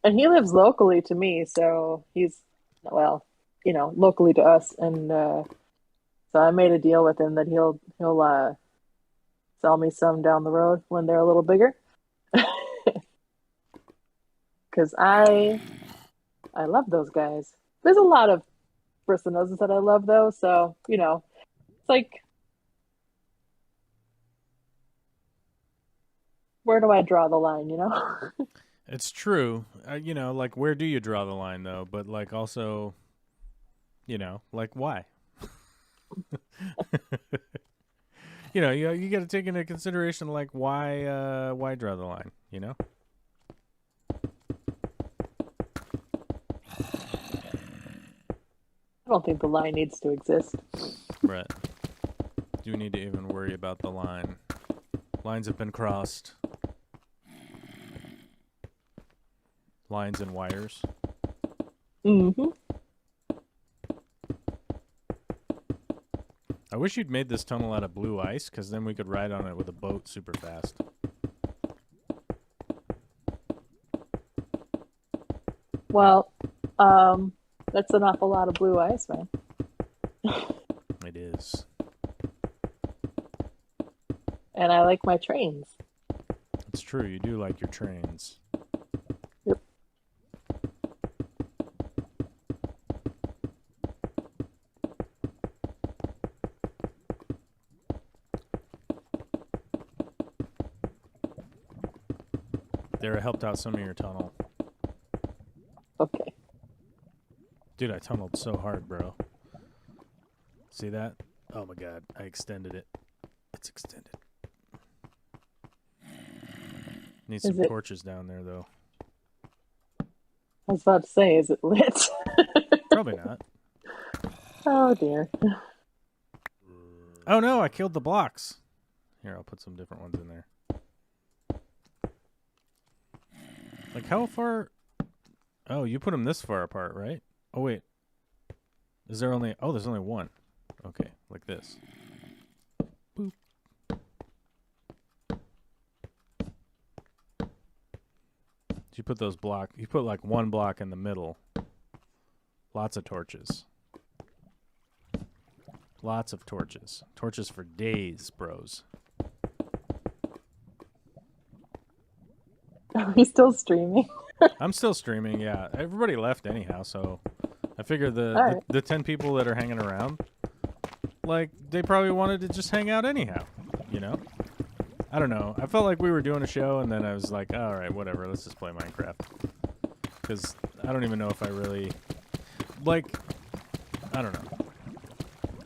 he lives locally to me, so he's, well, locally to us, and so I made a deal with him that he'll sell me some down the road when they're a little bigger. Because I love those guys. There's a lot of bristle noses that I love, though, so it's like, where do I draw the line? It's true. Like where do you draw the line though? But like also, like why? You got to take into consideration like why draw the line, I don't think the line needs to exist. Right. Do we need to even worry about the line? Lines have been crossed. Lines and wires. Mm-hmm. I wish you'd made this tunnel out of blue ice, because then we could ride on it with a boat super fast. Well, that's an awful lot of blue ice, man. It is. And I like my trains. It's true, you do like your trains. Yep. There, I helped out some of your tunnel. Okay. Dude, I tunneled so hard, bro. See that? Oh my god, I extended it. It's extended. Need some torches down there, though. I was about to say, is it lit? Probably not. Oh, dear. Oh no, I killed the blocks. Here, I'll put some different ones in there. Like, how far? Oh, you put them this far apart, right? Oh, wait. Is there only... Oh, there's only one. Okay, like this. Boop. You put those blocks... You put, like, one block in the middle. Lots of torches. Lots of torches. Torches for days, bros. Are we still streaming? I'm still streaming, yeah. Everybody left anyhow, so I figured the 10 people that are hanging around, like, they probably wanted to just hang out anyhow, I don't know. I felt like we were doing a show, and then I was like, all right, whatever, let's just play Minecraft. Because I don't even know if I really, like, I don't know.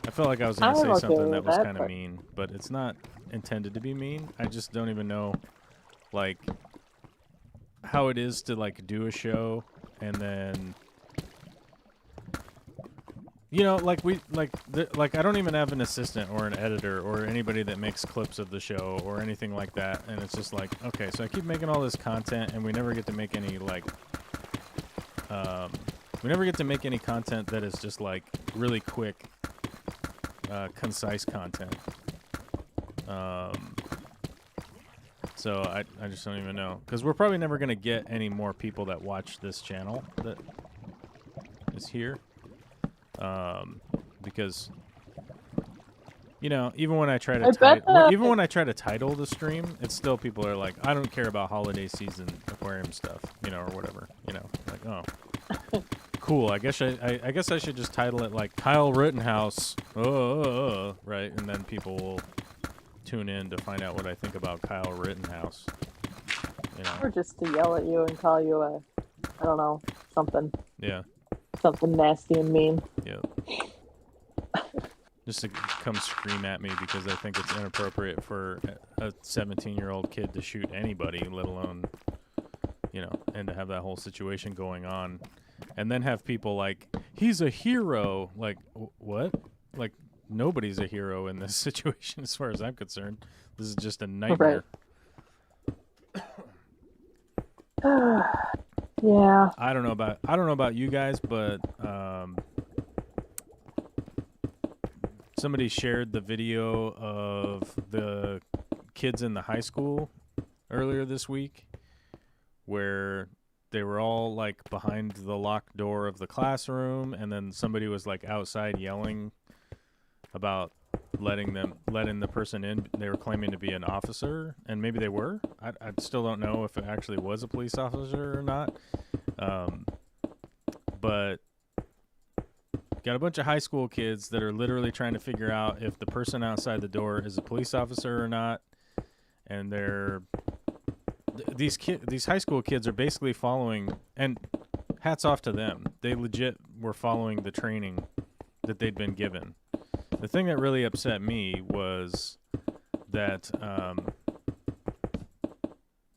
I felt like I was going to say something that was kind of mean, but it's not intended to be mean. I just don't even know, like... how it is to like do a show and then like I don't even have an assistant or an editor or anybody that makes clips of the show or anything like that, and it's just like, okay, so I keep making all this content and we never get to make any like we never get to make any content that is just like really quick, concise content. So I just don't even know, because we're probably never gonna get any more people that watch this channel that is here, because even when I try to even when I try to title the stream, it's still people are like, I don't care about holiday season aquarium stuff, or whatever, like, oh, cool. I guess I should just title it like Kyle Rittenhouse, right, and then people will tune in to find out what I think about Kyle Rittenhouse. Or just to yell at you and call you I don't know, something. Yeah. Something nasty and mean. Yeah. Just to come scream at me because I think it's inappropriate for a 17-year-old kid to shoot anybody, let alone, and to have that whole situation going on. And then have people like, he's a hero. Like, what? Like, nobody's a hero in this situation as far as I'm concerned. This is just a nightmare. Right. Yeah. I don't know about you guys, but somebody shared the video of the kids in the high school earlier this week where they were all like behind the locked door of the classroom, and then somebody was like outside yelling about letting the person in. They were claiming to be an officer, and maybe they were. I still don't know if it actually was a police officer or not. But got a bunch of high school kids that are literally trying to figure out if the person outside the door is a police officer or not, and these high school kids are basically following, and hats off to them. They legit were following the training that they'd been given. The thing that really upset me was that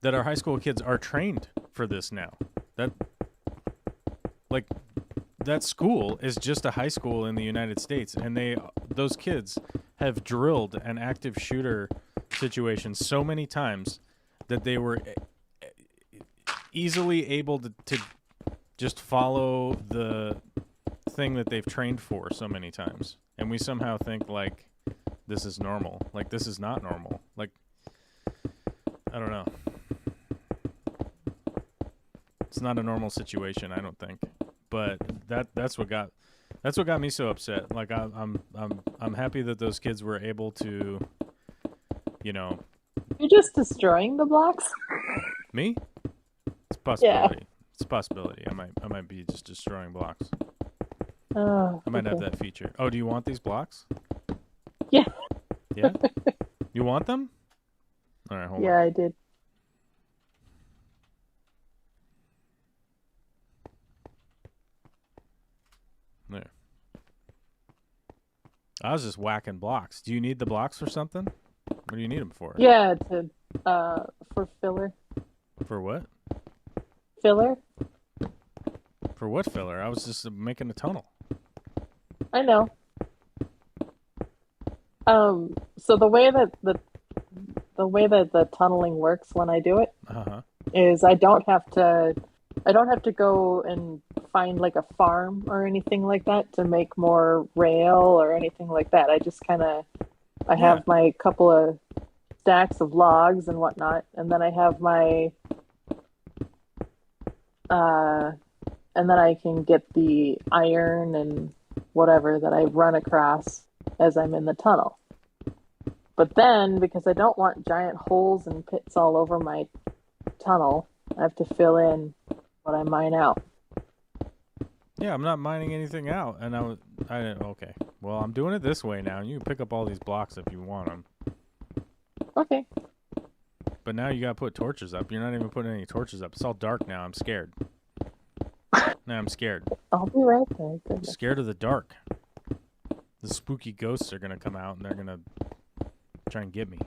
that our high school kids are trained for this now. That school is just a high school in the United States, and those kids have drilled an active shooter situation so many times that they were easily able to just follow the thing that they've trained for so many times. And we somehow think like this is normal. Like, this is not normal. Like, I don't know. It's not a normal situation, I don't think. But that's what got me so upset. Like, I'm happy that those kids were able to, You're just destroying the blocks? Me? It's a possibility. Yeah. It's a possibility. I might be just destroying blocks. Oh, I might have that feature. Oh, do you want these blocks? Yeah. Yeah? You want them? All right, hold on. Yeah, I did. There. I was just whacking blocks. Do you need the blocks for something? What do you need them for? Yeah, for filler. For what? Filler? For what filler? I was just making a tunnel. I know. So the way that the tunneling works when I do it is I don't have to go and find like a farm or anything like that to make more rail or anything like that. I just I have my couple of stacks of logs and whatnot, and then I have my and then I can get the iron and whatever that I run across as I'm in the tunnel. But then, because I don't want giant holes and pits all over my tunnel, I have to fill in what I mine out. Yeah, I'm not mining anything out, and I didn't. Okay, well, I'm doing it this way now. You can pick up all these blocks if you want them. Okay. But now you gotta put torches up. You're not even putting any torches up. It's all dark now. I'm scared. Now I'm scared. I'll be right there. Goodness. Scared of the dark. The spooky ghosts are gonna come out and they're gonna try and get me.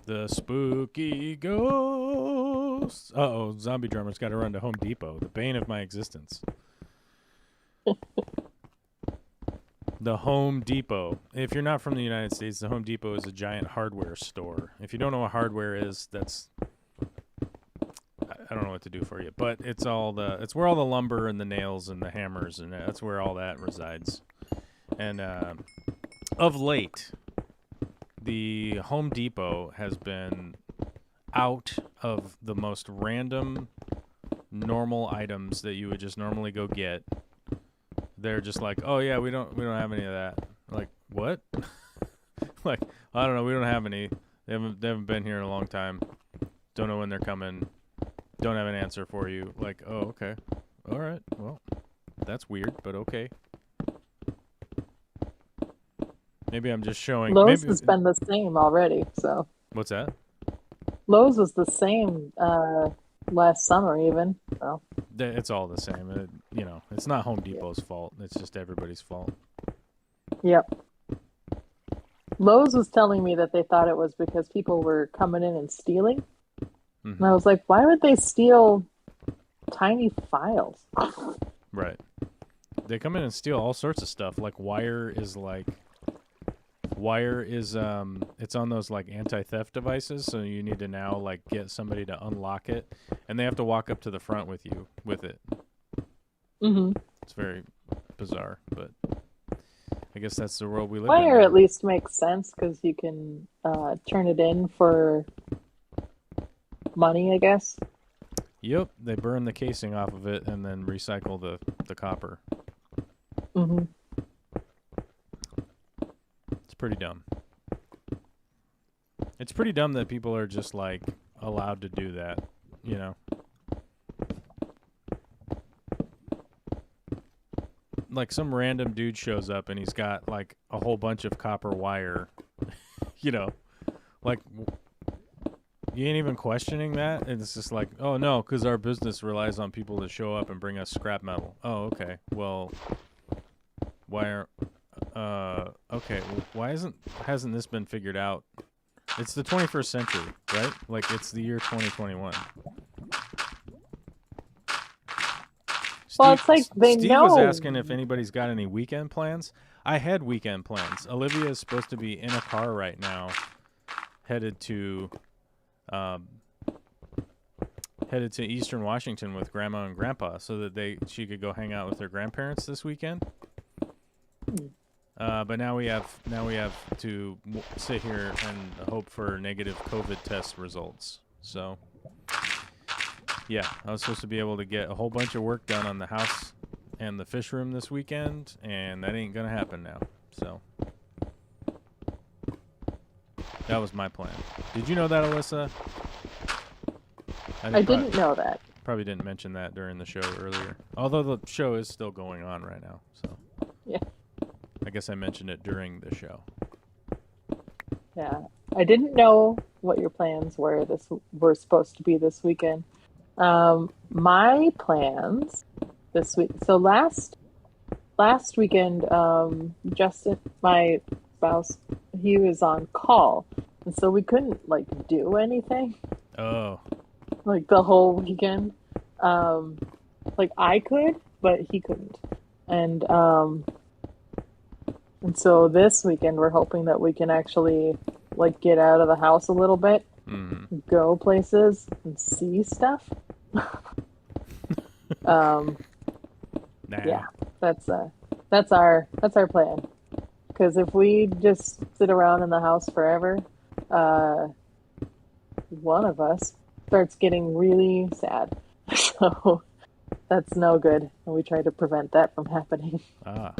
The spooky ghosts. Uh-oh, zombie drummer's got to run to Home Depot. The bane of my existence. The Home Depot. If you're not from the United States, the Home Depot is a giant hardware store. If you don't know what hardware is, that's I don't know what to do for you, but it's where all the lumber and the nails and the hammers and that's where all that resides. And of late, the Home Depot has been out of the most random normal items that you would just normally go get. They're just like, oh yeah, we don't have any of that. Like, what? Like, I don't know, we don't have any. They haven't been here in a long time. Don't know when they're coming. Don't have an answer for you. Like, oh, okay. All right. Well, that's weird, but okay. Maybe I'm just showing. Lowe's has been the same already. So what's that? Lowe's was the same last summer even. So It's all the same. It's not Home Depot's fault. It's just everybody's fault. Yep. Lowe's was telling me that they thought it was because people were coming in and stealing. Mm-hmm. And I was like, why would they steal tiny files? Right. They come in and steal all sorts of stuff. Like wire is it's on those like anti-theft devices, so you need to now like get somebody to unlock it, and they have to walk up to the front with you with it. Mm-hmm. It's very bizarre, but I guess that's the world we live in. Wire at least makes sense because you can turn it in for money, I guess. Yep, they burn the casing off of it and then recycle the copper. Mm-hmm. It's pretty dumb. It's pretty dumb that people are just like allowed to do that, you know. Like some random dude shows up and he's got like a whole bunch of copper wire, you know, like you ain't even questioning that. And it's just like, oh no, because our business relies on people to show up and bring us scrap metal. Oh, okay. Well, why hasn't this been figured out? It's the 21st century, right? Like it's the year 2021. Well, it's like they Steve know. was asking if anybody's got any weekend plans. I had weekend plans. Olivia is supposed to be in a car right now, headed to Eastern Washington with Grandma and Grandpa, so that she could go hang out with her grandparents this weekend. But now we have to sit here and hope for negative COVID test results. So. Yeah, I was supposed to be able to get a whole bunch of work done on the house and the fish room this weekend, and that ain't going to happen now. So, that was my plan. Did you know that, Alyssa? I didn't know that. Probably didn't mention that during the show earlier. Although the show is still going on right now, so. Yeah. I guess I mentioned it during the show. Yeah. I didn't know what your plans were supposed to be this weekend. My plans this week. So last weekend, Justin, my spouse, he was on call, and so we couldn't like do anything. Oh. Like the whole weekend. Like I could, but he couldn't. And so this weekend we're hoping that we can actually like get out of the house a little bit. Mm-hmm. Go places and see stuff. Nah. Yeah, that's our plan. Because if we just sit around in the house forever, one of us starts getting really sad. So that's no good, and we try to prevent that from happening. Ah.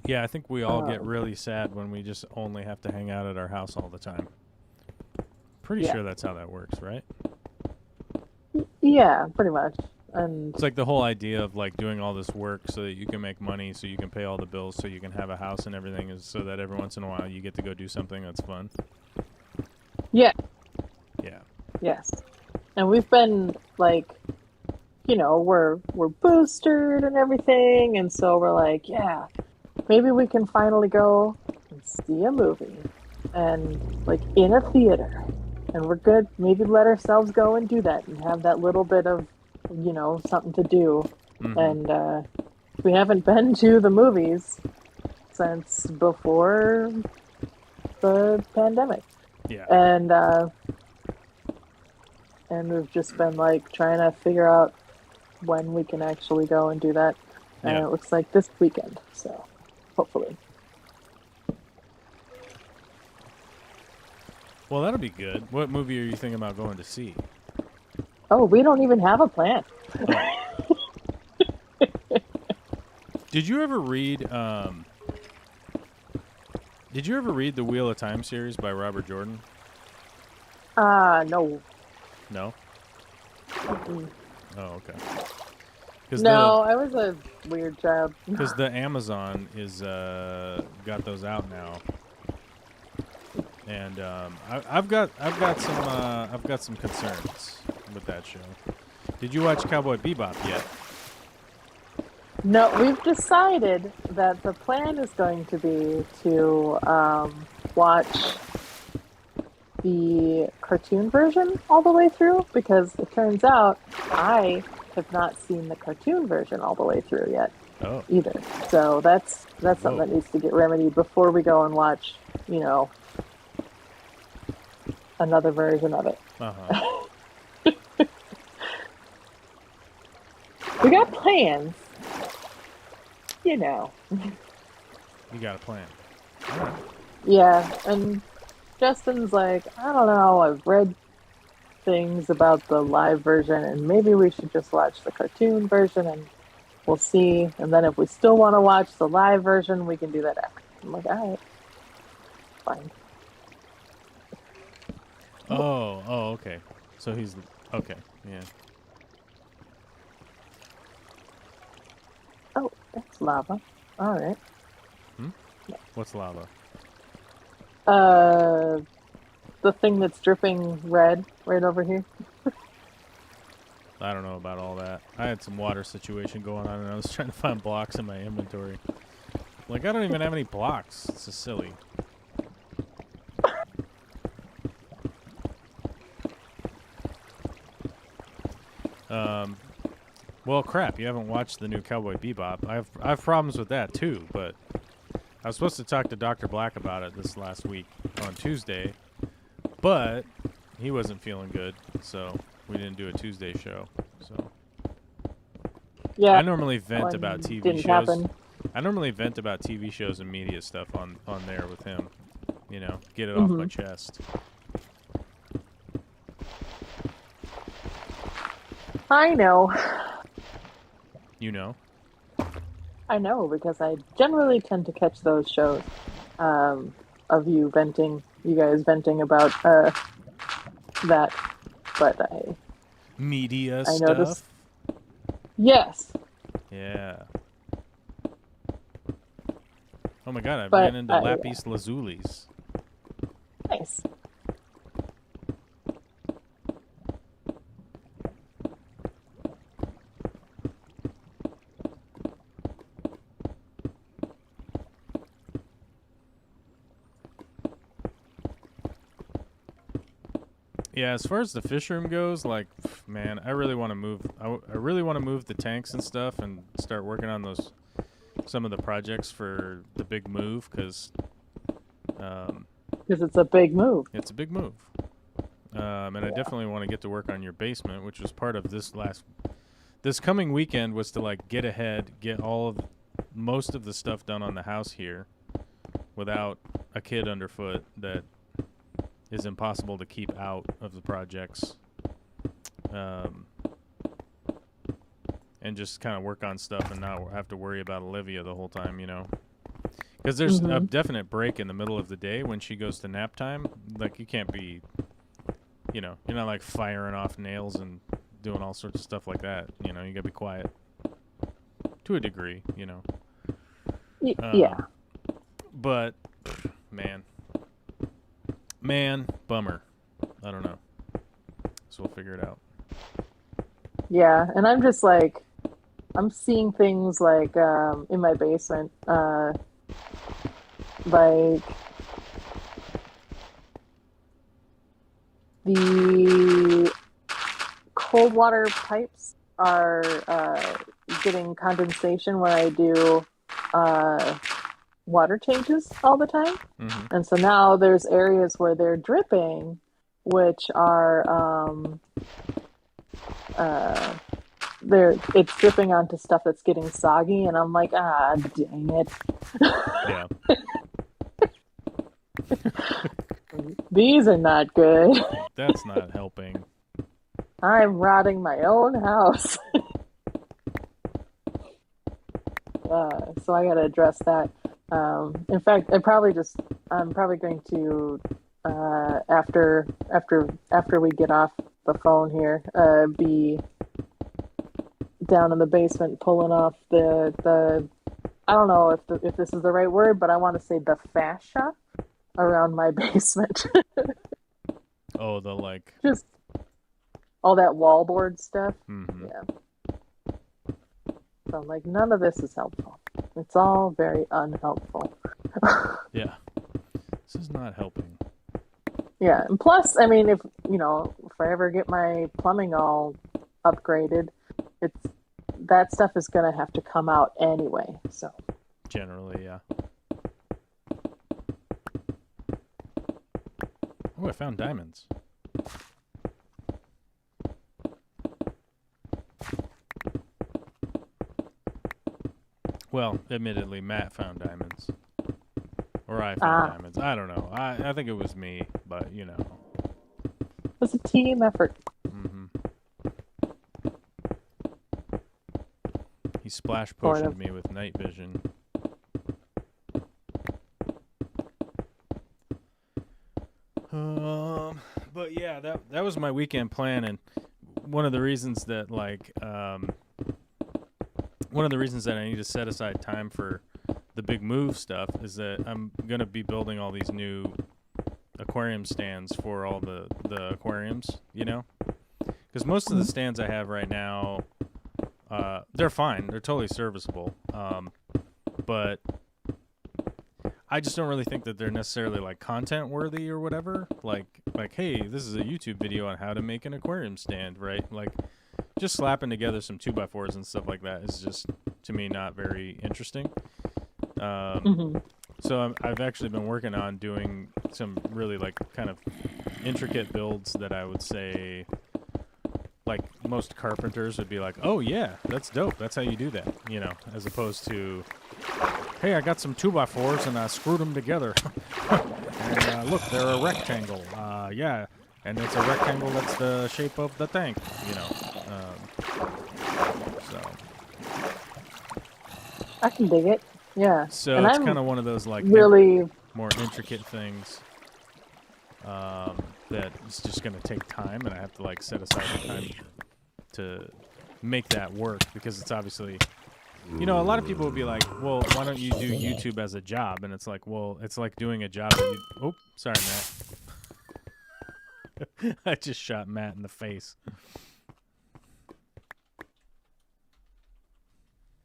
Yeah, I think we all get really sad when we just only have to hang out at our house all the time. Pretty sure that's how that works, right? Yeah, pretty much. And it's like the whole idea of like doing all this work so that you can make money, so you can pay all the bills, so you can have a house and everything, is so that every once in a while you get to go do something that's fun. Yeah. Yeah. Yes. And we've been like, you know, we're boosted and everything, and so we're like, yeah, maybe we can finally go and see a movie and like in a theater, and we're good. Maybe let ourselves go and do that and have that little bit of something to do. Mm-hmm. And we haven't been to the movies since before the pandemic. Yeah. And we've just been like trying to figure out when we can actually go and do that. And Yeah. it looks like this weekend, so hopefully. Well, that'll be good. What movie are you thinking about going to see? Oh, we don't even have a plan. Oh. Did you ever read the Wheel of Time series by Robert Jordan? No. No? Mm-mm. Oh, okay. No, I was a weird child. Because the Amazon is got those out now, and I've got some concerns with that show. Did you watch Cowboy Bebop yet? No, we've decided that the plan is going to be to watch the cartoon version all the way through, because it turns out I have not seen the cartoon version all the way through yet either. So that's something that needs to get remedied before we go and watch, another version of it. Uh-huh. We got plans. You got a plan. All right. Yeah, and Justin's like, I don't know, I've read things about the live version, and maybe we should just watch the cartoon version, and we'll see. And then if we still want to watch the live version, we can do that after. I'm like, all right, fine. Oh, okay. So he's okay. Yeah. Oh, that's lava. All right. What's lava? The thing that's dripping red right over here. I don't know about all that. I had some water situation going on, and I was trying to find blocks in my inventory. Like, I don't even have any blocks. It's just silly. Well, crap. You haven't watched the new Cowboy Bebop. I have problems with that too. But I was supposed to talk to Dr. Black about it this last week on Tuesday, but he wasn't feeling good, so we didn't do a Tuesday show. So yeah, I normally vent about TV didn't shows. Happen. I normally vent about TV shows and media stuff on there with him. Get it off my chest. I know. I know, because I generally tend to catch those shows of you guys venting about that, but Media I stuff? noticed. Yes. Yeah. Oh my god, I But ran into Lapis Lazulis. Nice. Yeah, as far as the fish room goes, like, man, I really want to move. I really want to move the tanks and stuff and start working on some of the projects for the big move, because it's a big move. It's a big move. And I definitely want to get to work on your basement, which was part of this coming weekend, was to like get ahead, get most of the stuff done on the house here without a kid underfoot that is impossible to keep out of the projects, and just kind of work on stuff and not have to worry about Olivia the whole time, because there's a definite break in the middle of the day when she goes to nap time. Like, you can't be, you're not like firing off nails and doing all sorts of stuff like that. You gotta be quiet to a degree, Yeah. But man, bummer. I don't know. So we'll figure it out. Yeah, and I'm just like, I'm seeing things like in my basement, like the cold water pipes are getting condensation when I do uh, water changes all the time. Mm-hmm. And so now there's areas where they're dripping, which are uh, it's dripping onto stuff that's getting soggy, and I'm like, ah, dang it. Yeah. These are not good. That's not helping. I'm rotting my own house. So I got to address that. In fact, I'm probably going to after we get off the phone here, be down in the basement pulling off the I don't know if this is the right word, but I want to say the fascia around my basement. Oh, the like. Just all that wallboard stuff. Mm-hmm. Yeah. So I'm like, none of this is helpful. It's all very unhelpful. Yeah. This is not helping. Yeah, and plus, I mean, if I ever get my plumbing all upgraded, it's that stuff is gonna have to come out anyway. So Generally, yeah. Oh, I found diamonds. Well, admittedly, Matt found diamonds. Or I found diamonds. I don't know. I think it was me, but you know. it was a team effort. Mm-hmm. He splash Sort potioned of. me with night vision. But yeah, that was my weekend plan, and one of the reasons that one of the reasons that I need to set aside time for the big move stuff is that I'm gonna be building all these new aquarium stands for all the aquariums, you know, because most of the stands I have right now, they're fine, they're totally serviceable, but I just don't really think that they're necessarily like content worthy or whatever. Like, hey, this is a YouTube video on how to make an aquarium stand, right? Like, just slapping together some 2x4s and stuff like that is just, to me, not very interesting. So I've actually been working on doing some really like kind of intricate builds that I would say, like most carpenters would be like, oh yeah, that's dope. That's how you do that, you know, as opposed to, hey, I got some 2x4s and I screwed them together. And look, they're a rectangle. Yeah, and it's a rectangle that's the shape of the tank, you know. So I can dig it. Yeah. So and it's I'm kind of one of those like really more intricate things that it's just going to take time, and I have to like set aside the time to make that work, because it's obviously, you know, a lot of people would be like, well, why don't you do YouTube as a job? And it's like, well, it's like doing a job that you... Oh, sorry, Matt. I just shot Matt in the face.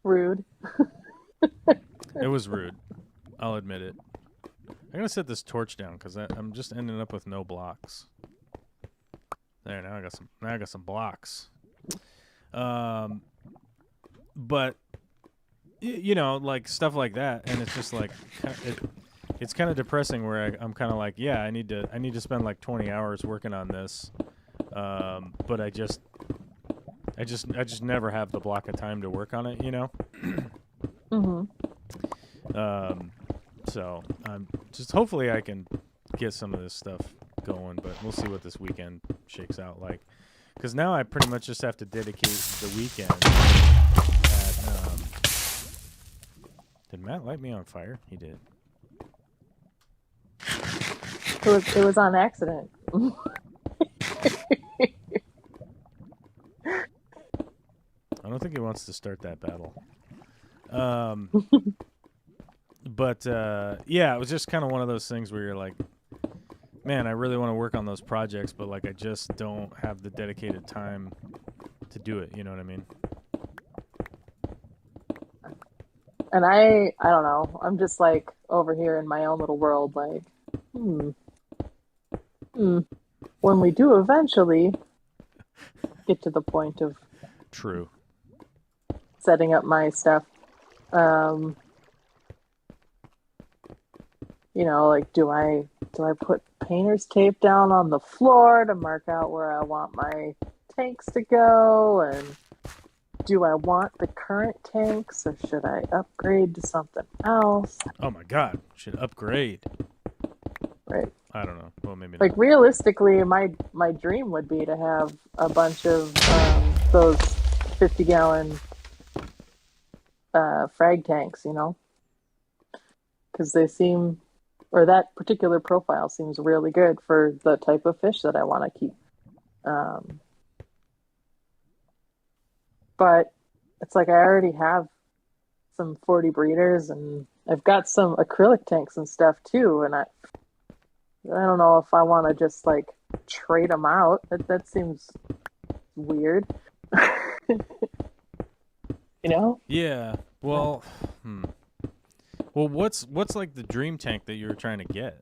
rude. It was rude. I'll admit it. I'm gonna set this torch down because I'm just ending up with no blocks. There, now I got some. Now I got some blocks. But you know, like stuff like that, and it's just like it's kind of depressing. Where I'm kind of like, yeah, I need to spend like 20 hours working on this, but I just never have the block of time to work on it, you know. So I'm just, hopefully I can get some of this stuff going, but we'll see what this weekend shakes out like. Because now I pretty much just have to dedicate the weekend at, did Matt light me on fire? He did. It was on accident. I don't think he wants to start that battle. But yeah, it was just kind of one of those things where you're like, man, I really want to work on those projects, but like I just don't have the dedicated time to do it. You know what I mean? And I don't know. I'm just like over here in my own little world, like, when we do eventually get to the point of True. setting up my stuff. Um, like do I put painter's tape down on the floor to mark out where I want my tanks to go, and do I want the current tanks or should I upgrade to something else? Oh my God, should upgrade. Right. I don't know. Well, maybe Like not. realistically, my dream would be to have a bunch of those 50-gallon frag tanks, because they seem, or that particular profile seems really good for the type of fish that I want to keep. But it's like I already have some 40 breeders, and I've got some acrylic tanks and stuff too, and I don't know if I want to just like trade them out. That seems weird. Yeah. Well, Well, what's like the dream tank that you were trying to get?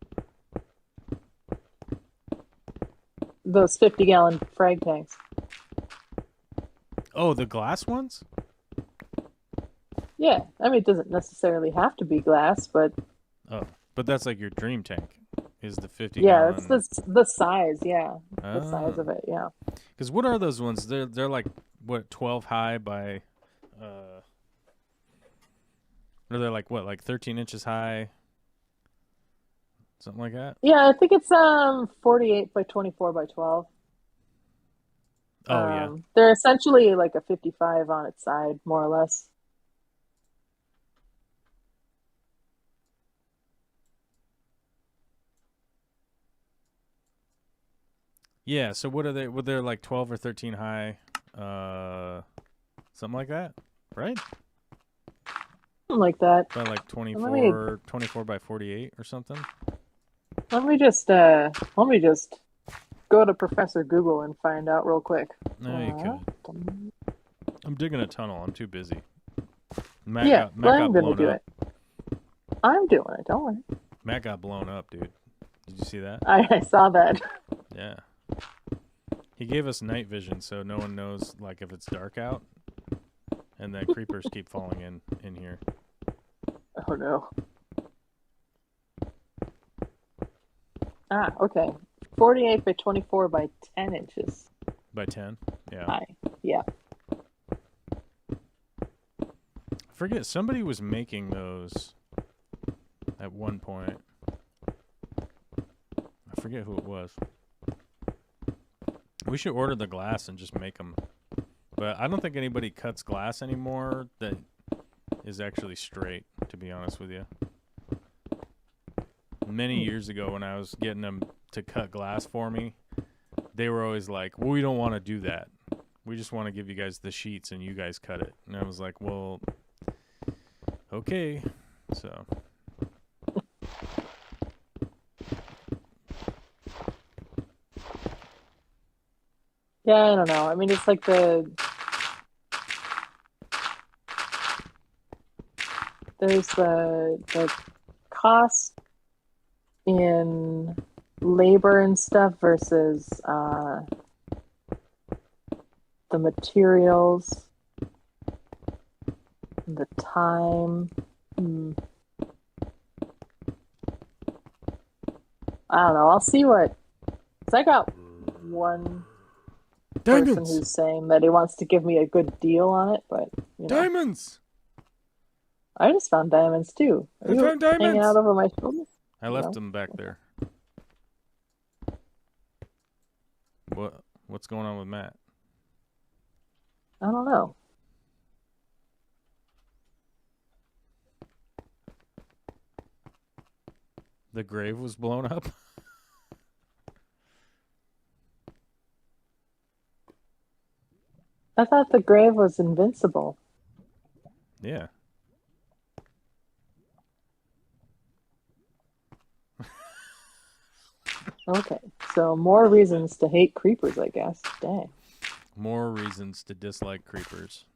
Those 50-gallon frag tanks. Oh, the glass ones? Yeah, I mean, it doesn't necessarily have to be glass, but Oh, but that's like your dream tank. Is the 50 yeah, gallon? it's the size. Yeah, the size Oh. of it. Yeah. Because what are those ones? They're like what 12 high by, or they're like what, like 13 inches high, something like that. Yeah, I think it's 48 by 24 by 12. Oh yeah, They're essentially like a 55 on its side, more or less. yeah. So what are they? What they're like 12 or 13 high, something like that, right? Something like that. By like Let me 24 by 48 or something. let me just go to Professor Google and find out real quick. No, you could. I'm digging a tunnel. I'm too busy. Matt Yeah, Matt I'm got gonna blown do up. it. I'm doing it. Don't worry. Matt got blown up, dude. Did you see that? I saw that. Yeah. He gave us night vision, so no one knows like if it's dark out, and then creepers keep falling in here. Oh no. Okay. 48 by 24 by 10 inches By 10. Yeah. high. Yeah. I forget. Somebody was making those at one point. I forget who it was. We should order the glass and just make them. But I don't think anybody cuts glass anymore that is actually straight, to be honest with you. Many years ago when I was getting them to cut glass for me, they were always like, well, we don't want to do that. We just want to give you guys the sheets and you guys cut it. And I was like, well, okay. So. Yeah, I don't know. I mean, it's like there's the cost in labor and stuff versus the materials, the time. I don't know. I'll see what. Cause I got one person who's saying that he wants to give me a good deal on it, but Diamonds! I just found diamonds too. Are I you found diamonds! hanging out over my shoulder? I left them back there. What's going on with Matt? I don't know. The grave was blown up? I thought the grave was invincible. Yeah. Okay, so more reasons to hate creepers, I guess. Dang. More reasons to dislike creepers.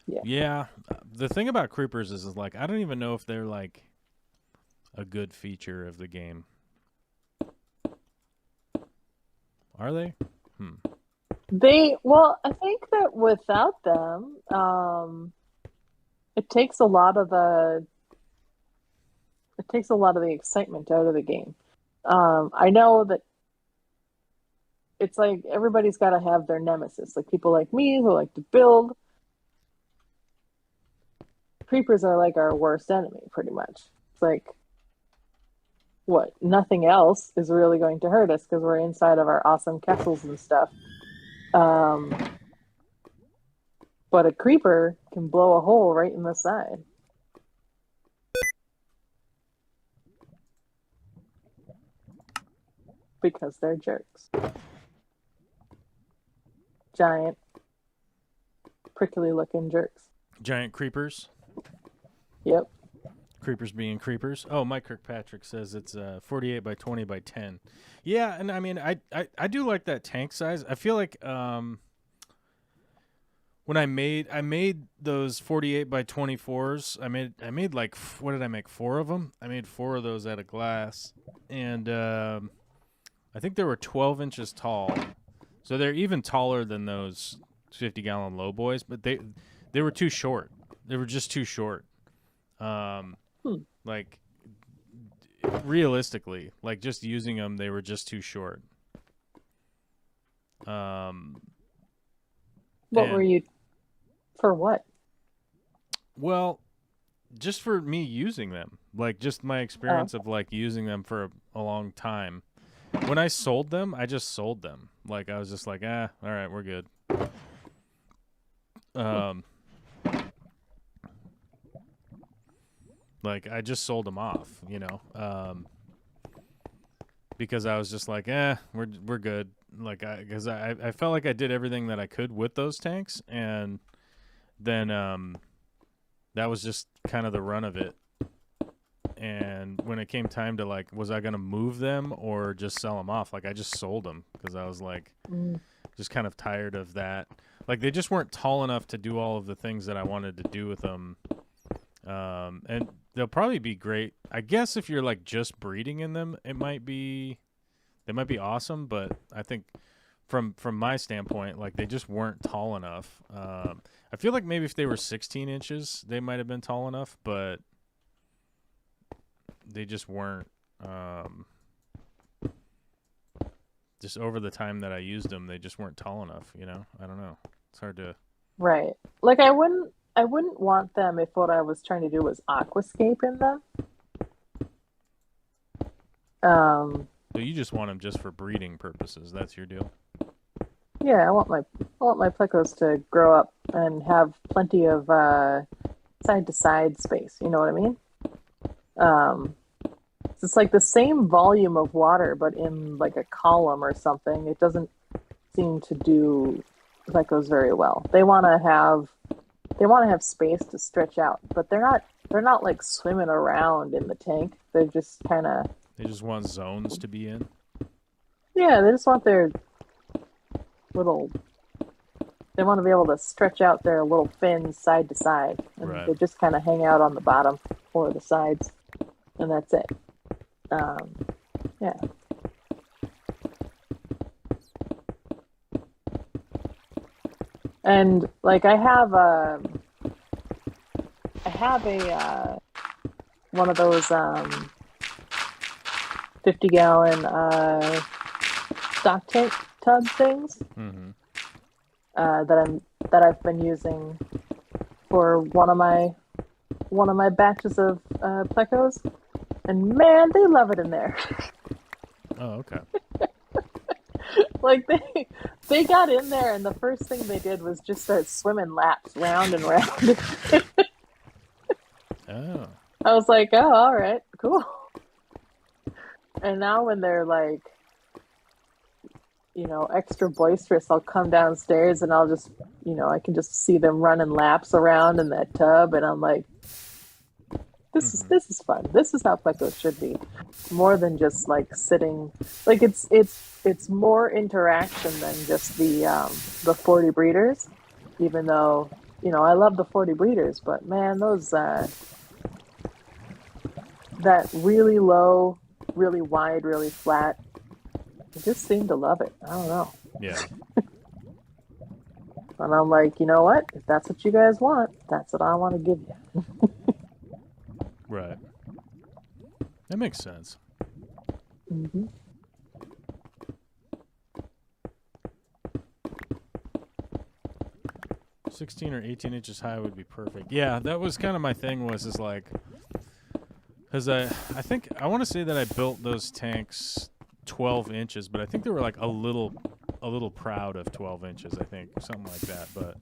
Yeah. Yeah. The thing about creepers is like, I don't even know if they're like a good feature of the game. Are they? Well, I think that without them, it takes a lot of the excitement out of the game. I know that it's like everybody's got to have their nemesis. Like people like me who like to build. Creepers are like our worst enemy, pretty much. It's like, what? Nothing else is really going to hurt us because we're inside of our awesome castles and stuff. But a creeper can blow a hole right in the side. Because they're jerks. Giant, prickly looking jerks. Giant creepers. Yep. Creepers being creepers. Oh, Mike Kirkpatrick says it's 48 by 20 by 10. Yeah, and I mean, I do like that tank size. I feel like when I made those 48 by 24s, I made like, what did I make? 4 of them. I made 4 of those out of glass, and I think they were 12 inches tall. So they're even taller than those 50-gallon low boys, but they were too short. They were just too short. Like realistically, like just using them, they were just too short. What were you for? What? Well, just for me using them, like just my experience of like using them for a long time. When I sold them, I just sold them. Like I was just like, all right, we're good. Like I just sold them off, you know, because I was just like, we're good. Like because I felt like I did everything that I could with those tanks, and then that was just kind of the run of it. And when it came time to like, was I gonna move them or just sell them off? Like I just sold them because I was like, just kind of tired of that. Like they just weren't tall enough to do all of the things that I wanted to do with them. And they'll probably be great. I guess if you're like just breeding in them, they might be awesome. But I think from my standpoint, like they just weren't tall enough. I feel like maybe if they were 16 inches, they might have been tall enough, but they just weren't. Just over the time that I used them, they just weren't tall enough. You know, I don't know. It's hard to. Right. Like I wouldn't want them if what I was trying to do was aquascape in them. So you just want them just for breeding purposes. That's your deal. Yeah, I want my plecos to grow up and have plenty of side to side space. You know what I mean? It's like the same volume of water, but in like a column or something. It doesn't seem to do plecos very well. They want to have space to stretch out, but they're not like swimming around in the tank. They're just kind of. They just want zones to be in. Yeah, they just want their little. They want to be able to stretch out their little fins side to side, and Right. they just kind of hang out on the bottom or the sides, and that's it. Yeah. And like I have a one of those 50-gallon stock tank tub things that I've been using for one of my batches of plecos, and man, they love it in there. Oh, okay. Like they got in there, and the first thing they did was just start swimming laps round and round. Oh. I was like, oh, all right, cool. And now when they're like, extra boisterous, I'll come downstairs and I'll just, I can just see them running laps around in that tub, and I'm like, this is fun. This is how plecos should be. More than just like sitting. Like it's more interaction than just the 40 breeders. Even though I love the 40 breeders, but man, those that really low, really wide, really flat, I just seem to love it. I don't know. Yeah. And I'm like, you know what? If that's what you guys want, that's what I want to give you. Right. That makes sense. Mm-hmm. 16 or 18 inches high would be perfect. Yeah, that was kind of my thing. Is like, because I think I want to say that I built those tanks 12 inches, but I think they were like a little proud of 12 inches. I think something like that. But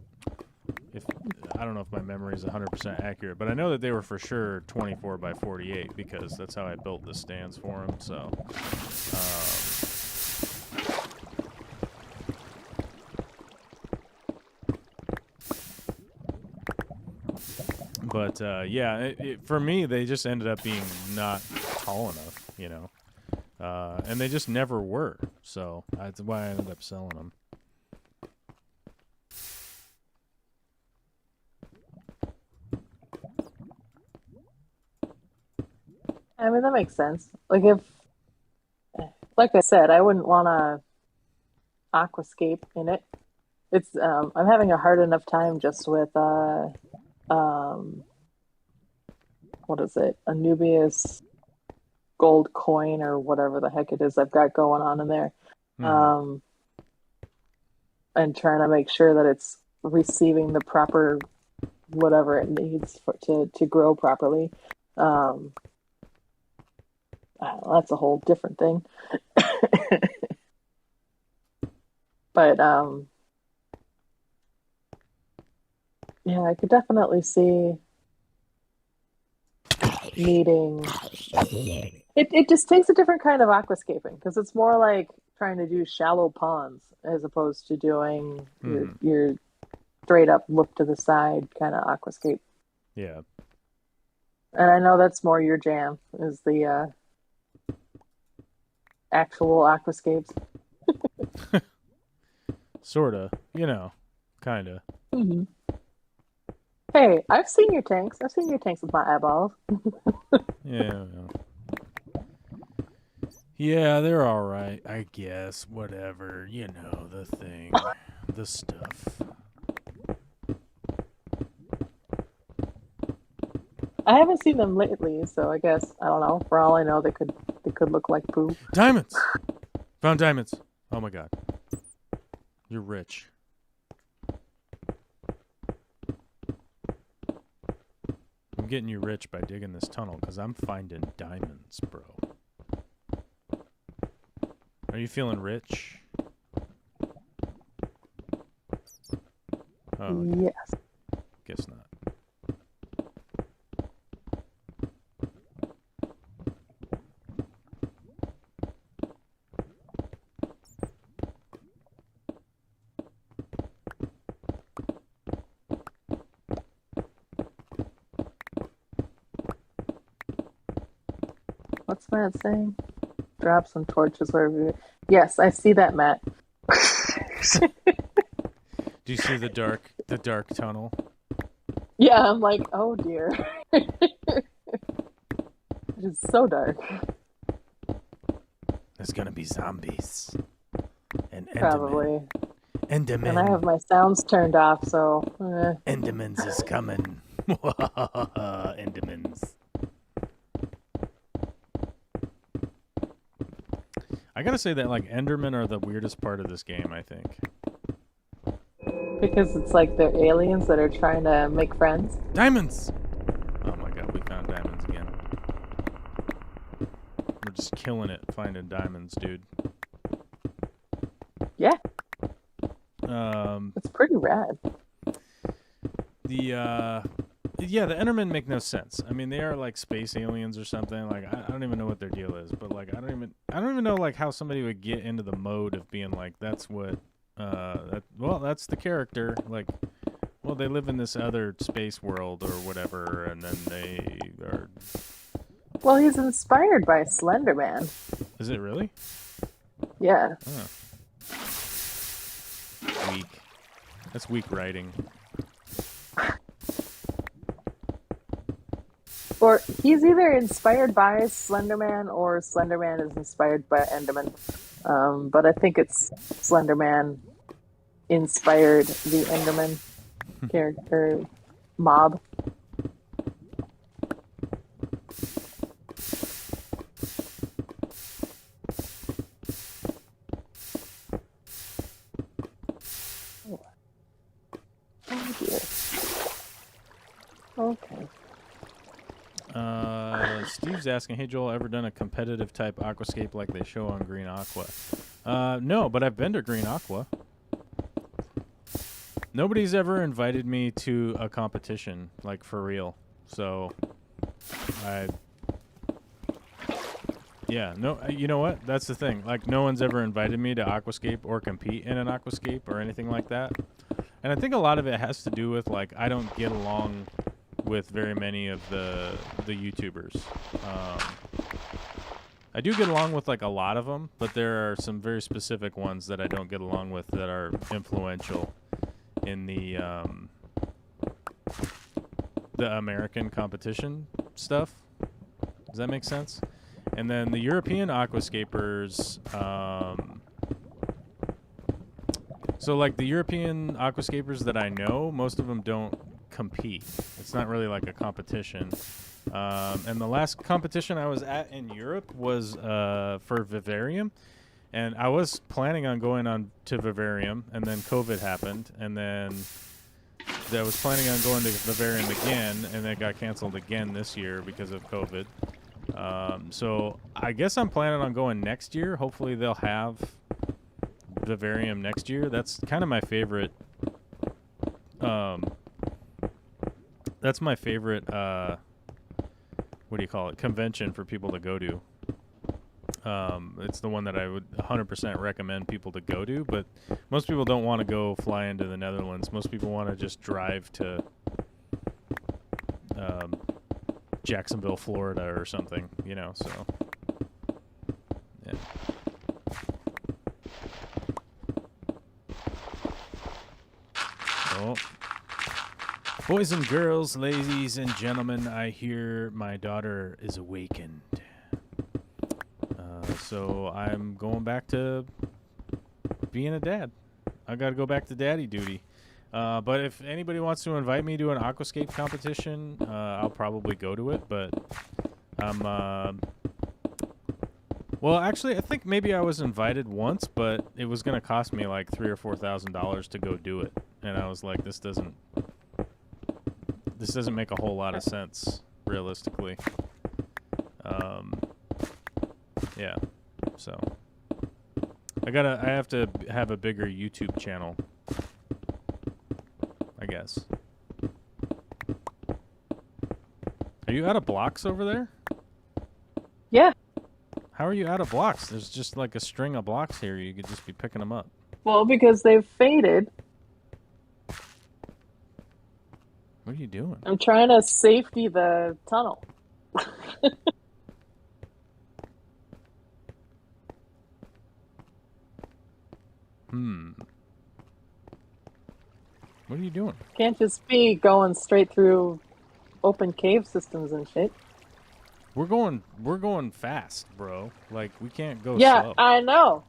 if I don't know if my memory is 100% accurate, but I know that they were for sure 24 by 48 because that's how I built the stands for them. So. But yeah, for me, they just ended up being not tall enough, you know, and they just never were. So that's why I ended up selling them. I mean, that makes sense. Like I said, I wouldn't want to aquascape in it. It's I'm having a hard enough time just with um, what is it? Anubius gold coin or whatever the heck it is I've got going on in there. Mm-hmm. And trying to make sure that it's receiving the proper whatever it needs to grow properly. That's a whole different thing. But yeah, I could definitely see needing it just takes a different kind of aquascaping because it's more like trying to do shallow ponds as opposed to doing your straight up look to the side kind of aquascape. Yeah. And I know that's more your jam is the actual aquascapes. Sorta, you know, kinda. Mm-hmm. Hey, I've seen your tanks. I've seen your tanks with my eyeballs. Yeah. Yeah, they're all right, I guess. Whatever, you know, the thing, the stuff. I haven't seen them lately, so I guess I don't know. For all I know, they could look like poo. Diamonds! Found diamonds. Oh my god. You're rich. I'm getting you rich by digging this tunnel because I'm finding diamonds, bro. Are you feeling rich? Oh, okay. Yes. Guess not. What's Matt saying? Drop some torches wherever. Yes, I see that, Matt. Do you see the dark tunnel? Yeah, I'm like, oh dear. It's so dark. There's gonna be zombies. And Probably. Enderman. And I have my sounds turned off, so. Endermans is coming. Endermans. I gotta say that like Endermen are the weirdest part of this game, I think. Because it's like they're aliens that are trying to make friends. Diamonds! Oh my god, we found diamonds again. We're just killing it finding diamonds, dude. Yeah. It's pretty rad. Yeah, the Endermen make no sense. I mean, they are like space aliens or something. Like I don't even know what their deal is, but like I don't even know like how somebody would get into the mode of being like that's what that's the character. Like, well, they live in this other space world or whatever, and then they are. Well, he's inspired by Slender Man. Is it really? Yeah. Oh. Weak. That's weak writing. Or he's either inspired by Slenderman or Slenderman is inspired by Enderman. But I think it's Slenderman inspired the Enderman character mob. Oh dear. Okay. Steve's asking, hey Joel, ever done a competitive type aquascape like they show on Green Aqua? No, but I've been to Green Aqua. Nobody's ever invited me to a competition, like for real. So, no, you know what? That's the thing. Like, no one's ever invited me to aquascape or compete in an aquascape or anything like that. And I think a lot of it has to do with, like, I don't get along with very many of the YouTubers. I do get along with, like, a lot of them, but there are some very specific ones that I don't get along with that are influential in the American competition stuff. Does that make sense? And then the European aquascapers, so like the European aquascapers that I know, most of them don't compete. It's not really like a competition. And the last competition I was at in Europe was for Vivarium. And I was planning on going on to Vivarium, and then COVID happened, and then I was planning on going to Vivarium again, and it got canceled again this year because of COVID. So I guess I'm planning on going next year. Hopefully they'll have Vivarium next year. That's kind of my favorite. That's my favorite. What do you call it? Convention for people to go to. It's the one that I would 100% recommend people to go to, but most people don't want to go fly into the Netherlands. Most people want to just drive to Jacksonville, Florida or something, you know, so yeah. Oh. Boys and girls, ladies and gentlemen, I hear my daughter is awakened. So I'm going back to being a dad. I got to go back to daddy duty. But if anybody wants to invite me to an aquascape competition, I'll probably go to it. But well, actually, I think maybe I was invited once, but it was going to cost me like $3,000 or $4,000 to go do it, and I was like, this doesn't make a whole lot of sense realistically. Yeah, so I have to have a bigger YouTube channel, I guess. Are you out of blocks over there? Yeah. How are you out of blocks? There's just like a string of blocks here. You could just be picking them up. Well, because they've faded. What are you doing? I'm trying to safety the tunnel. What are you doing? Can't just be going straight through open cave systems and shit. We're going fast, bro. Like we can't go Yeah, slow. I know.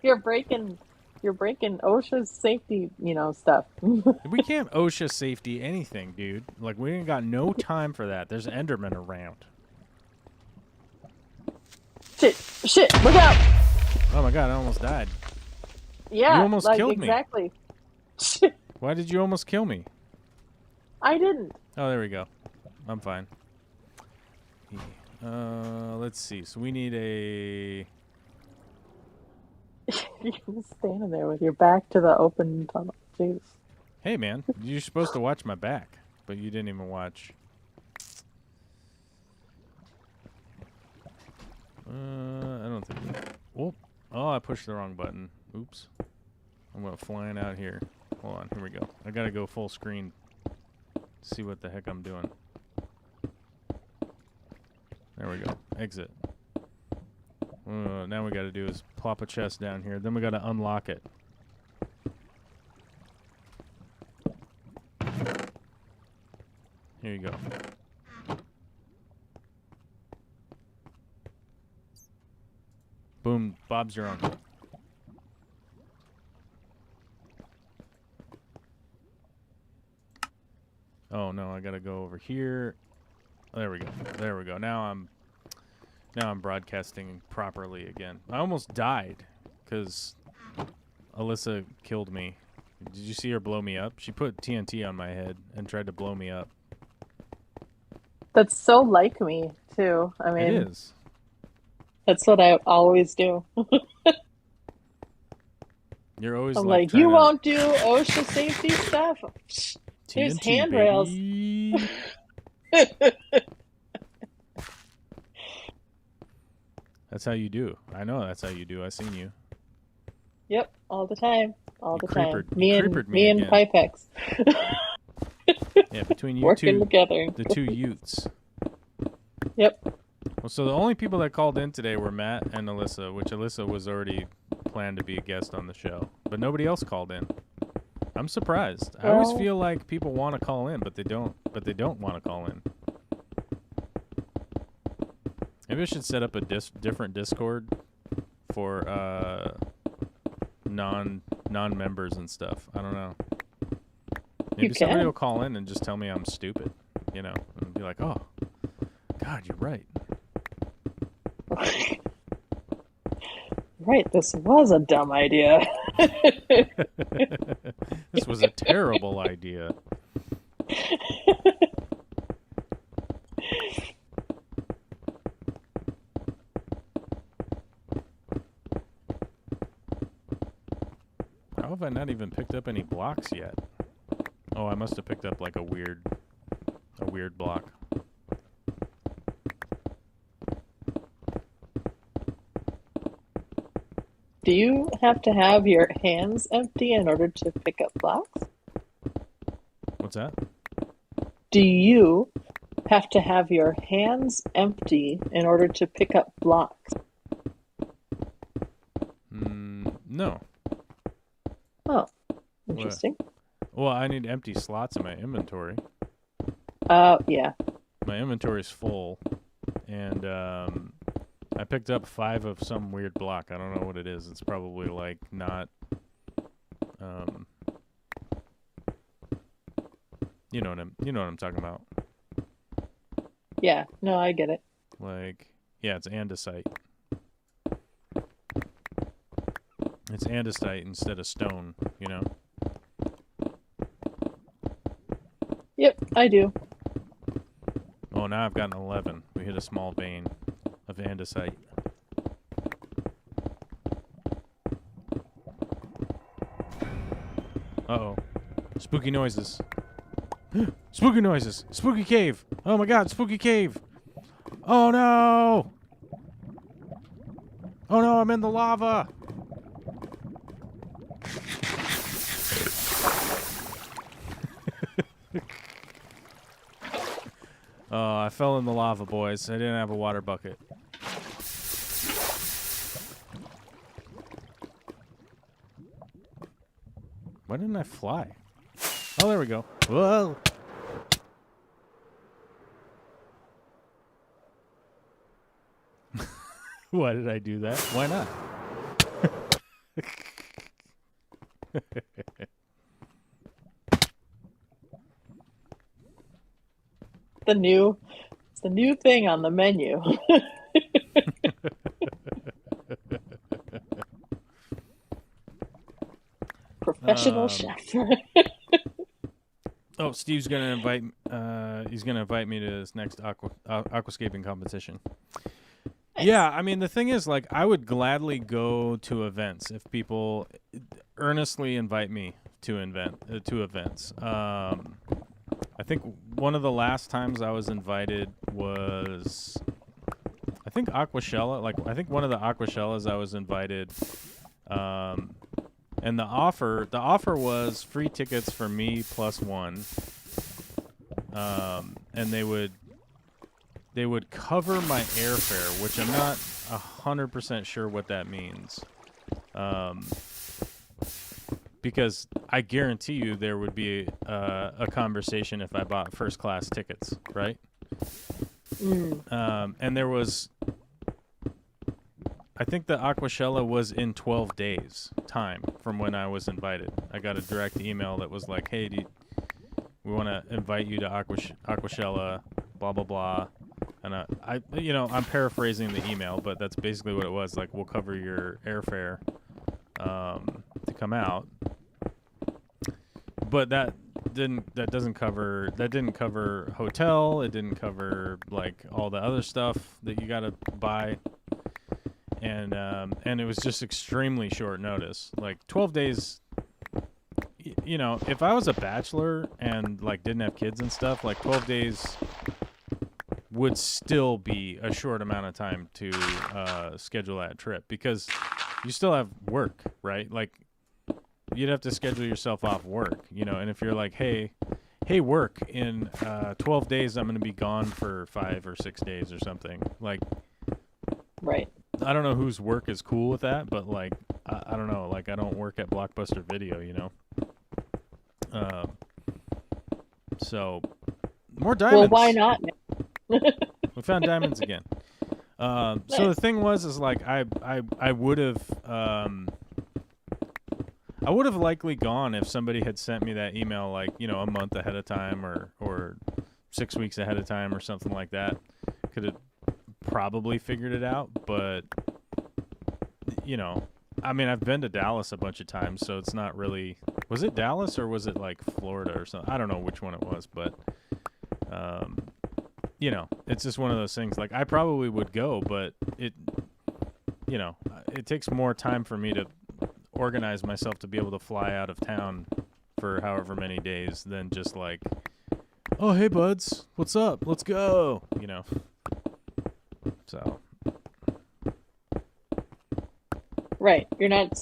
You're breaking OSHA's safety, stuff. We can't OSHA safety anything, dude. Like we ain't got no time for that. There's Enderman around. Shit, look out! Oh my god, I almost died. Yeah, you almost killed me. Exactly. Why did you almost kill me? I didn't. Oh, there we go. I'm fine. Let's see. So we need a... You're standing there with your back to the open tunnel. Jeez. Hey, man. You're supposed to watch my back, but you didn't even watch. I don't think... Oh, I pushed the wrong button. Oops. I'm going flying out here. Hold on. Here we go. I got to go full screen. See what the heck I'm doing. There we go. Exit. Now we got to do is plop a chest down here. Then we got to unlock it. Here you go. Boom. Bob's your uncle. Oh no, I gotta go over here. Oh, there we go. There we go. Now I'm broadcasting properly again. I almost died because Alyssa killed me. Did you see her blow me up? She put TNT on my head and tried to blow me up. That's so like me, too. I It mean, is. that's what I always do. You're always I'm like like, trying you to won't do OSHA safety stuff. There's TNT, handrails. baby. That's how you do. I know that's how you do. I seen you. Yep, all the time. All the time. You creepered me Me and again. Pipex. Yeah, between you Working two, together. the two youths. Yep. Well, so the only people that called in today were Matt and Alyssa, which Alyssa was already planned to be a guest on the show, but nobody else called in. I'm surprised. I always feel like people want to call in, but they don't. But they don't want to call in. Maybe I should set up a different Discord for non-members and stuff. I don't know. Maybe somebody will call in and just tell me I'm stupid, you know, and be like, "Oh, God, you're right." Right, this was a dumb idea. This was a terrible idea. How have I not even picked up any blocks yet? Oh, I must have picked up like a weird block. Do you have to have your hands empty in order to pick up blocks? What's that? Do you have to have your hands empty in order to pick up blocks? No. Oh, interesting. Well, I need empty slots in my inventory. Yeah. My inventory's full, and I picked up 5 of some weird block. I don't know what it is. It's probably like not, you know what I'm talking about. Yeah, no, I get it. Like, yeah, it's andesite. It's andesite instead of stone, you know? Yep, I do. Oh, now I've got an 11. We hit a small vein of andesite. Uh-oh. Spooky noises. Spooky noises. Spooky cave. Oh my God, spooky cave. Oh no. Oh no, I'm in the lava. Oh, I fell in the lava, boys. I didn't have a water bucket. Why didn't I fly? Oh, there we go. Whoa. Why did I do that? Why not? It's the new thing on the menu. Professional chef. Oh, Steve's gonna invite. He's gonna invite me to his next aquascaping competition. Nice. Yeah, I mean the thing is, like, I would gladly go to events if people earnestly invite me to events. I think one of the last times I was invited was, I think Aquashella. Like, I think one of the Aquashellas I was invited. And the offer was free tickets for me plus one. And they would cover my airfare, which I'm not 100% sure what that means. Because I guarantee you there would be a conversation if I bought first class tickets, right? And there was, I I think the Aquashella was in 12 days time from when I was invited. I got a direct email that was like, "Hey, we want to invite you to Aquashella, blah blah blah." And I'm paraphrasing the email, but that's basically what it was. Like, we'll cover your airfare to come out, but that didn't cover hotel. It didn't cover like all the other stuff that you got to buy, and it was just extremely short notice. Like 12 days. If I was a bachelor and like didn't have kids and stuff, like 12 days would still be a short amount of time to schedule that trip, because you still have work, right? Like, you'd have to schedule yourself off work, and if you're like, hey, work, in 12 days I'm going to be gone for 5 or 6 days or something. Like, Right. I don't know whose work is cool with that, but like, I don't know. Like, I don't work at Blockbuster Video, So, more diamonds. Well, why not? We found diamonds again. So the thing is like I would have likely gone if somebody had sent me that email like a month ahead of time or 6 weeks ahead of time or something like that. Could have probably figured it out, but I mean, I've been to Dallas a bunch of times, so it's not really. Was it Dallas or was it like Florida or something? I don't know which one it was, but it's just one of those things. Like, I probably would go, but it takes more time for me to organize myself to be able to fly out of town for however many days than just like, oh, hey buds, what's up? Let's go. So. Right. You're not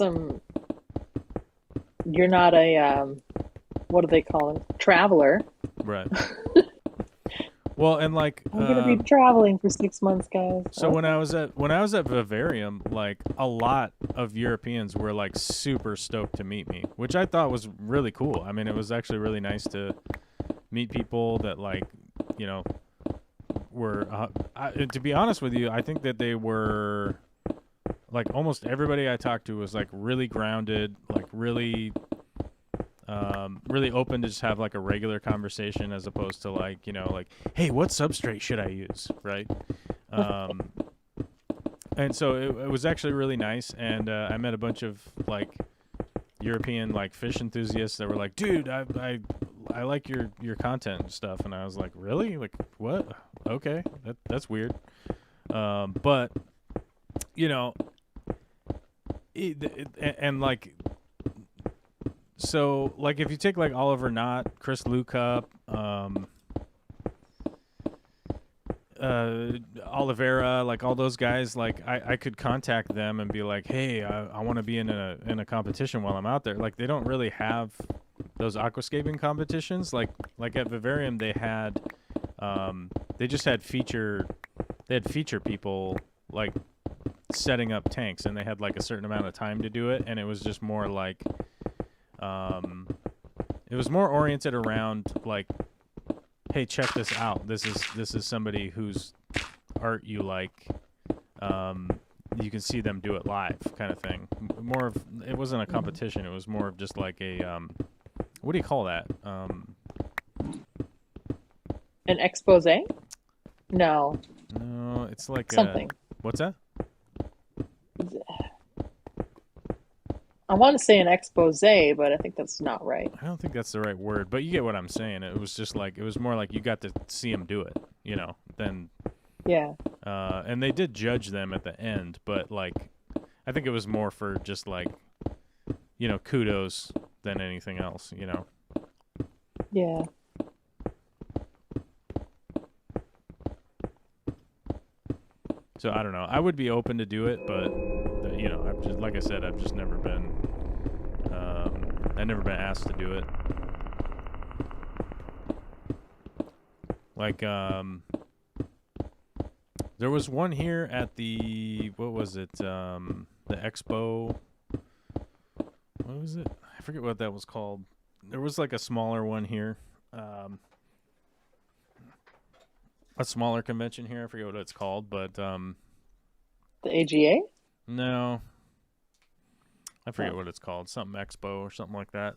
a what do they call it? Traveler. Right. Well, and like I'm gonna be traveling for 6 months, guys. So when I was at Vivarium, like a lot of Europeans were like super stoked to meet me, which I thought was really cool. I mean, it was actually really nice to meet people that like, were to be honest with you, I think that they were like almost everybody I talked to was like really grounded, like really really open to just have like a regular conversation as opposed to like, like, hey, what substrate should I use? Right. And so it was actually really nice. And I met a bunch of like European like fish enthusiasts that were like, dude, I like your content and stuff. And I was like, really? Like, what? Okay. That's weird. But and like, so like if you take like Oliver Knott, Chris Lucup, Oliveira, like all those guys, like I could contact them and be like, hey, I want to be in a competition while I'm out there. Like, they don't really have those aquascaping competitions. Like at Vivarium they had they just had feature people like setting up tanks, and they had like a certain amount of time to do it, and it was just more like it was more oriented around like, hey, check this out. This is somebody whose art you like. You can see them do it live, kind of thing. More of, it wasn't a competition. It was more of just like a what do you call that? An expose? No. No, it's like something. What's that? I want to say an expose, but I think that's not right. I don't think that's the right word, but you get what I'm saying. It was just like, it was more like you got to see them do it, than yeah. And they did judge them at the end, but like, I think it was more for just like, kudos than anything else, Yeah. So I don't know. I would be open to do it, but I've just, like I said, I've just never been. I've never been asked to do it. Like there was one here at the what was it? The expo. What was it? I forget what that was called. There was like a smaller one here. A smaller convention here. I forget what it's called, but The AGA? No, I forget Oh. what it's called. Something Expo or something like that.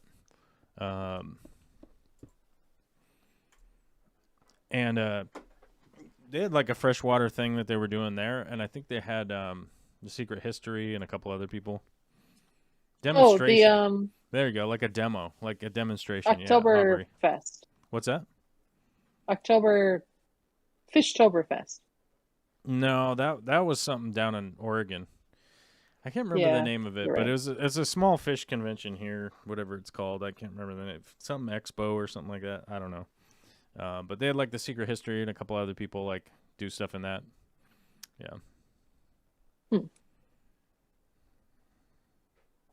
And they had like a freshwater thing that they were doing there, and I think they had the Secret History and a couple other people. Oh, Demonstration. There you go, like a demo, like a demonstration. Yeah, October Fest. What's that? October Fishtoberfest. No, that was something down in Oregon. I can't remember the Yeah, name of it, you're but right. it's a small fish convention here, whatever it's called. I can't remember the name. Something Expo or something like that. I don't know. But they had like the Secret History and a couple other people like do stuff in that. Yeah. Hmm.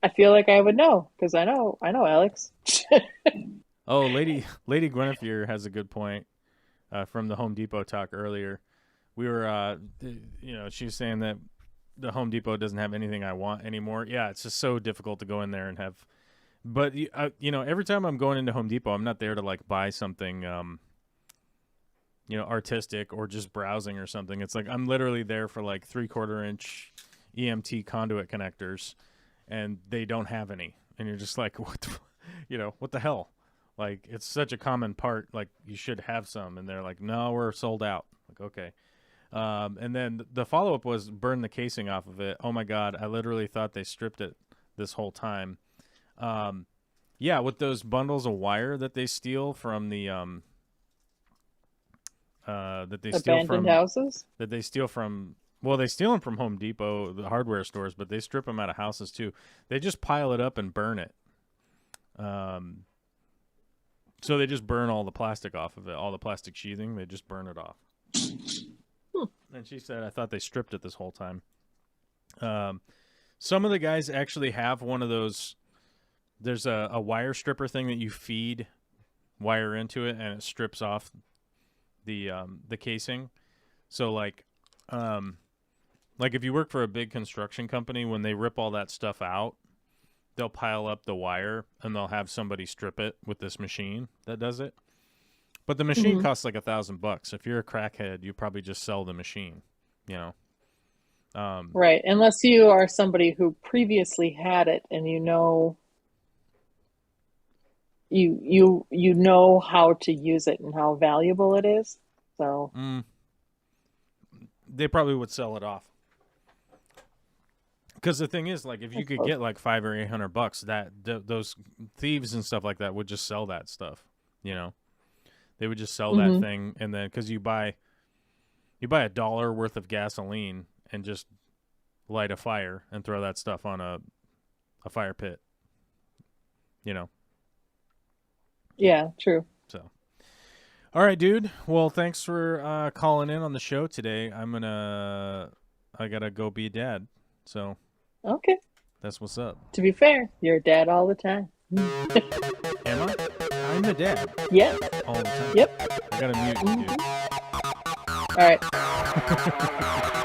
I feel like I would know because I know Alex. Oh, Lady Guinevere has a good point from the Home Depot talk earlier. We were, she was saying that the Home Depot doesn't have anything I want anymore. Yeah, it's just so difficult to go in there and have. But every time I'm going into Home Depot, I'm not there to like buy something, artistic or just browsing or something. It's like I'm literally there for like 3/4 inch EMT conduit connectors, and they don't have any. And you're just like, what the hell? Like, it's such a common part. Like, you should have some. And they're like, no, we're sold out. Like, okay. And then the follow-up was burn the casing off of it. Oh, my God. I literally thought they stripped it this whole time. Yeah, with those bundles of wire that they steal from the Abandoned houses. That they steal from. Well, they steal them from Home Depot, the hardware stores, but they strip them out of houses too. They just pile it up and burn it. So they just burn all the plastic off of it, all the plastic sheathing. They just burn it off. And she said, I thought they stripped it this whole time. Some of the guys actually have one of those. There's a wire stripper thing that you feed wire into it, and it strips off the casing. So like if you work for a big construction company, when they rip all that stuff out, they'll pile up the wire and they'll have somebody strip it with this machine that does it. But the machine costs like $1,000. If you're a crackhead, you probably just sell the machine, Right, unless you are somebody who previously had it and you know how to use it and how valuable it is. So they probably would sell it off. Because the thing is, like, if you could get like $500 or $800, those thieves and stuff like that would just sell that stuff. They would just sell that thing, and then because you buy $1 worth of gasoline and just light a fire and throw that stuff on a fire pit. Yeah, true. So, all right, dude. Well, thanks for calling in on the show today. I gotta go be a dad. So. Okay. That's what's up. To be fair, you're a dad all the time. Am I? I'm a dad. Yeah. All the time. Yep. I gotta mute you, dude. All right.